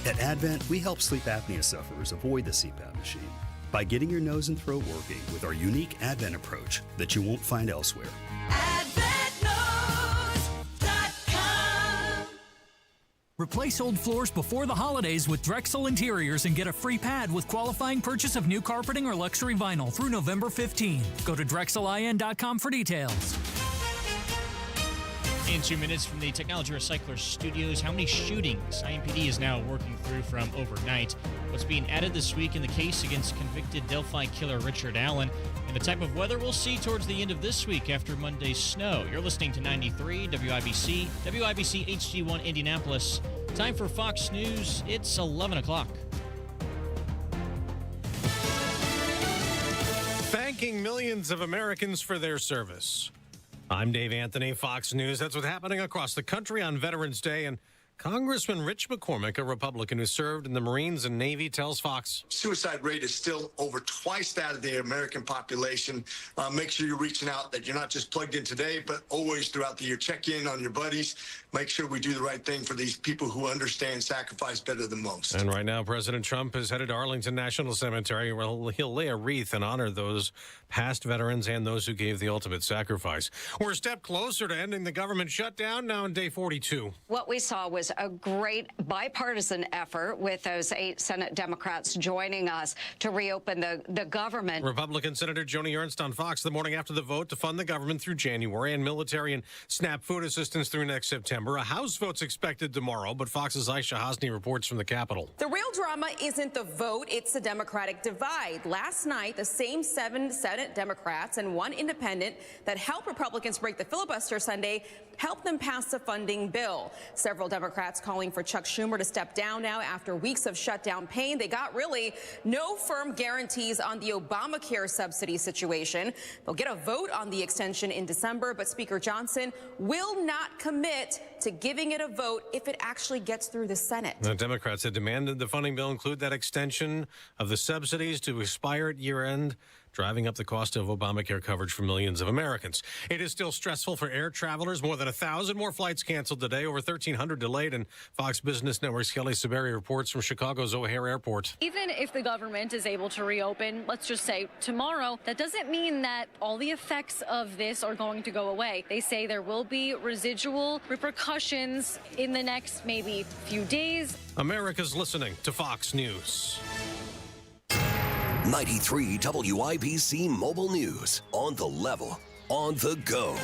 At Advent, we help sleep apnea sufferers avoid the CPAP machine by getting your nose and throat working with our unique Advent approach that you won't find elsewhere. Replace old floors before the holidays with Drexel Interiors and get a free pad with qualifying purchase of new carpeting or luxury vinyl through November 15. Go to drexelin.com for details. In 2 minutes from the Technology Recycler Studios, how many shootings IMPD is now working through from overnight, what's being added this week in the case against convicted Delphi killer Richard Allen, and the type of weather we'll see towards the end of this week after Monday's snow. You're listening to 93 WIBC, WIBC HD1 Indianapolis. Time for Fox News. It's 11 o'clock. Thanking millions of Americans for their service. I'm Dave Anthony, Fox News. That's what's happening across the country on Veterans Day. And Congressman Rich McCormick, a Republican who served in the Marines and Navy, tells Fox. Suicide rate is still over twice that of the American population. Make sure you're reaching out, that you're not just plugged in today, but always throughout the year. Check in on your buddies. Make sure we do the right thing for these people who understand sacrifice better than most. And right now, President Trump is headed to Arlington National Cemetery, where he'll lay a wreath and honor those past veterans and those who gave the ultimate sacrifice. We're a step closer to ending the government shutdown now in day 42. What we saw was a great bipartisan effort with those 8 Senate Democrats joining us to reopen the government. Republican Senator Joni Ernst on Fox the morning after the vote to fund the government through January and military and SNAP food assistance through next September. A House vote's expected tomorrow, but Fox's Aisha Hosni reports from the Capitol. The real drama isn't the vote, it's the Democratic divide. Last night, the same 7 Senate Democrats and 1 independent that helped Republicans break the filibuster Sunday helped them pass the funding bill. Several Democrats Democrats calling for Chuck Schumer to step down now after weeks of shutdown pain. They got really no firm guarantees on the Obamacare subsidy situation. They'll get a vote on the extension in December, but Speaker Johnson will not commit to giving it a vote if it actually gets through the Senate. The Democrats had demanded the funding bill include that extension of the subsidies to expire at year-end, driving up the cost of Obamacare coverage for millions of Americans. It is still stressful for air travelers. More than 1,000 more flights canceled today, over 1,300 delayed. And Fox Business Network's Kelly Saberi reports from Chicago's O'Hare Airport. Even if the government is able to reopen, let's just say tomorrow, that doesn't mean that all the effects of this are going to go away. They say there will be residual repercussions in the next maybe few days. America's listening to Fox News. 93 WIBC Mobile News. On the level, on the go.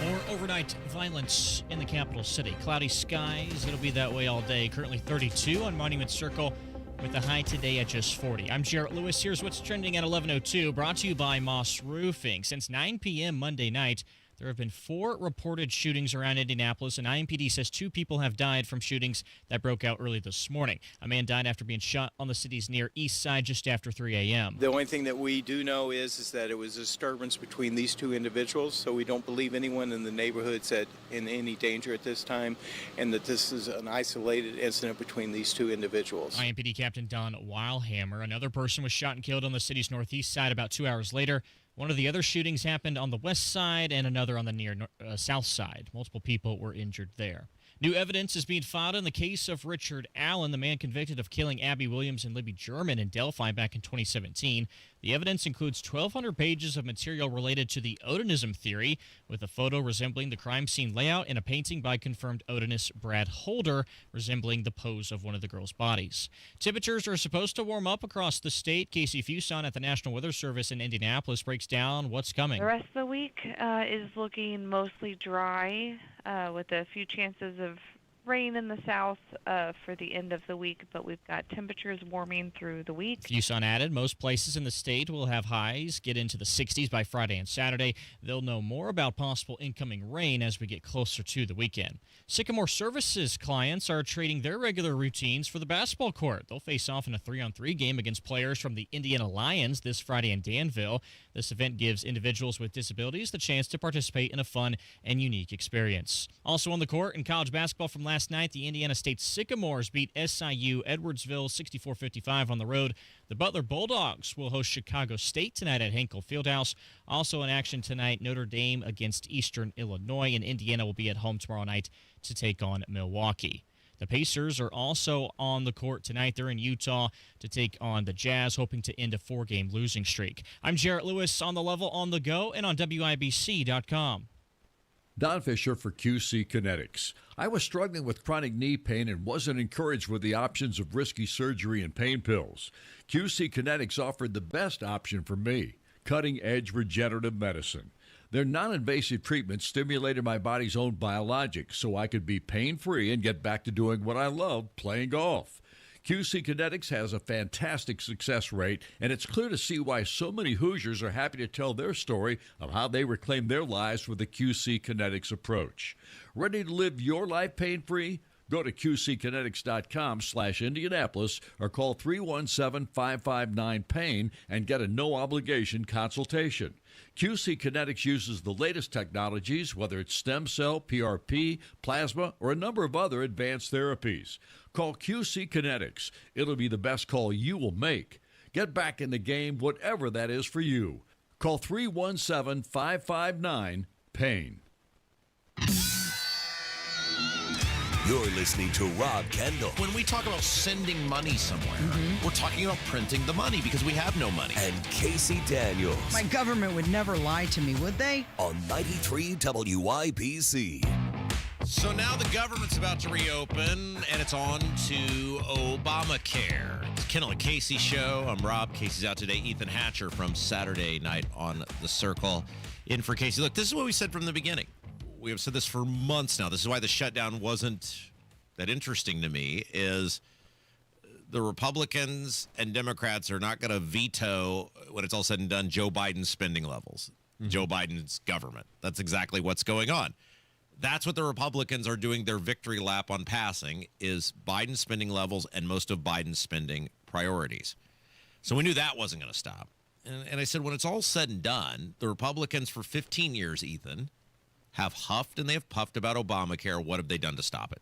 More overnight violence in the capital city. Cloudy skies. It'll be that way all day. Currently 32 on Monument Circle with a high today at just 40. I'm Jarrett Lewis. Here's what's trending at 11:02. Brought to you by Moss Roofing. Since 9 p.m. Monday night, there have been 4 reported shootings around Indianapolis, and IMPD says 2 people have died from shootings that broke out early this morning. A man died after being shot on the city's near east side just after 3 a.m. The only thing that we do know is that it was a disturbance between these 2 individuals, so we don't believe anyone in the neighborhood's in any danger at this time, and that this is an isolated incident between these 2 individuals. IMPD Captain Don Weilhammer. Another person was shot and killed on the city's northeast side about 2 hours later. One of the other shootings happened on the west side and another on the near south side. Multiple people were injured there. New evidence is being filed in the case of Richard Allen, the man convicted of killing Abby Williams and Libby German in Delphi back in 2017. The evidence includes 1,200 pages of material related to the Odinism theory, with a photo resembling the crime scene layout and a painting by confirmed Odinist Brad Holder resembling the pose of one of the girls' bodies. Temperatures are supposed to warm up across the state. Casey Fuson at the National Weather Service in Indianapolis breaks down what's coming. The rest of the week is looking mostly dry, with a few chances of rain in the south for the end of the week, but we've got temperatures warming through the week. Fuson added most places in the state will have highs get into the 60s by Friday and Saturday. They'll know more about possible incoming rain as we get closer to the weekend. Sycamore Services clients are trading their regular routines for the basketball court. They'll face off in a 3-on-3 game against players from the Indiana Lions this Friday in Danville. This event gives individuals with disabilities the chance to participate in a fun and unique experience. Also on the court in college basketball from last night, the Indiana State Sycamores beat SIU Edwardsville 64-55 on the road. The Butler Bulldogs will host Chicago State tonight at Henkel Fieldhouse. Also in action tonight, Notre Dame against Eastern Illinois, and Indiana will be at home tomorrow night to take on Milwaukee. The Pacers are also on the court tonight. They're in Utah to take on the Jazz, hoping to end a 4-game losing streak. I'm Jarrett Lewis on the level, on the go, and on WIBC.com. Don Fisher for QC Kinetics. I was struggling with chronic knee pain and wasn't encouraged with the options of risky surgery and pain pills. QC Kinetics offered the best option for me, cutting-edge regenerative medicine. Their non-invasive treatment stimulated my body's own biologics so I could be pain-free and get back to doing what I love, playing golf. QC Kinetics has a fantastic success rate, and it's clear to see why so many Hoosiers are happy to tell their story of how they reclaimed their lives with the QC Kinetics approach. Ready to live your life pain-free? Go to qckinetics.com/Indianapolis or call 317-559-PAIN and get a no-obligation consultation. QC Kinetics uses the latest technologies, whether it's stem cell, PRP, plasma, or a number of other advanced therapies. Call QC Kinetics. It'll be the best call you will make. Get back in the game, whatever that is for you. Call 317-559-PAIN. You're listening to Rob Kendall. When we talk about sending money somewhere, we're talking about printing the money because we have no money. And Casey Daniels. My government would never lie to me, would they? On 93 WIBC. So now the government's about to reopen, and it's on to Obamacare. It's Kendall Casey show. I'm Rob. Casey's out today. Ethan Hatcher from Saturday Night on the Circle in for Casey. Look, this is what we said from the beginning. We have said this for months now. This is why the shutdown wasn't that interesting to me, is the Republicans and Democrats are not going to veto, when it's all said and done, Joe Biden's spending levels, Joe Biden's government. That's exactly what's going on. That's what the Republicans are doing their victory lap on passing, is Biden's spending levels and most of Biden's spending priorities. So we knew that wasn't going to stop. And I said, when it's all said and done, the Republicans for 15 years, Ethan, have huffed and they have puffed about Obamacare. What have they done to stop it?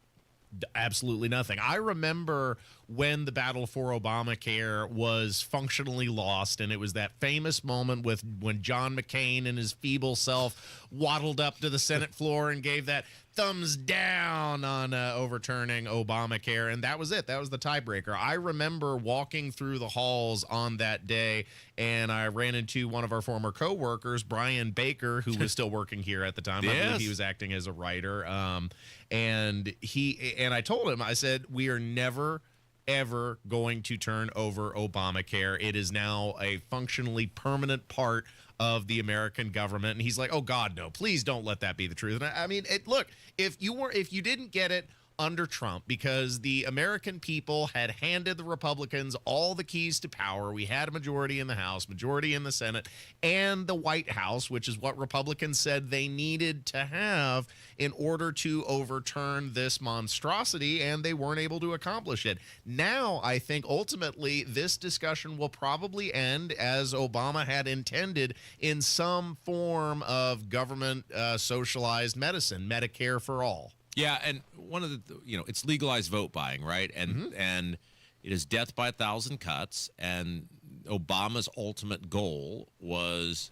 Absolutely nothing. I remember when the battle for Obamacare was functionally lost, and it was that famous moment when John McCain and his feeble self waddled up to the Senate floor and gave that thumbs down on overturning Obamacare, and that was it. That was the tiebreaker. I remember walking through the halls on that day, and I ran into one of our former coworkers, Brian Baker, who was still working here at the time. Yes. I believe he was acting as a writer, and I told him, I said, we are never ever going to turn over Obamacare. It is now a functionally permanent part of the American government. And he's like, oh God, no, please don't let that be the truth. And I mean, look, if you didn't get it under Trump, because the American people had handed the Republicans all the keys to power. We had a majority in the House, majority in the Senate, and the White House, which is what Republicans said they needed to have in order to overturn this monstrosity, and they weren't able to accomplish it. Now, I think ultimately this discussion will probably end as Obama had intended, in some form of government socialized medicine, Medicare for all. Yeah, and one of the, it's legalized vote buying, right? And and it is death by 1,000 cuts. And Obama's ultimate goal was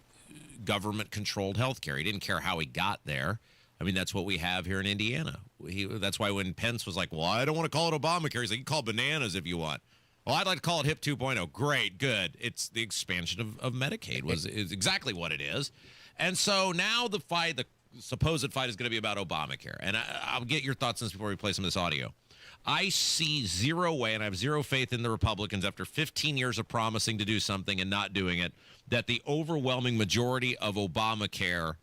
government-controlled health care. He didn't care how he got there. I mean, that's what we have here in Indiana. That's why when Pence was like, well, I don't want to call it Obamacare, he's like, you can call it bananas if you want. Well, I'd like to call it HIP 2.0. Great, good. It's the expansion of Medicaid is exactly what it is. And so now the supposed fight is going to be about Obamacare. And I'll get your thoughts on this before we play some of this audio. I see zero way, and I have zero faith in the Republicans after 15 years of promising to do something and not doing it, that the overwhelming majority of Obamacare,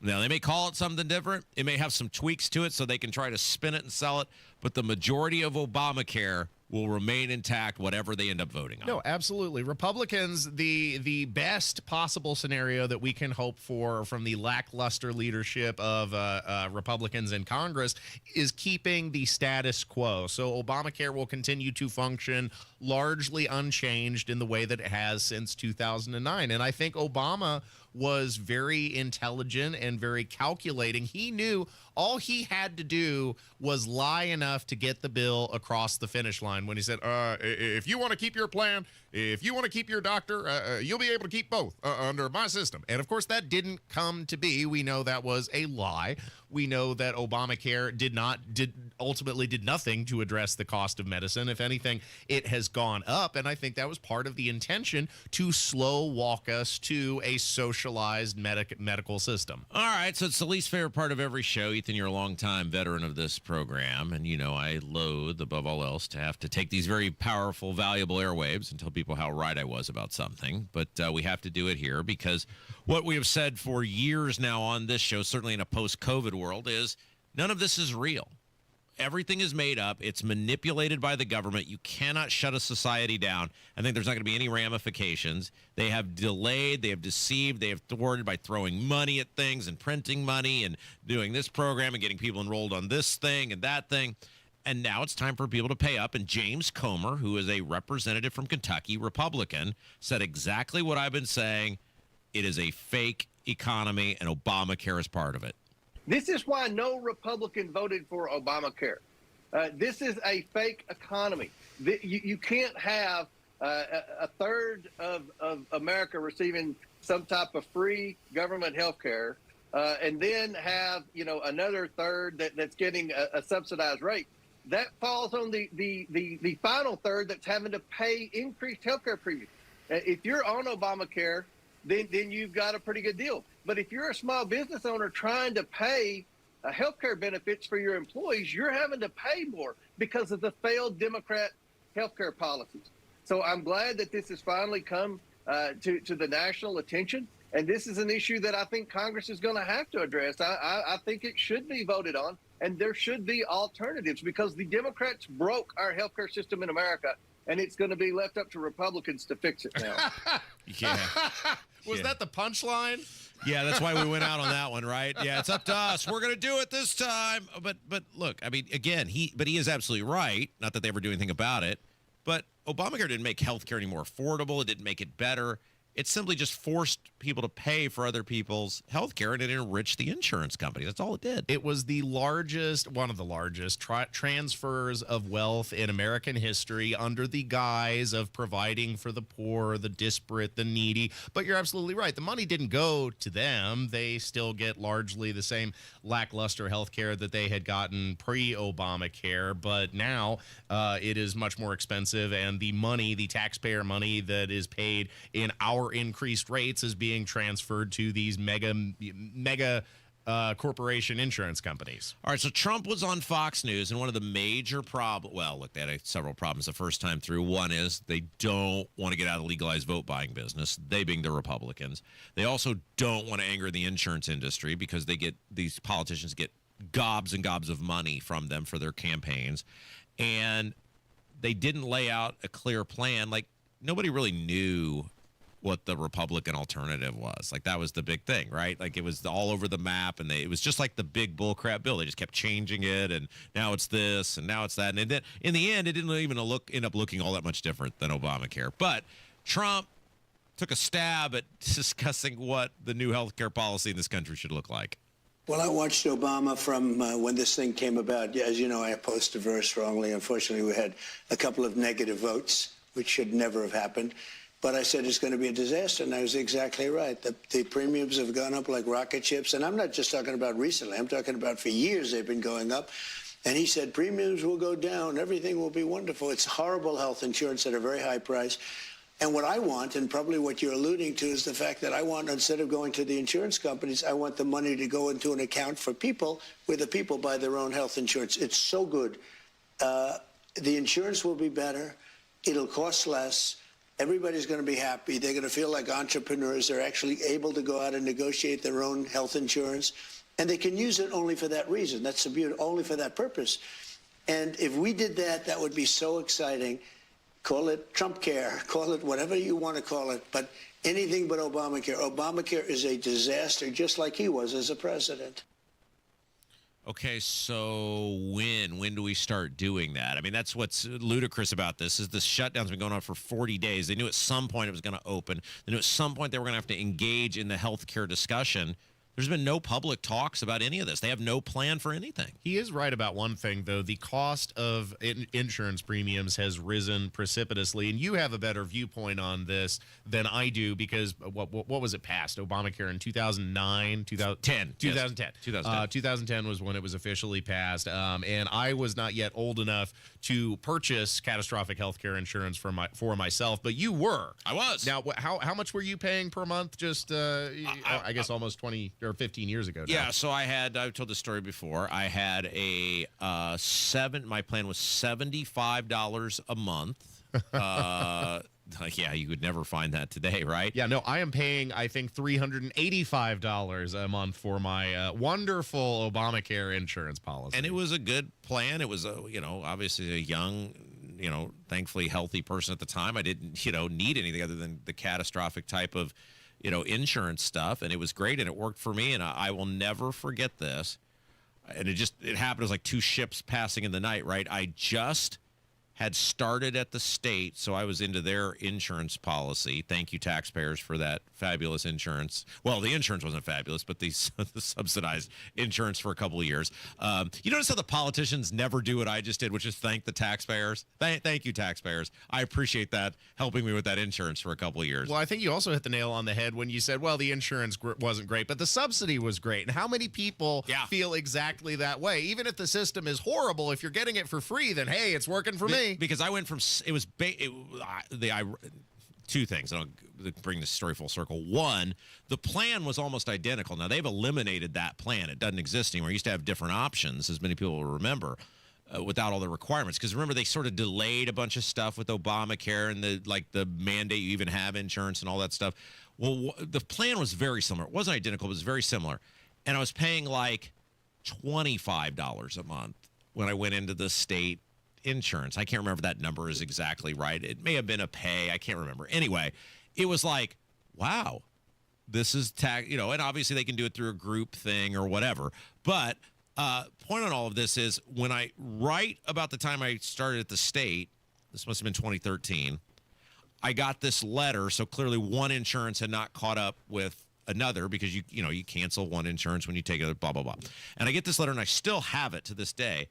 now they may call it something different, it may have some tweaks to it so they can try to spin it and sell it, but the majority of Obamacare will remain intact, whatever they end up voting on. No, absolutely. Republicans, the best possible scenario that we can hope for from the lackluster leadership of Republicans in Congress is keeping the status quo. So Obamacare will continue to function largely unchanged in the way that it has since 2009. And I think Obama was very intelligent and very calculating. He knew all he had to do was lie enough to get the bill across the finish line when he said, if you want to keep your plan, if you want to keep your doctor, you'll be able to keep both under my system. And of course, that didn't come to be. We know that was a lie. We know that Obamacare ultimately did nothing to address the cost of medicine. If anything, it has gone up. And I think that was part of the intention, to slow walk us to a socialized medical system. All right, so it's the least favorite part of every show. Ethan, you're a longtime veteran of this program, and I loathe above all else to have to take these very powerful, valuable airwaves and tell people how right I was about something. But we have to do it here because what we have said for years now on this show, certainly in a post-COVID world, is none of this is real. Everything is made up. It's manipulated by the government. You cannot shut a society down. I think there's not going to be any ramifications. They have delayed, they have deceived, they have thwarted by throwing money at things and printing money and doing this program and getting people enrolled on this thing and that thing. And now it's time for people to pay up. And James Comer, who is a representative from Kentucky, Republican, said exactly what I've been saying. It is a fake economy, and Obamacare is part of it. This is why no Republican voted for Obamacare. This is a fake economy. You can't have a third of America receiving some type of free government health care and then have another third that's getting a subsidized rate. That falls on the final third that's having to pay increased health care premiums. If you're on Obamacare, then you've got a pretty good deal. But if you're a small business owner trying to pay health care benefits for your employees, you're having to pay more because of the failed Democrat health care policies. So I'm glad that this has finally come to the national attention. And this is an issue that I think Congress is going to have to address. I think it should be voted on, and there should be alternatives because the Democrats broke our health care system in America, and it's going to be left up to Republicans to fix it now. Yeah. Was that the punchline? Yeah, that's why we went out on that one, right? Yeah, it's up to us. We're going to do it this time. But look, I mean, again, he is absolutely right. Not that they ever do anything about it. But Obamacare didn't make healthcare any more affordable. It didn't make it better. It simply just forced people to pay for other people's health care, and it enriched the insurance companies. That's all it did. It was one of the largest transfers of wealth in American history under the guise of providing for the poor, the disparate, the needy. But you're absolutely right. The money didn't go to them. They still get largely the same lackluster health care that they had gotten pre-Obamacare. But now it is much more expensive, and the money, the taxpayer money that is paid in our increased rates is being transferred to these mega corporation insurance companies. All right, so Trump was on Fox News, and one of the major problems, well, look, they had several problems the first time through. One is they don't want to get out of the legalized vote buying business, they being the Republicans. They also don't want to anger the insurance industry because these politicians get gobs and gobs of money from them for their campaigns. And they didn't lay out a clear plan. Like, nobody really knew what the Republican alternative was. Like, that was the big thing, right? Like, it was all over the map, and it was just like the big bullcrap bill. They just kept changing it, and now it's this, and now it's that. And then in the end, it didn't even end up looking all that much different than Obamacare. But Trump took a stab at discussing what the new health care policy in this country should look like. Well, I watched Obama from when this thing came about. As you know, I opposed it very strongly. Unfortunately, we had a couple of negative votes, which should never have happened. But I said it's going to be a disaster, and I was exactly right. The premiums have gone up like rocket ships, and I'm not just talking about recently. I'm talking about for years they've been going up. And he said premiums will go down. Everything will be wonderful. It's horrible health insurance at a very high price. And what I want, and probably what you're alluding to, is the fact that I want, instead of going to the insurance companies, I want the money to go into an account for people where the people buy their own health insurance. It's so good. The insurance will be better. It'll cost less. Everybody's going to be happy. They're going to feel like entrepreneurs. They're actually able to go out and negotiate their own health insurance. And they can use it only for that reason. That's the beauty, only for that purpose. And if we did that, that would be so exciting. Call it Trump care, call it whatever you want to call it, but anything but Obamacare. Obamacare is a disaster, just like he was as a president. Okay, so when do we start doing that? I mean, that's what's ludicrous about this is this shutdown's been going on for 40 days. They knew at some point it was going to open. They knew at some point they were going to have to engage in the healthcare discussion. There's been no public talks about any of this. They have no plan for anything. He is right about one thing, though. The cost of insurance premiums has risen precipitously, and you have a better viewpoint on this than I do because what was it passed? Obamacare in 2009? 2010. 2010 was when it was officially passed, and I was not yet old enough to purchase catastrophic health care insurance for myself, but you were. I was. Now, how much were you paying per month just, I guess, almost 20 or 15 years ago now? Yeah, so I've told this story before. I had my plan was $75 a month. Yeah, you would never find that today, right? Yeah, no, I am paying, I think, $385 a month for my wonderful Obamacare insurance policy. And it was a good plan. It was, obviously a young, thankfully healthy person at the time. I didn't, need anything other than the catastrophic type of insurance stuff, and it was great, and it worked for me, and I will never forget this. And it happened. It was like two ships passing in the night, right? I just had started at the state, so I was into their insurance policy. Thank you, taxpayers, for that fabulous insurance. Well, the insurance wasn't fabulous, but the subsidized insurance for a couple of years. You notice how the politicians never do what I just did, which is thank the taxpayers? Thank you, taxpayers. I appreciate that, helping me with that insurance for a couple of years. Well, I think you also hit the nail on the head when you said, well, the insurance wasn't great, but the subsidy was great. And how many people feel exactly that way? Even if the system is horrible, if you're getting it for free, then, hey, it's working for me. Because I went from two things, and I'll bring this story full circle. One, the plan was almost identical. Now, they've eliminated that plan. It doesn't exist anymore. It used to have different options, as many people will remember, without all the requirements. Because remember, they sort of delayed a bunch of stuff with Obamacare and the mandate you even have insurance and all that stuff. Well, the plan was very similar. It wasn't identical, but it was very similar. And I was paying like $25 a month when I went into the state insurance. I can't remember if that number is exactly right. It may have been a pay. I can't remember. Anyway, it was like, wow, this is and obviously they can do it through a group thing or whatever. But point on all of this is right about the time I started at the state, this must have been 2013, I got this letter. So clearly one insurance had not caught up with another because you cancel one insurance when you take it, blah, blah, blah. And I get this letter and I still have it to this day.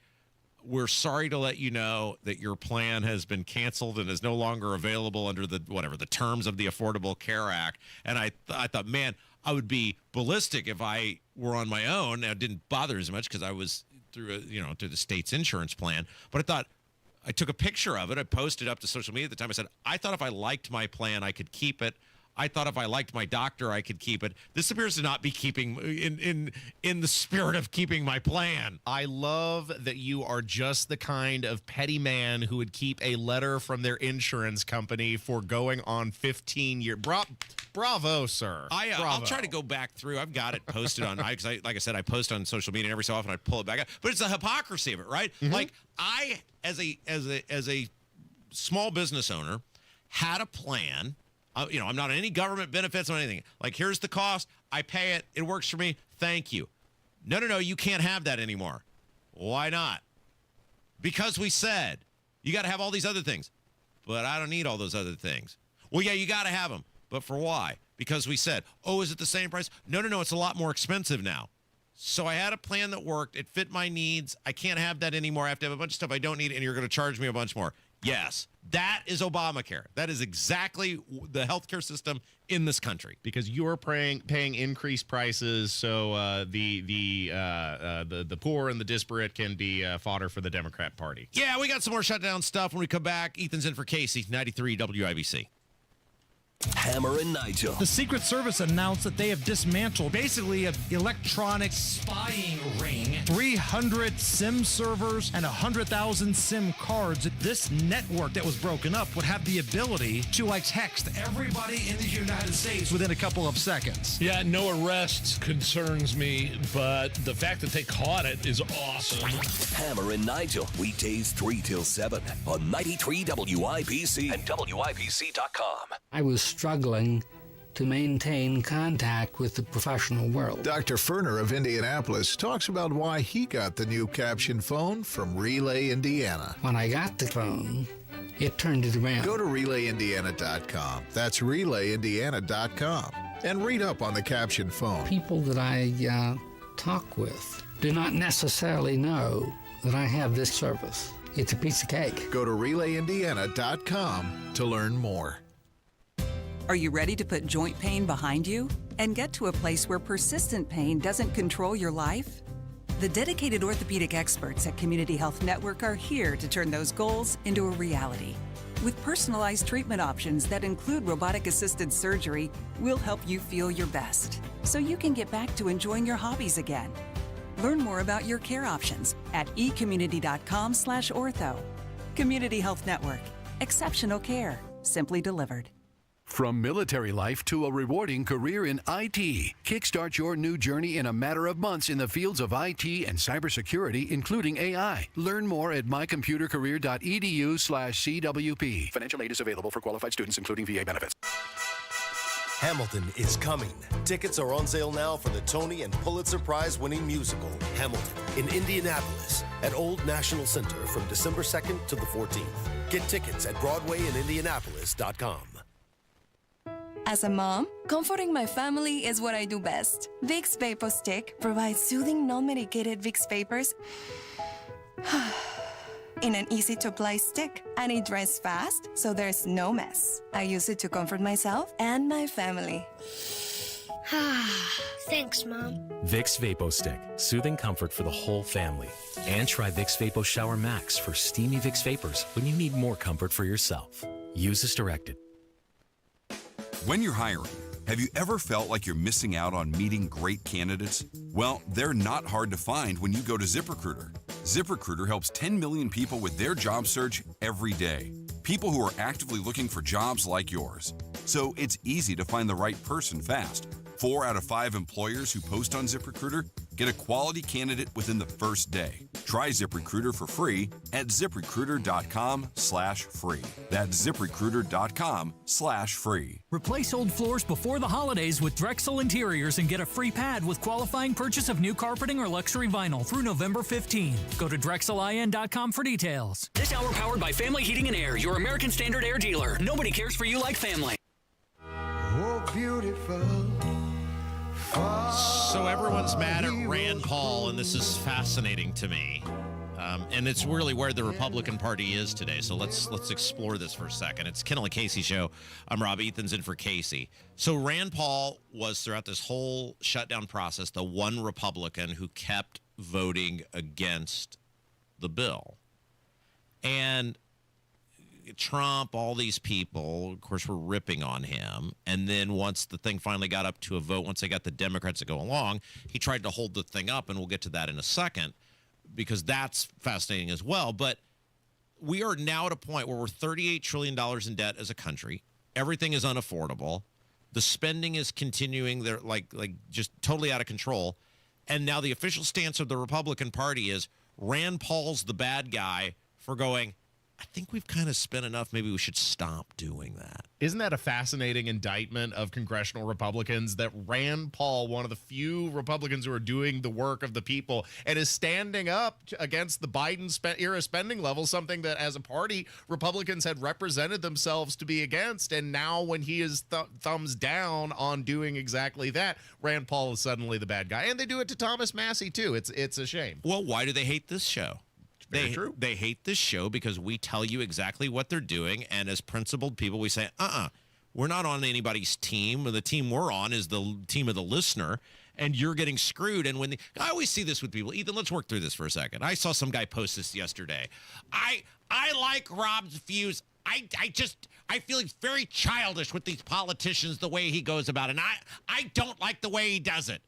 We're sorry to let you know that your plan has been canceled and is no longer available under the terms of the Affordable Care Act. And I thought, man, I would be ballistic if I were on my own. Now, it didn't bother as much because I was through the state's insurance plan. But I thought, I took a picture of it. I posted up to social media at the time. I said, I thought if I liked my plan, I could keep it. I thought if I liked my doctor, I could keep it. This appears to not be keeping in the spirit of keeping my plan. I love that you are just the kind of petty man who would keep a letter from their insurance company for going on 15 years. Bravo, sir. I'll try to go back through. I've got it posted on, like I said, I post on social media, and every so often I pull it back up. But it's the hypocrisy of it, right? Mm-hmm. Like I, as a small business owner, had a plan. I'm not on any government benefits or anything. Like, here's the cost. I pay it. It works for me. Thank you. No, you can't have that anymore. Why not? Because we said you got to have all these other things. But I don't need all those other things. Well, yeah, you got to have them. But for why? Because we said, oh, is it the same price? No, it's a lot more expensive now. So I had a plan that worked. It fit my needs. I can't have that anymore. I have to have a bunch of stuff I don't need, and you're going to charge me a bunch more. Yes, that is Obamacare. That is exactly the healthcare system in this country. Because you're paying increased prices, so the poor and the disparate can be fodder for the Democrat Party. Yeah, we got some more shutdown stuff when we come back. Ethan's in for Casey, 93 WIBC. Hammer and Nigel. The Secret Service announced that they have dismantled basically an electronic spying ring, 300 SIM servers, and 100,000 SIM cards. This network that was broken up would have the ability to text everybody in the United States within a couple of seconds. Yeah, no arrests concerns me, but the fact that they caught it is awesome. Hammer and Nigel, weekdays 3 till 7 on 93 WIBC and WIBC.com. I was struggling to maintain contact with the professional world. Dr. Ferner of Indianapolis talks about why he got the new caption phone from Relay Indiana. When I got the phone, it turned it around. Go to RelayIndiana.com. That's RelayIndiana.com. And read up on the caption phone. People that I talk with do not necessarily know that I have this service. It's a piece of cake. Go to RelayIndiana.com to learn more. Are you ready to put joint pain behind you and get to a place where persistent pain doesn't control your life? The dedicated orthopedic experts at Community Health Network are here to turn those goals into a reality. With personalized treatment options that include robotic-assisted surgery, we'll help you feel your best so you can get back to enjoying your hobbies again. Learn more about your care options at ecommunity.com/ortho. Community Health Network. Exceptional care, simply delivered. From military life to a rewarding career in IT, kickstart your new journey in a matter of months in the fields of IT and cybersecurity, including AI. Learn more at mycomputercareer.edu/CWP. Financial aid is available for qualified students, including VA benefits. Hamilton is coming. Tickets are on sale now for the Tony and Pulitzer Prize-winning musical, Hamilton, in Indianapolis at Old National Center from December 2nd to the 14th. Get tickets at BroadwayInIndianapolis.com. As a mom, comforting my family is what I do best. Vicks Vapor Stick provides soothing, non-medicated Vicks Vapors in an easy-to-apply stick, and it dries fast, so there's no mess. I use it to comfort myself and my family. Thanks, Mom. Vicks Vapo Stick, soothing comfort for the whole family. And try Vicks Vapo Shower Max for steamy Vicks Vapors when you need more comfort for yourself. Use as directed. When you're hiring, have you ever felt like you're missing out on meeting great candidates? Well, they're not hard to find when you go to ZipRecruiter. ZipRecruiter helps 10 million people with their job search every day. People who are actively looking for jobs like yours. So it's easy to find the right person fast. 4 out of 5 employers who post on ZipRecruiter get a quality candidate within the first day. Try ZipRecruiter for free at ZipRecruiter.com/free. That's ZipRecruiter.com/free. Replace old floors before the holidays with Drexel Interiors and get a free pad with qualifying purchase of new carpeting or luxury vinyl through November 15. Go to DrexelIN.com for details. This hour powered by Family Heating and Air, your American Standard Air dealer. Nobody cares for you like family. Oh, beautiful. So everyone's mad at Rand Paul, and this is fascinating to me. And it's really where the Republican Party is today. So let's explore this for a second. It's Kendall Casey show. I'm Rob. Ethan's in for Casey. So Rand Paul was, throughout this whole shutdown process, the one Republican who kept voting against the bill. And Trump, all these people, of course, were ripping on him. And then once the thing finally got up to a vote, once they got the Democrats to go along, he tried to hold the thing up, and we'll get to that in a second, because that's fascinating as well. But we are now at a point where we're $38 trillion in debt as a country. Everything is unaffordable. The spending is continuing. They're like just totally out of control. And now the official stance of the Republican Party is Rand Paul's the bad guy for going, I think we've kind of spent enough. Maybe we should stop doing that. Isn't that a fascinating indictment of congressional Republicans, that Rand Paul, one of the few Republicans who are doing the work of the people and is standing up against the Biden era spending level, something that as a party Republicans had represented themselves to be against. And now when he is thumbs down on doing exactly that, Rand Paul is suddenly the bad guy. And they do it to Thomas Massie too. It's a shame. Well, why do they hate this show? True. They hate this show because we tell you exactly what they're doing, and as principled people, we say, we're not on anybody's team. The team we're on is the team of the listener, and you're getting screwed. And I always see this with people. Ethan, let's work through this for a second. I saw some guy post this yesterday. I like Rob's views. I feel he's very childish with these politicians, the way he goes about it. And I don't like the way he does it.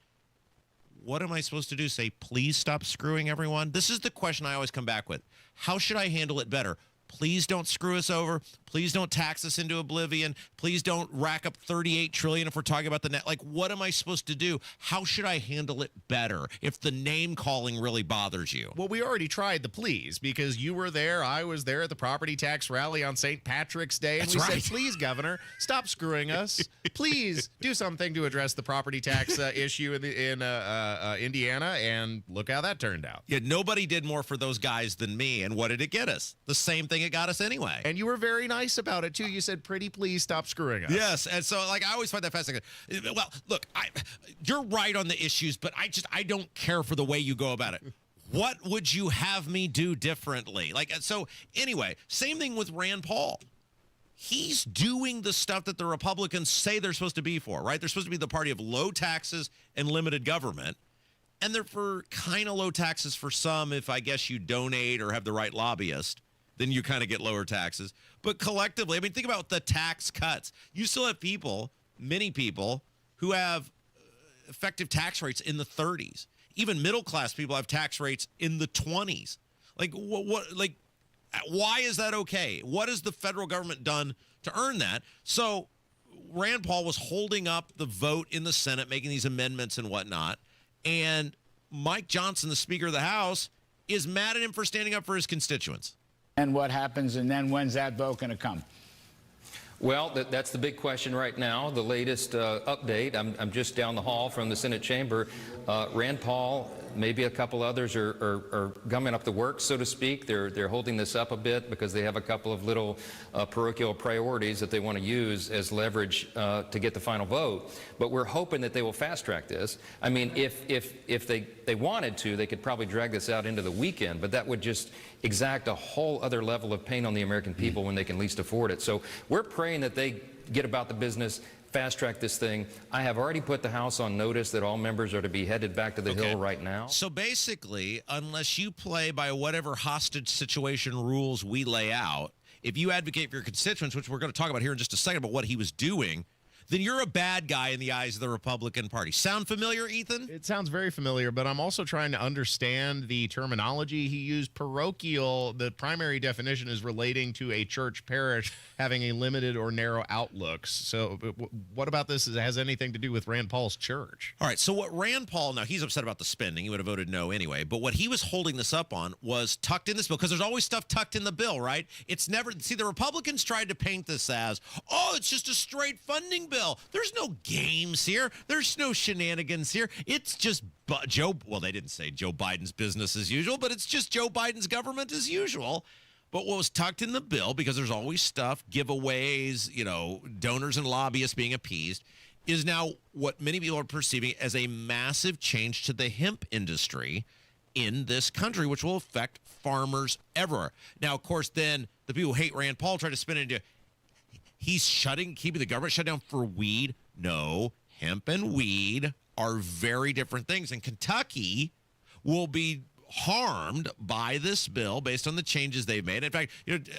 What am I supposed to do? Say, please stop screwing everyone? This is the question I always come back with. How should I handle it better? Please don't screw us over. Please don't tax us into oblivion. Please don't rack up $38 trillion if we're talking about the net. Like, what am I supposed to do? How should I handle it better if the name calling really bothers you? Well, we already tried the please, because you were there. I was there at the property tax rally on St. Patrick's Day. And That's we right. said, please, Governor, stop screwing us. Please do something to address the property tax issue in Indiana. And look how that turned out. Yeah, nobody did more for those guys than me. And what did it get us? The same thing it got us anyway. And you were very nice about it, too. You said, pretty please stop screwing us. Yes, and so I always find that fascinating. Well, look, you're right on the issues, but I don't care for the way you go about it. What would you have me do differently? So anyway, same thing with Rand Paul. He's doing the stuff that the Republicans say they're supposed to be for, right? They're supposed to be the party of low taxes and limited government. And they're for kind of low taxes for some if I guess you donate or have the right lobbyist. Then you kind of get lower taxes. But collectively, I mean, think about the tax cuts. You still have many people, who have effective tax rates in the 30s. Even middle-class people have tax rates in the 20s. Why is that okay? What has the federal government done to earn that? So Rand Paul was holding up the vote in the Senate, making these amendments and whatnot. And Mike Johnson, the Speaker of the House, is mad at him for standing up for his constituents. And what happens, and then when's that vote going to come? Well, that's the big question right now. The latest update, I'm just down the hall from the Senate chamber. Rand Paul, maybe a couple others are gumming up the works, so to speak. They're holding this up a bit because they have a couple of little parochial priorities that they want to use as leverage to get the final vote. But we're hoping that they will fast track this. I mean, if they wanted to, they could probably drag this out into the weekend, but that would just exact a whole other level of pain on the American people when they can least afford it. So we're praying that they get about the business, fast track this thing. I have already put the House on notice that all members are to be headed back to the Hill right now. So basically, unless you play by whatever hostage situation rules we lay out, if you advocate for your constituents, which we're going to talk about here in just a second about what he was doing, then you're a bad guy in the eyes of the Republican Party. Sound familiar, Ethan? It sounds very familiar, but I'm also trying to understand the terminology he used. Parochial, the primary definition is relating to a church parish having a limited or narrow outlooks. So what about this has anything to do with Rand Paul's church? All right, so what Rand Paul, now he's upset about the spending. He would have voted no anyway. But what he was holding this up on was tucked in this bill, because there's always stuff tucked in the bill, right? It's never, see, the Republicans tried to paint this as, oh, it's just a straight funding bill. There's no games here. There's no shenanigans here. It's just well, they didn't say Joe Biden's business as usual, but it's just Joe Biden's government as usual. But what was tucked in the bill, because there's always stuff, giveaways, donors and lobbyists being appeased, is now what many people are perceiving as a massive change to the hemp industry in this country, which will affect farmers everywhere. Now, of course, then the people who hate Rand Paul try to spin it into he's keeping the government shut down for weed. No, hemp and weed are very different things. And Kentucky will be harmed by this bill based on the changes they've made. In fact,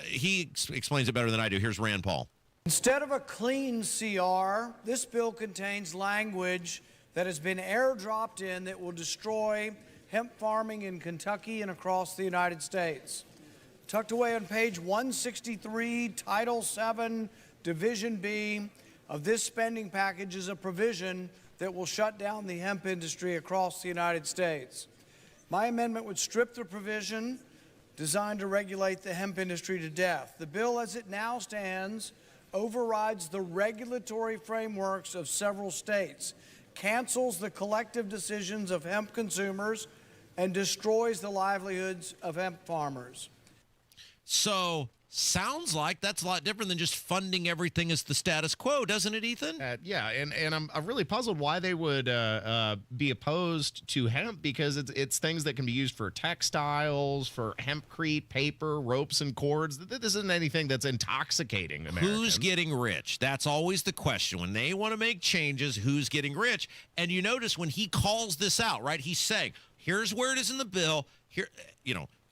he explains it better than I do. Here's Rand Paul. Instead of a clean CR, this bill contains language that has been airdropped in that will destroy hemp farming in Kentucky and across the United States. Tucked away on page 163, Title 7, Division B of this spending package is a provision that will shut down the hemp industry across the United States. My amendment would strip the provision designed to regulate the hemp industry to death. The bill, as it now stands, overrides the regulatory frameworks of several states, cancels the collective decisions of hemp consumers, and destroys the livelihoods of hemp farmers. So, sounds like that's a lot different than just funding everything as the status quo, doesn't it, Ethan? Yeah, and I'm really puzzled why they would be opposed to hemp, because it's things that can be used for textiles, for hempcrete, paper, ropes, and cords. This isn't anything that's intoxicating Americans. Who's getting rich? That's always the question. When they want to make changes, who's getting rich? And you notice when he calls this out, right, he's saying, here's where it is in the bill. Here,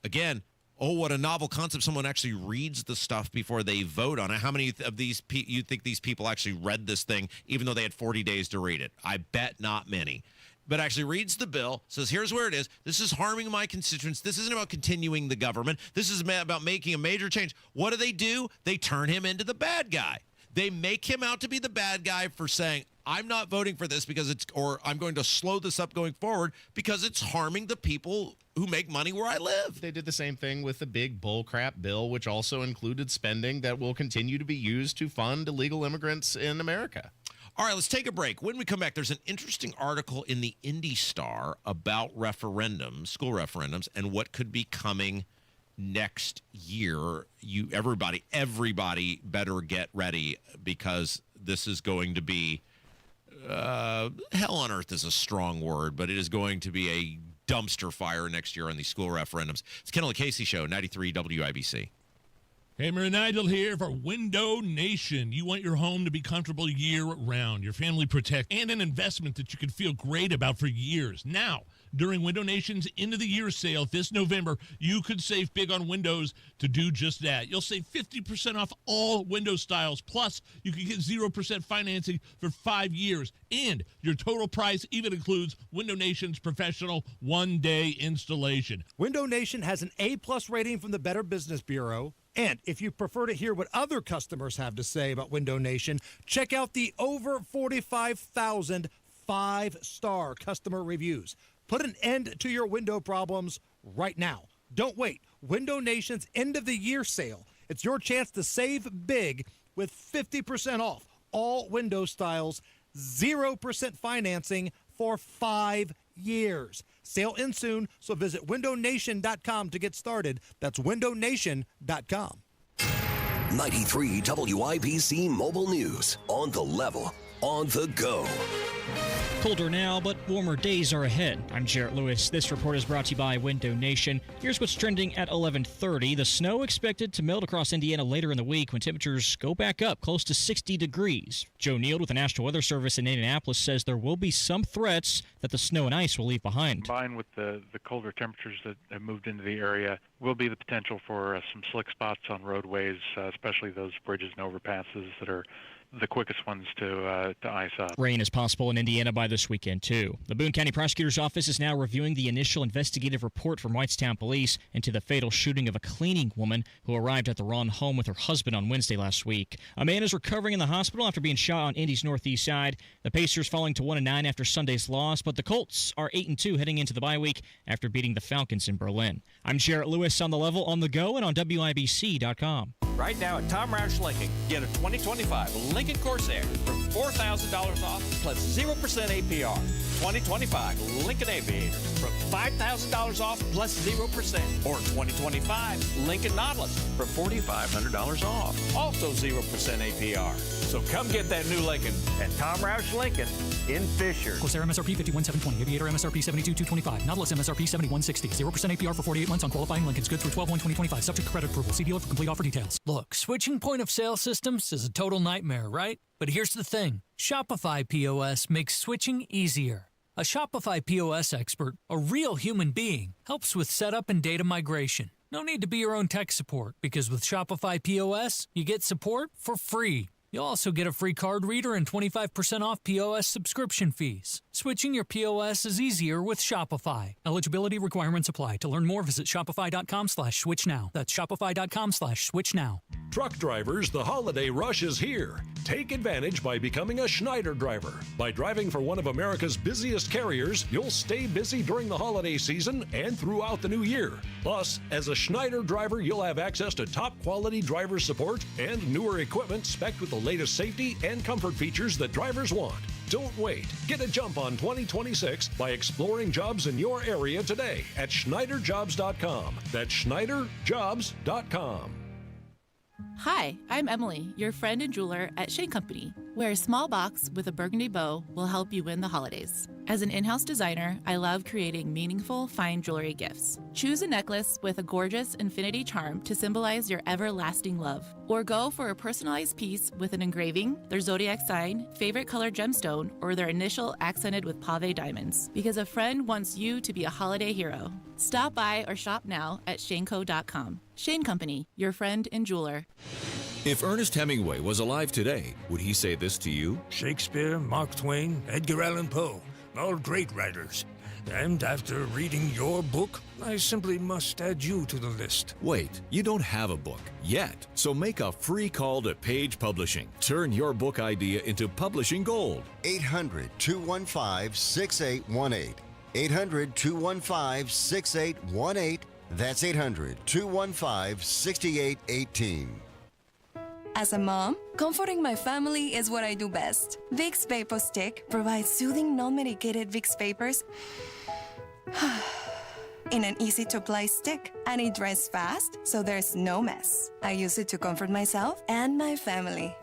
again, oh, what a novel concept. Someone actually reads the stuff before they vote on it. How many of these you think these people actually read this thing, even though they had 40 days to read it? I bet not many. But actually reads the bill, says, here's where it is. This is harming my constituents. This isn't about continuing the government. This is about making a major change. What do? They turn him into the bad guy. They make him out to be the bad guy for saying, I'm not voting for this or I'm going to slow this up going forward because it's harming the people who make money where I live. They did the same thing with the big bullcrap bill, which also included spending that will continue to be used to fund illegal immigrants in America. All right, let's take a break. When we come back, there's an interesting article in the Indy Star about referendums, school referendums, and what could be coming next year. Everybody better get ready, because this is going to be hell on earth is a strong word, but it is going to be a dumpster fire next year on these school referendums. It's Kendall Casey Show, 93 WIBC. Hey, Mary Nigel here for Window Nation. You want your home to be comfortable year-round, your family protect, and an investment that you can feel great about for years. Now, during Window Nation's end-of-the-year sale this November, you could save big on windows to do just that. You'll save 50% off all window styles, plus you can get 0% financing for 5 years, and your total price even includes Window Nation's professional one-day installation. Window Nation has an A+ rating from the Better Business Bureau. And if you prefer to hear what other customers have to say about Window Nation, check out the over 45,000 5-star customer reviews. Put an end to your window problems right now. Don't wait. Window Nation's end-of-the-year sale. It's your chance to save big with 50% off all window styles, 0% financing for 5 years. Sale ends soon, so visit windownation.com to get started. That's windownation.com. 93 WIBC Mobile News. On the level, on the go. Colder now, but warmer days are ahead. I'm Jarrett Lewis. This report is brought to you by Window Nation. Here's what's trending at 11:30. The snow expected to melt across Indiana later in the week when temperatures go back up close to 60 degrees. Joe Neild with the National Weather Service in Indianapolis says there will be some threats that the snow and ice will leave behind. Combined with the colder temperatures that have moved into the area, will be the potential for some slick spots on roadways, especially those bridges and overpasses that are the quickest ones to ice up. Rain is possible in Indiana by this weekend, too. The Boone County Prosecutor's Office is now reviewing the initial investigative report from Whitestown Police into the fatal shooting of a cleaning woman who arrived at the Ron home with her husband on Wednesday last week. A man is recovering in the hospital after being shot on Indy's northeast side. The Pacers falling to 1-9 after Sunday's loss, but the Colts are 8-2 heading into the bye week after beating the Falcons in Berlin. I'm Jarrett Lewis on The Level, on the go, and on WIBC.com. Right now at Tom Roush Lincoln, get a 2025 Lincoln Corsair for $4,000 off plus 0% APR. 2025 Lincoln Aviator for $5,000 off plus 0%. Or 2025 Lincoln Nautilus for $4,500 off. Also 0% APR. So come get that new Lincoln at Tom Roush Lincoln in Fisher. Corsair MSRP $51,720. Aviator MSRP $72,225. Nautilus MSRP $71,60. 0% APR for 48 months on qualifying Lincolns. Good through 12/1/2025. Subject to credit approval. See dealer for complete offer details. Look, switching point of sale systems is a total nightmare, right? But here's the thing. Shopify POS makes switching easier. A Shopify POS expert, a real human being, helps with setup and data migration. No need to be your own tech support, because with Shopify POS, you get support for free. You'll also get a free card reader and 25% off POS subscription fees. Switching your POS is easier with Shopify. Eligibility requirements apply. To learn more, visit shopify.com/switchnow. That's shopify.com/switchnow. Truck drivers, the holiday rush is here. Take advantage by becoming a Schneider driver. By driving for one of America's busiest carriers, you'll stay busy during the holiday season and throughout the new year. Plus, as a Schneider driver, you'll have access to top quality driver support and newer equipment spec'd with the latest safety and comfort features that drivers want. Don't wait. Get a jump on 2026 by exploring jobs in your area today at SchneiderJobs.com. That's SchneiderJobs.com. Hi, I'm Emily, your friend and jeweler at Shane Company, where a small box with a burgundy bow will help you win the holidays. As an in-house designer, I love creating meaningful, fine jewelry gifts. Choose a necklace with a gorgeous infinity charm to symbolize your everlasting love. Or go for a personalized piece with an engraving, their zodiac sign, favorite color gemstone, or their initial accented with pave diamonds. Because a friend wants you to be a holiday hero. Stop by or shop now at shaneco.com. Shane Company, your friend and jeweler. If Ernest Hemingway was alive today, would he say this to you? Shakespeare, Mark Twain, Edgar Allan Poe, all great writers. And after reading your book, I simply must add you to the list. Wait, you don't have a book yet, so make a free call to Page Publishing. Turn your book idea into publishing gold. 800-215-6818. 800-215-6818. That's 800-215-6818. As a mom, comforting my family is what I do best. Vicks Vapor Stick provides soothing, non-medicated Vicks vapors in an easy-to-apply stick, and it dries fast, so there's no mess. I use it to comfort myself and my family.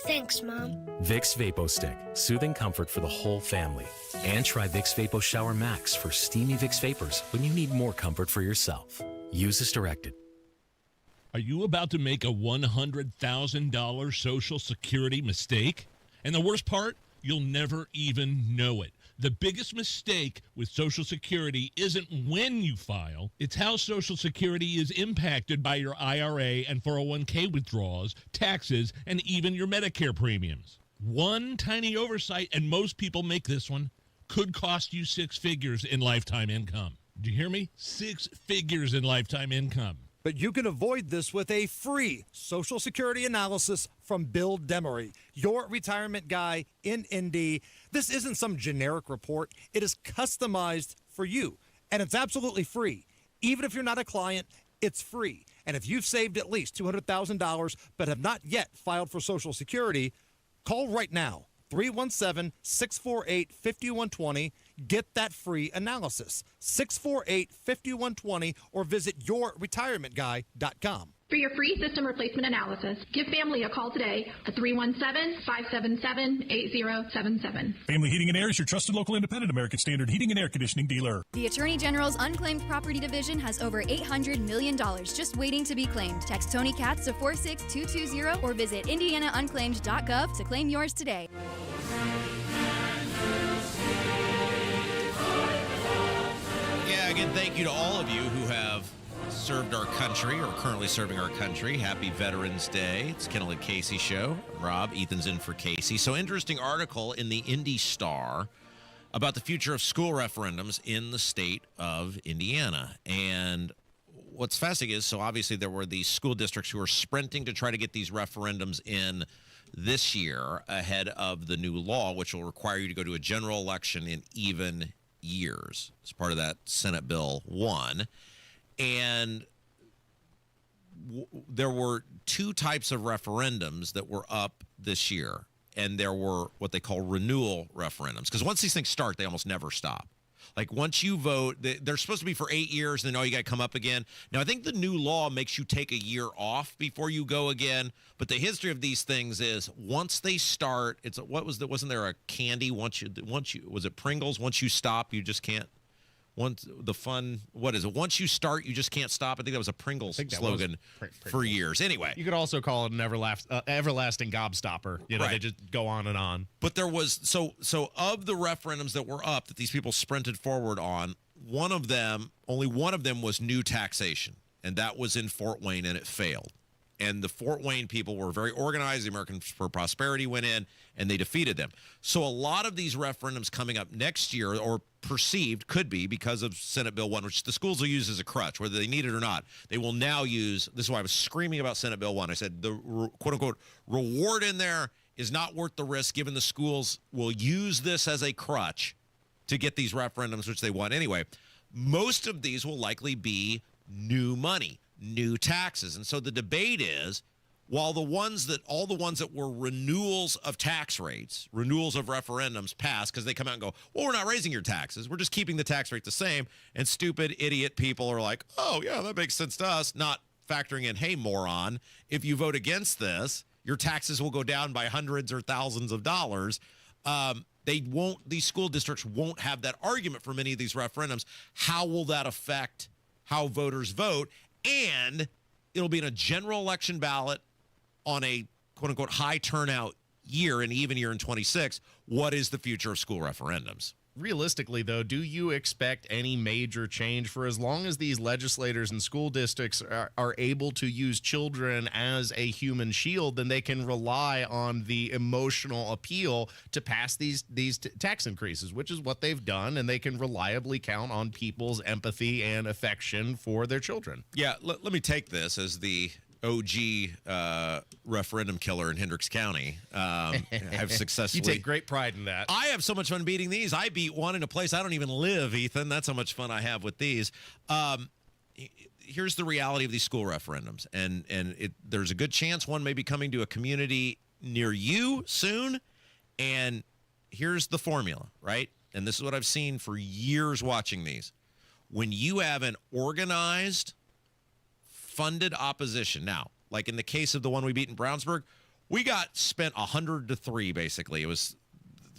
Thanks, Mom. Vicks Vapo Stick, soothing comfort for the whole family. And try Vicks Vapo Shower Max for steamy Vicks vapors when you need more comfort for yourself. Use as directed. Are you about to make a $100,000 Social Security mistake? And the worst part, you'll never even know it. The biggest mistake with Social Security isn't when you file, it's how Social Security is impacted by your IRA and 401k withdrawals, taxes, and even your Medicare premiums. One tiny oversight, and most people make this one, could cost you 6 figures in lifetime income. Do you hear me? 6 figures in lifetime income. But you can avoid this with a free Social Security analysis from Bill Demery, your retirement guy in Indy. This isn't some generic report. It is customized for you, and it's absolutely free. Even if you're not a client, it's free. And if you've saved at least $200,000 but have not yet filed for Social Security, call right now, 317-648-5120. Get that free analysis, 648-5120, or visit yourretirementguy.com. For your free system replacement analysis, give Family a call today at 317-577-8077. Family Heating and Air is your trusted local independent American Standard heating and air conditioning dealer. The Attorney General's Unclaimed Property Division has over $800 million just waiting to be claimed. Text Tony Katz to 46220 or visit indianaunclaimed.gov to claim yours today. Yeah, again, thank you to all of you who have served our country or currently serving our country. Happy Veterans Day. It's Kendall Casey Show. I'm Rob. Ethan's in for Casey. So interesting article in the Indy Star about the future of school referendums in the state of Indiana. And what's fascinating is, so obviously there were these school districts who are sprinting to try to get these referendums in this year ahead of the new law, which will require you to go to a general election in even years as part of that Senate Bill 1. And there were two types of referendums that were up this year. And there were what they call renewal referendums. Because once these things start, they almost never stop. Like once you vote, they're supposed to be for 8 years, and then you got to come up again. Now, I think the new law makes you take a year off before you go again. But the history of these things is once they start, wasn't there a candy once you was it Pringles? Once you stop, you just can't. Once you start, you just can't stop. I think that was a Pringles slogan for years. Anyway, you could also call it an everlasting gobstopper. Right. They just go on and on. But there was so of the referendums that were up that these people sprinted forward on, only one of them was new taxation, and that was in Fort Wayne, and it failed. And the Fort Wayne people were very organized. The Americans for Prosperity went in, and they defeated them. So a lot of these referendums coming up next year, or perceived could be because of Senate Bill 1, which the schools will use as a crutch, whether they need it or not. They will now use, this is why I was screaming about Senate Bill 1. I said the quote-unquote reward in there is not worth the risk, given the schools will use this as a crutch to get these referendums, which they want anyway. Most of these will likely be new money, new taxes. And so the debate is, while all the ones that were renewals of tax rates, renewals of referendums passed because they come out and go, well, we're not raising your taxes. We're just keeping the tax rate the same. And stupid, idiot people are like, oh, yeah, that makes sense to us, not factoring in, hey, moron, if you vote against this, your taxes will go down by hundreds or thousands of dollars. These school districts won't have that argument for many of these referendums. How will that affect how voters vote? And it'll be in a general election ballot on a quote-unquote high turnout year, an even year in 26. What is the future of school referendums? Realistically, though, do you expect any major change? For as long as these legislators and school districts are able to use children as a human shield, then they can rely on the emotional appeal to pass these tax increases, which is what they've done, and they can reliably count on people's empathy and affection for their children. Yeah, let me take this as the OG referendum killer in Hendricks County. Have successfully. You take great pride in that. I have so much fun beating these. I beat one in a place I don't even live, Ethan. That's how much fun I have with these. Here's the reality of these school referendums, and there's a good chance one may be coming to a community near you soon. And here's the formula, right? And this is what I've seen for years watching these. When you have an organized, funded opposition. Now, like in the case of the one we beat in Brownsburg, we got spent 100-3, basically. It was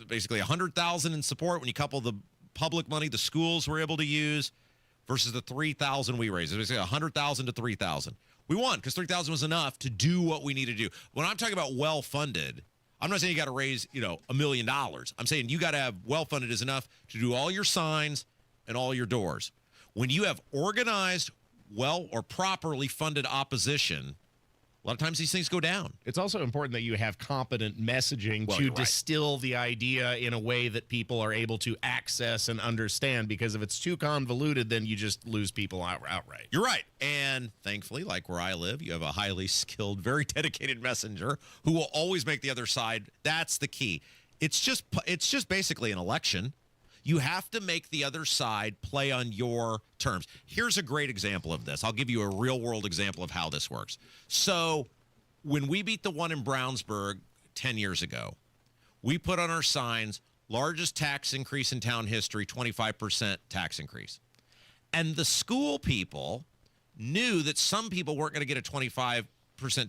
basically $100,000 in support when you couple the public money the schools were able to use versus the $3,000 we raised. It was basically $100,000 to $3,000. We won because $3,000 was enough to do what we need to do. When I'm talking about well-funded, I'm not saying you got to raise, $1 million. I'm saying you got to have well-funded is enough to do all your signs and all your doors. When you have organized, well or properly funded opposition, a lot of times these things go down. It's also important that you have competent messaging to distill the idea in a way that people are able to access and understand, because if it's too convoluted, then you just lose people outright. You're right. And thankfully, like where I live, you have a highly skilled, very dedicated messenger who will always make the other side. That's the key. It's just basically an election. You have to make the other side play on your terms. Here's a great example of this. I'll give you a real-world example of how this works. So when we beat the one in Brownsburg 10 years ago, we put on our signs, largest tax increase in town history, 25% tax increase. And the school people knew that some people weren't going to get a 25%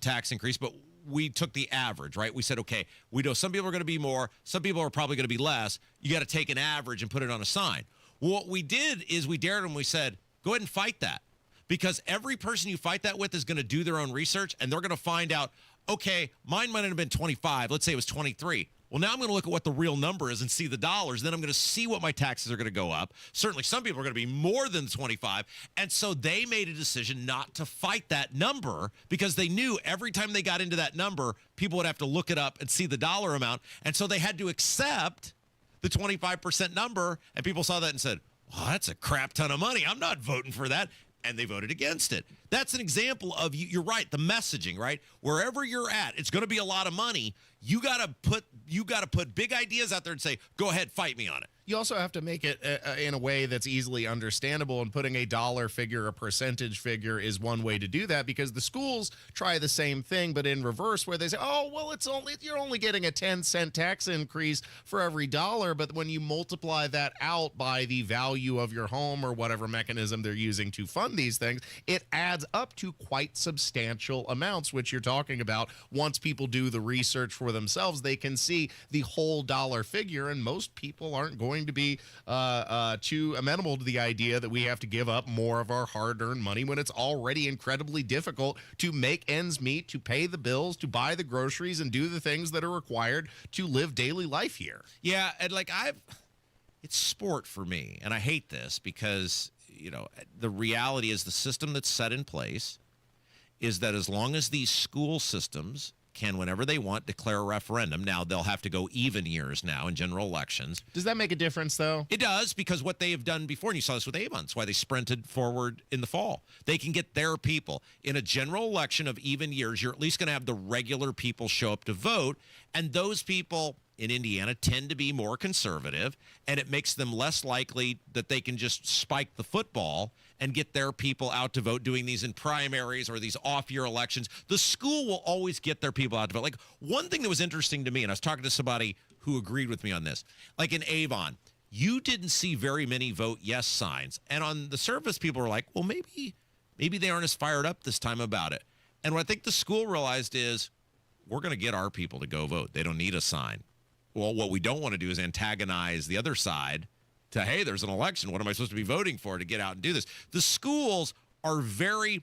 tax increase, but we took the average, right? We said, okay, we know some people are going to be more, some people are probably going to be less. You got to take an average and put it on a sign. Well, what we did is we dared them. We said, go ahead and fight that, because every person you fight that with is going to do their own research, and they're going to find out, okay, mine might have been 25. Let's say it was 23. Well, now I'm going to look at what the real number is and see the dollars. Then I'm going to see what my taxes are going to go up. Certainly, some people are going to be more than 25. And so they made a decision not to fight that number because they knew every time they got into that number, people would have to look it up and see the dollar amount. And so they had to accept the 25% number. And people saw that and said, well, that's a crap ton of money. I'm not voting for that. And they voted against it. That's an example of, you're right, the messaging, right? Wherever you're at, it's going to be a lot of money. You got to put big ideas out there and say, go ahead, fight me on it. You also have to make it in a way that's easily understandable, and putting a dollar figure, a percentage figure is one way to do that, because the schools try the same thing, but in reverse, where they say, oh, well, you're only getting a 10-cent tax increase for every dollar, but when you multiply that out by the value of your home or whatever mechanism they're using to fund these things, it adds up to quite substantial amounts, which you're talking about. Once people do the research for themselves, they can see the whole dollar figure, and most people aren't going to be too amenable to the idea that we have to give up more of our hard-earned money when it's already incredibly difficult to make ends meet, to pay the bills, to buy the groceries, and do the things that are required to live daily life here. Yeah, and it's sport for me, and I hate this because, the reality is the system that's set in place is that as long as these school systems can, whenever they want, declare a referendum. Now, they'll have to go even years now in general elections. Does that make a difference, though? It does, because what they have done before, and you saw this with Avon, that's why they sprinted forward in the fall. They can get their people. In a general election of even years, you're at least going to have the regular people show up to vote, and those people in Indiana tend to be more conservative, and it makes them less likely that they can just spike the football and get their people out to vote, doing these in primaries or these off-year elections. The school will always get their people out to vote. Like, one thing that was interesting to me, and I was talking to somebody who agreed with me on this, like in Avon, you didn't see very many vote yes signs. And on the surface, people were like, well, maybe they aren't as fired up this time about it. And what I think the school realized is, we're going to get our people to go vote. They don't need a sign. Well, what we don't want to do is antagonize the other side to, hey, there's an election. What am I supposed to be voting for to get out and do this? The schools are very,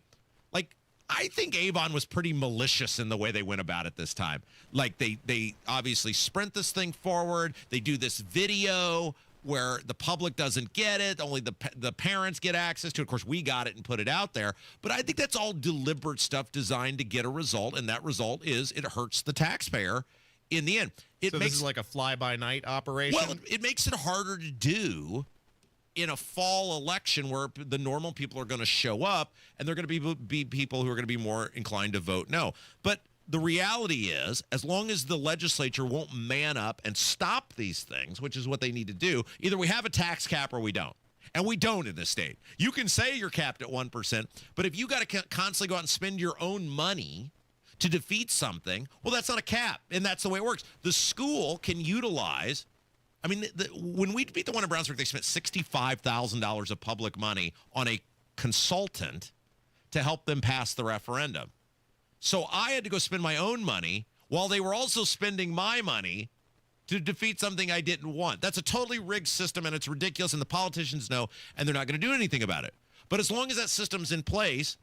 I think Avon was pretty malicious in the way they went about it this time. Like, they obviously sprint this thing forward. They do this video where the public doesn't get it. Only the parents get access to it. Of course, we got it and put it out there. But I think that's all deliberate stuff designed to get a result, and that result is it hurts the taxpayer in the end. So this is like a fly-by-night operation? Well, it makes it harder to do in a fall election where the normal people are going to show up, and they're going to be people who are going to be more inclined to vote no. But the reality is, as long as the legislature won't man up and stop these things, which is what they need to do, either we have a tax cap or we don't. And we don't in this state. You can say you're capped at 1%, but if you got to constantly go out and spend your own money to defeat something, well, that's not a cap, and that's the way it works. The school can utilize, when we beat the one in Brownsburg, they spent $65,000 of public money on a consultant to help them pass the referendum. So I had to go spend my own money while they were also spending my money to defeat something I didn't want. That's a totally rigged system, and it's ridiculous, and the politicians know, and they're not going to do anything about it. But as long as that system's in place,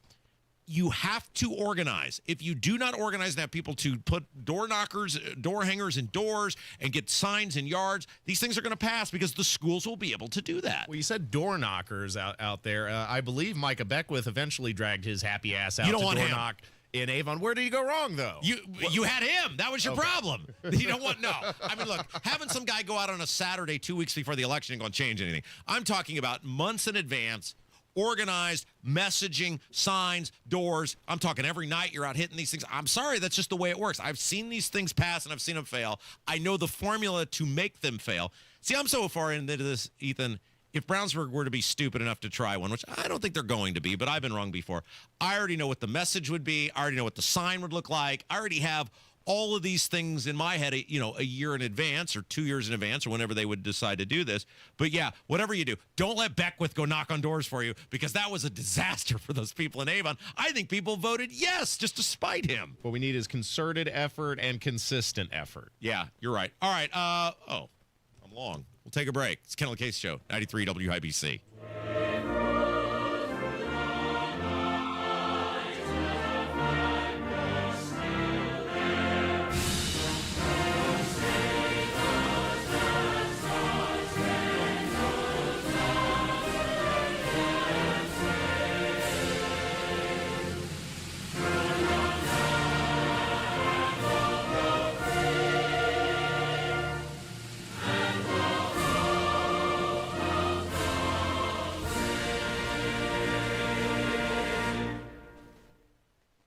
you have to organize. If you do not organize and have people to put door knockers, door hangers in doors and get signs in yards, these things are going to pass because the schools will be able to do that. Well, you said door knockers out there. I believe Micah Beckwith eventually dragged his happy ass out You don't to want door him. knock in Avon. Where did he go wrong, though? You had him. That was your problem. You don't want, no. Look, having some guy go out on a Saturday 2 weeks before the election ain't going to change anything. I'm talking about months in advance, organized messaging, signs, doors. I'm talking every night you're out hitting these things. I'm sorry, that's just the way it works. I've seen these things pass and I've seen them fail. I know the formula to make them fail. See, I'm so far into this, Ethan. If Brownsburg were to be stupid enough to try one, which I don't think they're going to be, but I've been wrong before, I already know what the message would be. I already know what the sign would look like. I already have all of these things in my head, a year in advance or 2 years in advance or whenever they would decide to do this. But yeah, whatever you do, don't let Beckwith go knock on doors for you, because that was a disaster for those people in Avon. I think people voted yes just to spite him. What we need is concerted effort and consistent effort. Yeah, you're right. All right. I'm long. We'll take a break. It's Kendall Casey Show, 93 WIBC.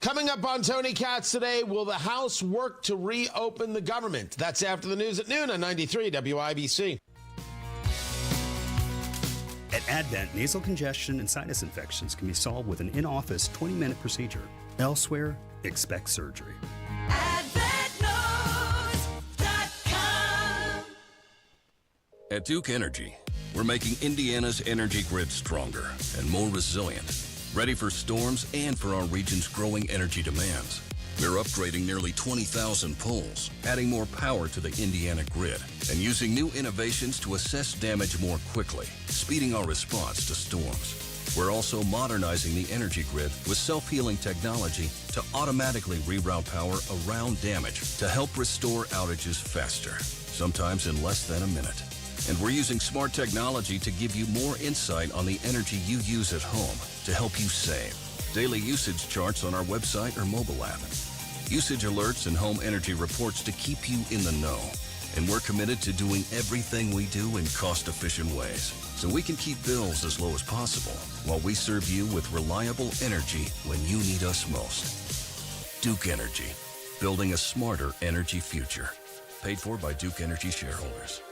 Coming up on Tony Katz today, will the House work to reopen the government? That's after the news at noon on 93 WIBC. At Advent, nasal congestion and sinus infections can be solved with an in-office 20-minute procedure. Elsewhere, expect surgery. At Duke Energy, we're making Indiana's energy grid stronger and more resilient, ready for storms and for our region's growing energy demands. We're upgrading nearly 20,000 poles, adding more power to the Indiana grid, and using new innovations to assess damage more quickly, speeding our response to storms. We're also modernizing the energy grid with self-healing technology to automatically reroute power around damage to help restore outages faster, sometimes in less than a minute. And we're using smart technology to give you more insight on the energy you use at home to help you save. Daily usage charts on our website or mobile app. Usage alerts and home energy reports to keep you in the know. And we're committed to doing everything we do in cost-efficient ways so we can keep bills as low as possible while we serve you with reliable energy when you need us most. Duke Energy, building a smarter energy future. Paid for by Duke Energy shareholders.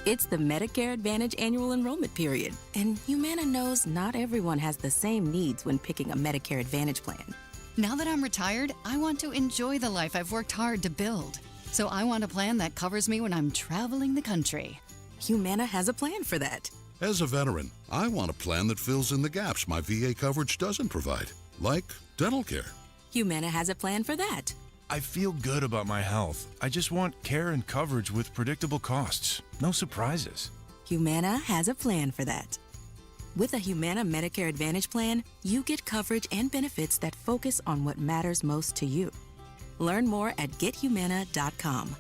It's the Medicare Advantage annual enrollment period, and Humana knows not everyone has the same needs when picking a Medicare Advantage plan. Now that I'm retired, I want to enjoy the life I've worked hard to build. So I want a plan that covers me when I'm traveling the country. Humana has a plan for that. As a veteran, I want a plan that fills in the gaps my VA coverage doesn't provide, like dental care. Humana has a plan for that. I feel good about my health. I just want care and coverage with predictable costs. No surprises. Humana has a plan for that. With a Humana Medicare Advantage plan, you get coverage and benefits that focus on what matters most to you. Learn more at gethumana.com.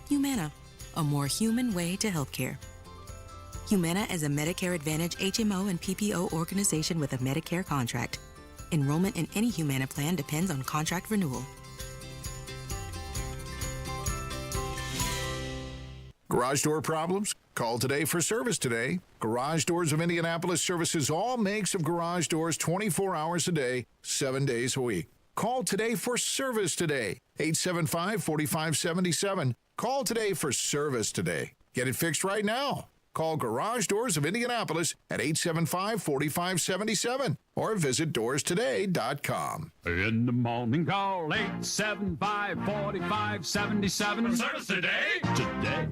Humana, a more human way to healthcare. Humana is a Medicare Advantage HMO and PPO organization with a Medicare contract. Enrollment in any Humana plan depends on contract renewal. Garage door problems? Call today for service today. Garage Doors of Indianapolis services all makes of garage doors 24 hours a day, 7 days a week. Call today for service today. 875-4577. Call today for service today. Get it fixed right now. Call Garage Doors of Indianapolis at 875-4577 or visit doorstoday.com. In the morning, call 875-4577. Service today. Today.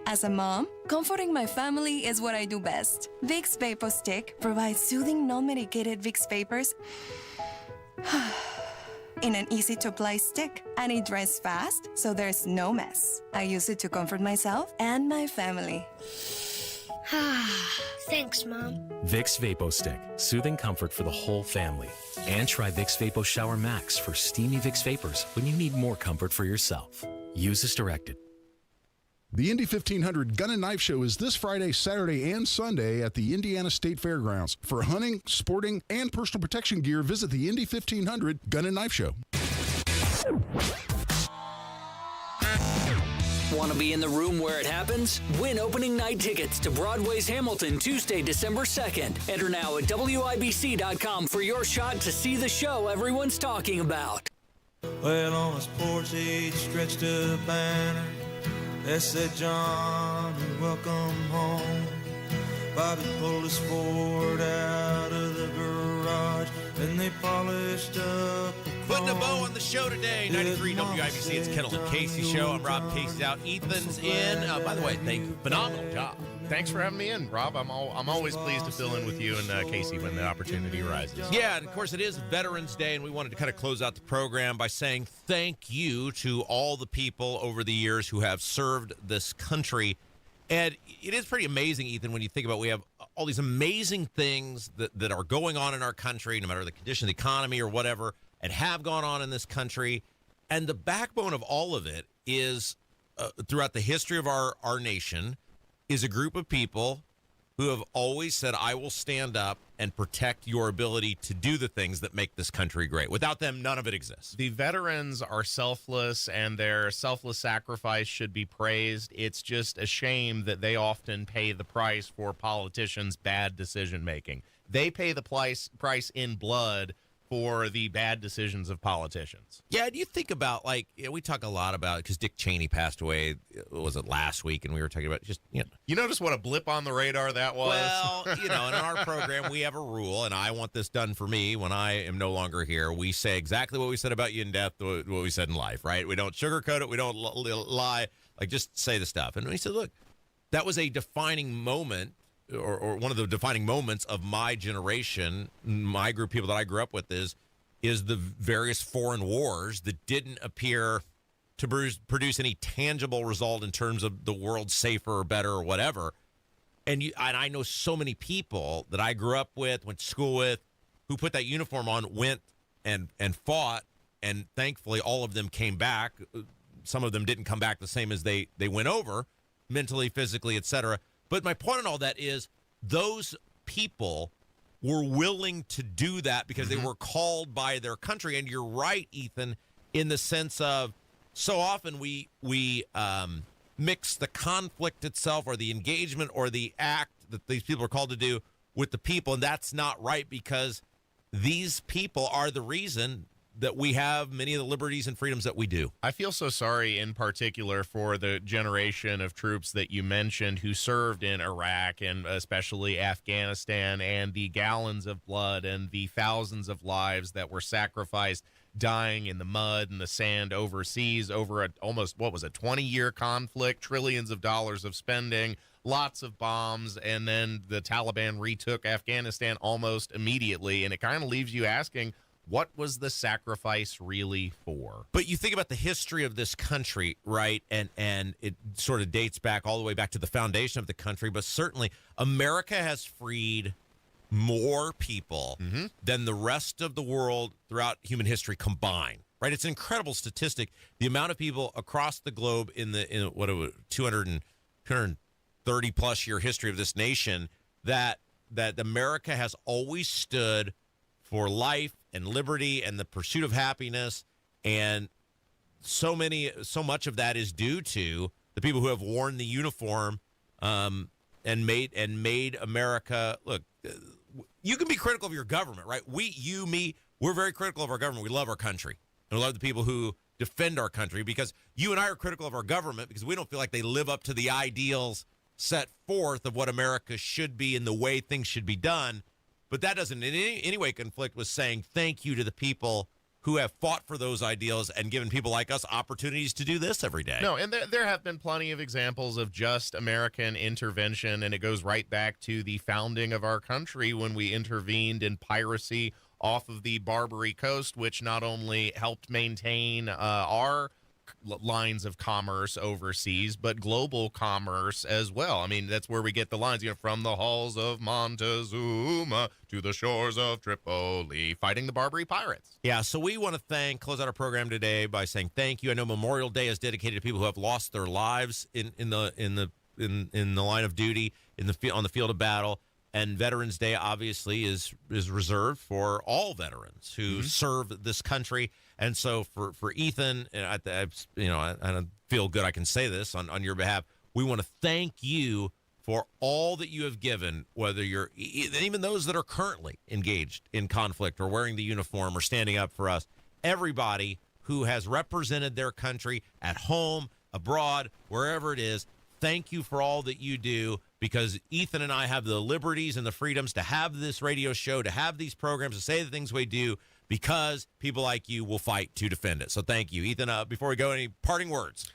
As a mom, comforting my family is what I do best. Vicks Vapor Stick provides soothing, non-medicated Vicks vapors in an easy-to-apply stick, and it dries fast, so there's no mess. I use it to comfort myself and my family. Thanks, Mom. Vicks Vapo Stick, soothing comfort for the whole family. And try Vicks Vapo Shower Max for steamy Vicks vapors when you need more comfort for yourself. Use as directed. The Indy 1500 Gun and Knife Show is this Friday, Saturday, and Sunday at the Indiana State Fairgrounds. For hunting, sporting, and personal protection gear, visit the Indy 1500 Gun and Knife Show. Want to be in the room where it happens? Win opening night tickets to Broadway's Hamilton Tuesday, December 2nd. Enter now at WIBC.com for your shot to see the show everyone's talking about. Well, on his porch he stretched a banner that said, "John, welcome home." Bobby pulled his Ford out of the garage, and they polished up. Putting a bow on the show today, 93 WIBC. It's Kendall Casey Show. I'm Rob. Casey's out. Ethan's in. By the way, phenomenal job. Thanks for having me in, Rob. I'm always pleased to fill in with you and Casey when the opportunity arises. Yeah, and of course it is Veterans Day, and we wanted to kind of close out the program by saying thank you to all the people over the years who have served this country. And it is pretty amazing, Ethan, when you think about we have all these amazing things that are going on in our country, no matter the condition of the economy or whatever, and have gone on in this country. And the backbone of all of it is, throughout the history of our nation, is a group of people who have always said, I will stand up and protect your ability to do the things that make this country great. Without them, none of it exists. The veterans are selfless, and their selfless sacrifice should be praised. It's just a shame that they often pay the price for politicians' bad decision-making. they pay the price in blood for the bad decisions of politicians. Yeah, do you think about, like, we talk a lot about, because Dick Cheney passed away, was it last week, and we were talking about just, You notice what a blip on the radar that was? Well, in our program, we have a rule, and I want this done for me when I am no longer here. We say exactly what we said about you in death, what we said in life, right? We don't sugarcoat it. We don't lie. Like, just say the stuff. And we said, look, that was a defining moment, or one of the defining moments of my generation, my group of people that I grew up with, is the various foreign wars that didn't appear to produce any tangible result in terms of the world safer or better or whatever. And I know so many people that I grew up with, went to school with, who put that uniform on, went and fought, and thankfully all of them came back. Some of them didn't come back the same as they went over, mentally, physically, etc. But my point in all that is those people were willing to do that because they were called by their country. And you're right, Ethan, in the sense of so often we mix the conflict itself or the engagement or the act that these people are called to do with the people. And that's not right, because these people are the reason that we have many of the liberties and freedoms that we do. I feel so sorry in particular for the generation of troops that you mentioned who served in Iraq and especially Afghanistan, and the gallons of blood and the thousands of lives that were sacrificed dying in the mud and the sand overseas over almost 20-year conflict, trillions of dollars of spending, lots of bombs, and then the Taliban retook Afghanistan almost immediately. And it kind of leaves you asking, what was the sacrifice really for? But you think about the history of this country, right? And it sort of dates back all the way back to the foundation of the country. But certainly America has freed more people than the rest of the world throughout human history combined, right? It's an incredible statistic. The amount of people across the globe in 230 plus year history of this nation that America has always stood for life and liberty and the pursuit of happiness, and so much of that is due to the people who have worn the uniform and made America. Look, you can be critical of your government, right? We're very critical of our government. We love our country, and we love the people who defend our country, because you and I are critical of our government because we don't feel like they live up to the ideals set forth of what America should be and the way things should be done. But that doesn't in any way conflict with saying thank you to the people who have fought for those ideals and given people like us opportunities to do this every day. No, and there have been plenty of examples of just American intervention, and it goes right back to the founding of our country when we intervened in piracy off of the Barbary Coast, which not only helped maintain our lines of commerce overseas, but global commerce as well. I mean, that's where we get the lines, from the halls of Montezuma to the shores of Tripoli, fighting the Barbary pirates. Yeah, so we want to close out our program today by saying thank you. I know Memorial Day is dedicated to people who have lost their lives in the line of duty, on the field of battle. And Veterans Day obviously is reserved for all veterans who serve this country. And so for Ethan, and I don't feel good I can say this on your behalf, we want to thank you for all that you have given, whether you're even those that are currently engaged in conflict or wearing the uniform or standing up for us. Everybody who has represented their country at home, abroad, wherever it is, thank you for all that you do, because Ethan and I have the liberties and the freedoms to have this radio show, to have these programs, to say the things we do, because people like you will fight to defend it. So thank you. Ethan, before we go, any parting words?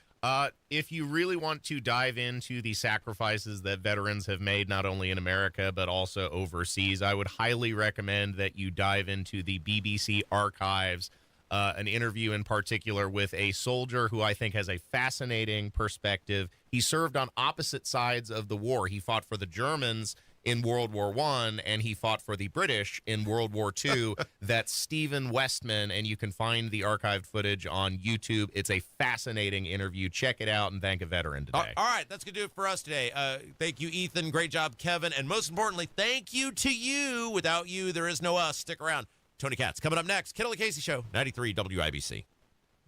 If you really want to dive into the sacrifices that veterans have made, not only in America, but also overseas, I would highly recommend that you dive into the BBC archives, an interview in particular with a soldier who I think has a fascinating perspective. He served on opposite sides of the war. He fought for the Germans in World War I, and he fought for the British in World War II. That's Stephen Westman, and you can find the archived footage on YouTube. It's a fascinating interview. Check it out and thank a veteran today. All right, that's going to do it for us today. Thank you, Ethan. Great job, Kevin. And most importantly, thank you to you. Without you, there is no us. Stick around. Tony Katz coming up next. Kendall Casey Show, 93 WIBC.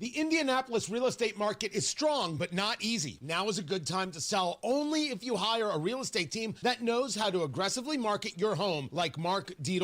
The Indianapolis real estate market is strong, but not easy. Now is a good time to sell only if you hire a real estate team that knows how to aggressively market your home like Mark Dietel